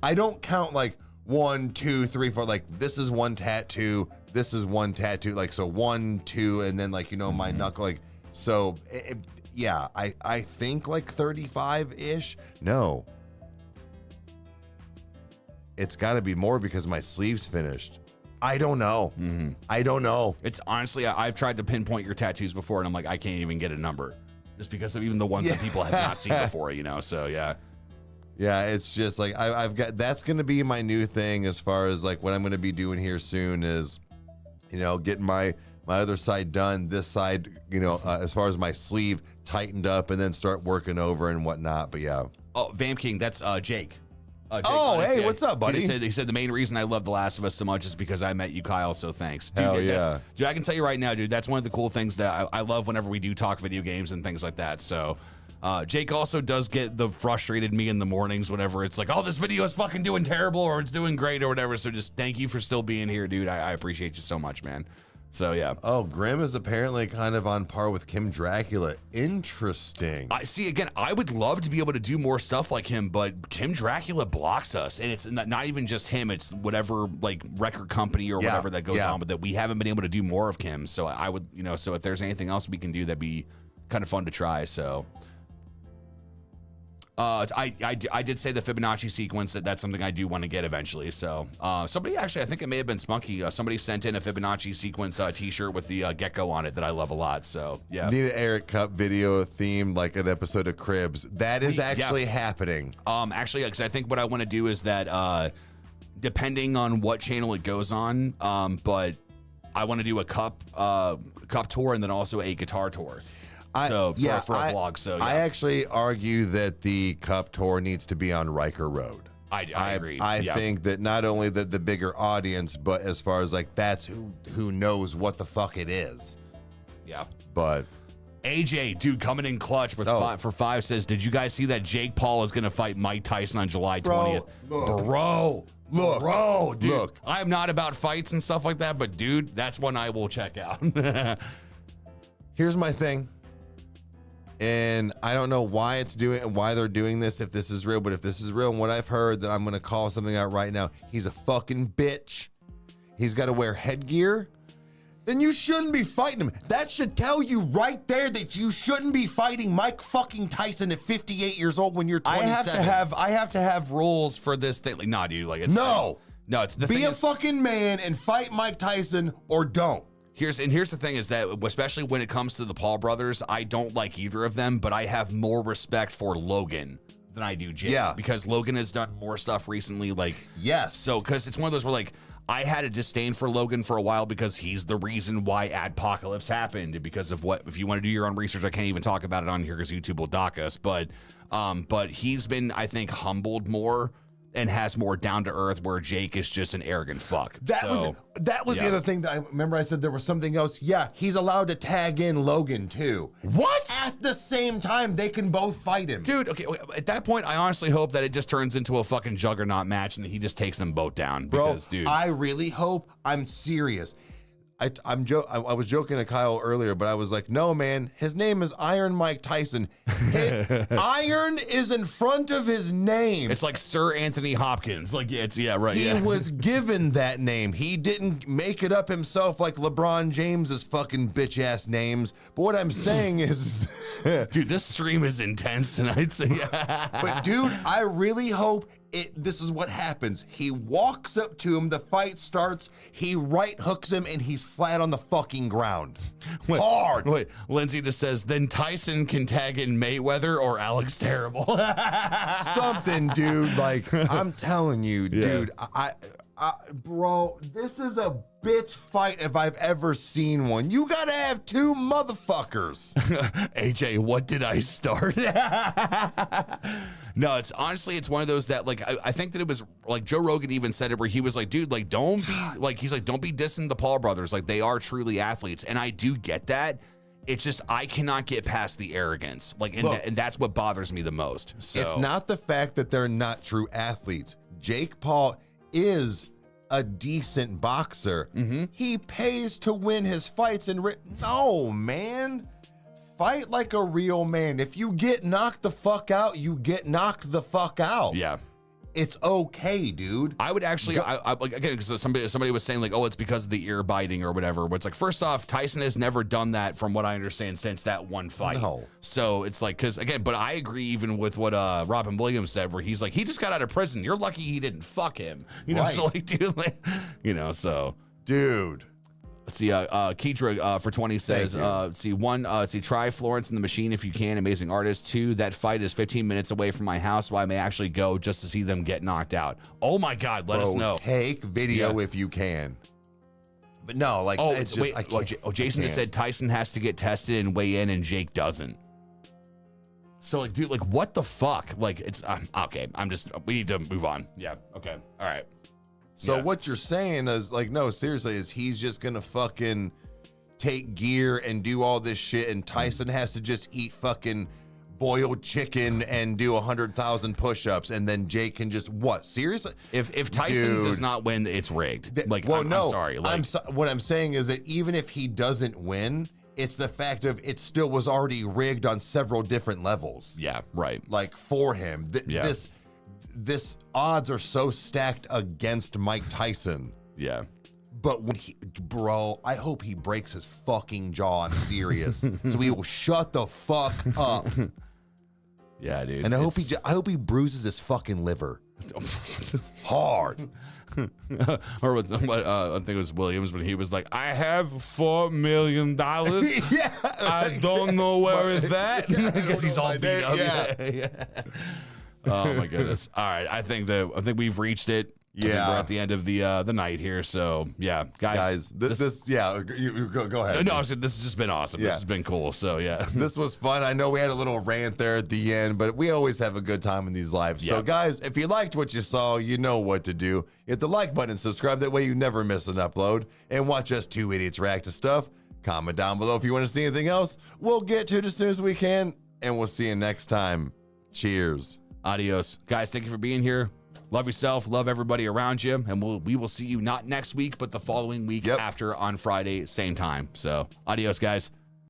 I don't count like 1, 2, 3, 4. Like this is one tattoo. This is one tattoo. Like so 1, 2, and then like my knuckle. Like so. I think like 35-ish. No, it's got to be more because my sleeve's finished. I don't know. I don't know. It's honestly, I've tried to pinpoint your tattoos before, and I'm like, I can't even get a number, just because of even the ones that people have not seen before, So yeah, it's just like I've got. That's going to be my new thing as far as like what I'm going to be doing here soon is, getting my other side done. This side, as far as my sleeve tightened up, and then start working over and whatnot. But yeah. Oh, Vamp King, that's Jake. Jake, hey, what's up, buddy? He said the main reason I love The Last of Us so much is because I met you, Kyle, so thanks. Dude, Hell yeah. Dude, I can tell you right now, dude, that's one of the cool things that I love whenever we do talk video games and things like that. So Jake also does get the frustrated me in the mornings whenever it's like, oh, this video is fucking doing terrible or it's doing great or whatever. So just thank you for still being here, dude. I appreciate you so much, man. So yeah. Oh, Grim is apparently kind of on par with Kim Dracula. Interesting. I see. Again, I would love to be able to do more stuff like him, but Kim Dracula blocks us, and it's not even just him. It's whatever like record company or whatever that goes on, but that we haven't been able to do more of Kim. So I would, so if there's anything else we can do, that'd be kind of fun to try. So I did say the Fibonacci sequence, that's something I do want to get eventually. So somebody actually, I think it may have been Spunky, somebody sent in a Fibonacci sequence t-shirt with the gecko on it that I love a lot. So yeah, need an Eric Cup video themed like an episode of Cribs. That is actually happening. Actually, because I think what I want to do is that depending on what channel it goes on, but I want to do a cup tour and then also a guitar tour. For a vlog. So yeah. I actually argue that the Cup tour needs to be on Rykerroad. I agree. I think that not only the bigger audience, but as far as like that's who knows what the fuck it is. Yeah. But AJ, dude, coming in clutch with 5 says, did you guys see that Jake Paul is going to fight Mike Tyson on July 20th? Bro, dude. Look. I am not about fights and stuff like that, but dude, that's one I will check out. Here's my thing. And I don't know why they're doing this, if this is real, but if this is real and what I've heard, then I'm going to call something out right now. He's a fucking bitch. He's got to wear headgear. Then you shouldn't be fighting him. That should tell you right there that you shouldn't be fighting Mike fucking Tyson at 58 years old when you're 27. I have to have rules for this thing. Like, nah, dude, like it's it's the thing. Be a fucking man and fight Mike Tyson or don't. Here's the thing is that, especially when it comes to the Paul brothers, I don't like either of them, but I have more respect for Logan than I do Jake. Yeah. Because Logan has done more stuff recently. Like, yes. So, because it's one of those where, like, I had a disdain for Logan for a while because he's the reason why Adpocalypse happened. Because of what, if you want to do your own research, I can't even talk about it on here because YouTube will dock us. But he's been, I think, humbled more and has more down to earth, where Jake is just an arrogant fuck. That was the other thing that I remember. I said there was something else. Yeah, he's allowed to tag in Logan too. What? At the same time, they can both fight him. Dude, okay, at that point, I honestly hope that it just turns into a fucking juggernaut match and he just takes them both down. Because, bro, dude, I really hope. I'm serious. I was joking to Kyle earlier, but I was like, no, man, his name is Iron Mike Tyson. Iron is in front of his name. It's like Sir Anthony Hopkins. Like, right. He was given that name. He didn't make it up himself like LeBron James's fucking bitch ass names. But what I'm saying is, dude, this stream is intense tonight. So but dude, I really hope this is what happens. He walks up to him, the fight starts, he right hooks him, and he's flat on the fucking ground. Hard. Wait, Lindsay just says, then Tyson can tag in Mayweather or Alex Terrible. Something, dude. Like, I'm telling you, dude, bro, this is a bitch fight if I've ever seen one. You gotta have two motherfuckers. AJ, what did I start? No, it's honestly, it's one of those that, like, I think that it was like Joe Rogan even said it, where he was like, dude, like, don't be like, he's like, don't be dissing the Paul brothers. Like, they are truly athletes. And I do get that. It's just, I cannot get past the arrogance. Like, and that's what bothers me the most. So it's not the fact that they're not true athletes. Jake Paul is a decent boxer. Mm-hmm. He pays to win his fights, and no, man. Fight like a real man. If you get knocked the fuck out, you get knocked the fuck out. Yeah. It's okay, dude. I would actually, like, again, because somebody was saying, like, oh, it's because of the ear biting or whatever. But it's like, first off, Tyson has never done that, from what I understand, since that one fight. No. So it's like, because again, but I agree even with what Robin Williams said, where he's like, he just got out of prison. You're lucky he didn't fuck him. You know, so like, dude, like, you know, so, dude. Let's see, Keidra for 20 says, try Florence and the Machine if you can. Amazing artist. 2, that fight is 15 minutes away from my house, so I may actually go just to see them get knocked out. Oh my God, let us know. Take video if you can. But no, like, it's just, Jason just said Tyson has to get tested and weigh in, and Jake doesn't. So, like, dude, like, what the fuck? Like, it's, okay, we need to move on. Yeah, okay, all right. So what you're saying is, like, no, seriously, is he's just gonna fucking take gear and do all this shit, and Tyson has to just eat fucking boiled chicken and do 100,000 push-ups, and then Jake can just what? Seriously? If Tyson does not win, it's rigged. Like, I'm sorry. Like, what I'm saying is that even if he doesn't win, it's the fact of it still was already rigged on several different levels. Yeah, right. Like, for him, this odds are so stacked against Mike Tyson. Yeah. But when bro, I hope he breaks his fucking jaw. I'm serious. So he will shut the fuck up. Yeah, dude. And I hope he bruises his fucking liver. Hard. Or what, I think it was Williams when he was like, I have $4 million. Yeah. I don't know where it's at. Because he's all beat up. Yeah. Oh my goodness. All right. I think we've reached it. Yeah. We're at the end of the night here. So yeah, guys, you go ahead. No, this has just been awesome. Yeah. This has been cool. So yeah. This was fun. I know we had a little rant there at the end, but we always have a good time in these lives. So guys, if you liked what you saw, you know what to do. Hit the like button, subscribe. That way you never miss an upload. And watch us two idiots react to stuff. Comment down below if you want to see anything else. We'll get to it as soon as we can. And we'll see you next time. Cheers. Adios. Guys, thank you for being here. Love yourself. Love everybody around you. And we will see you not next week, but the following week after on Friday, same time. So adios, guys.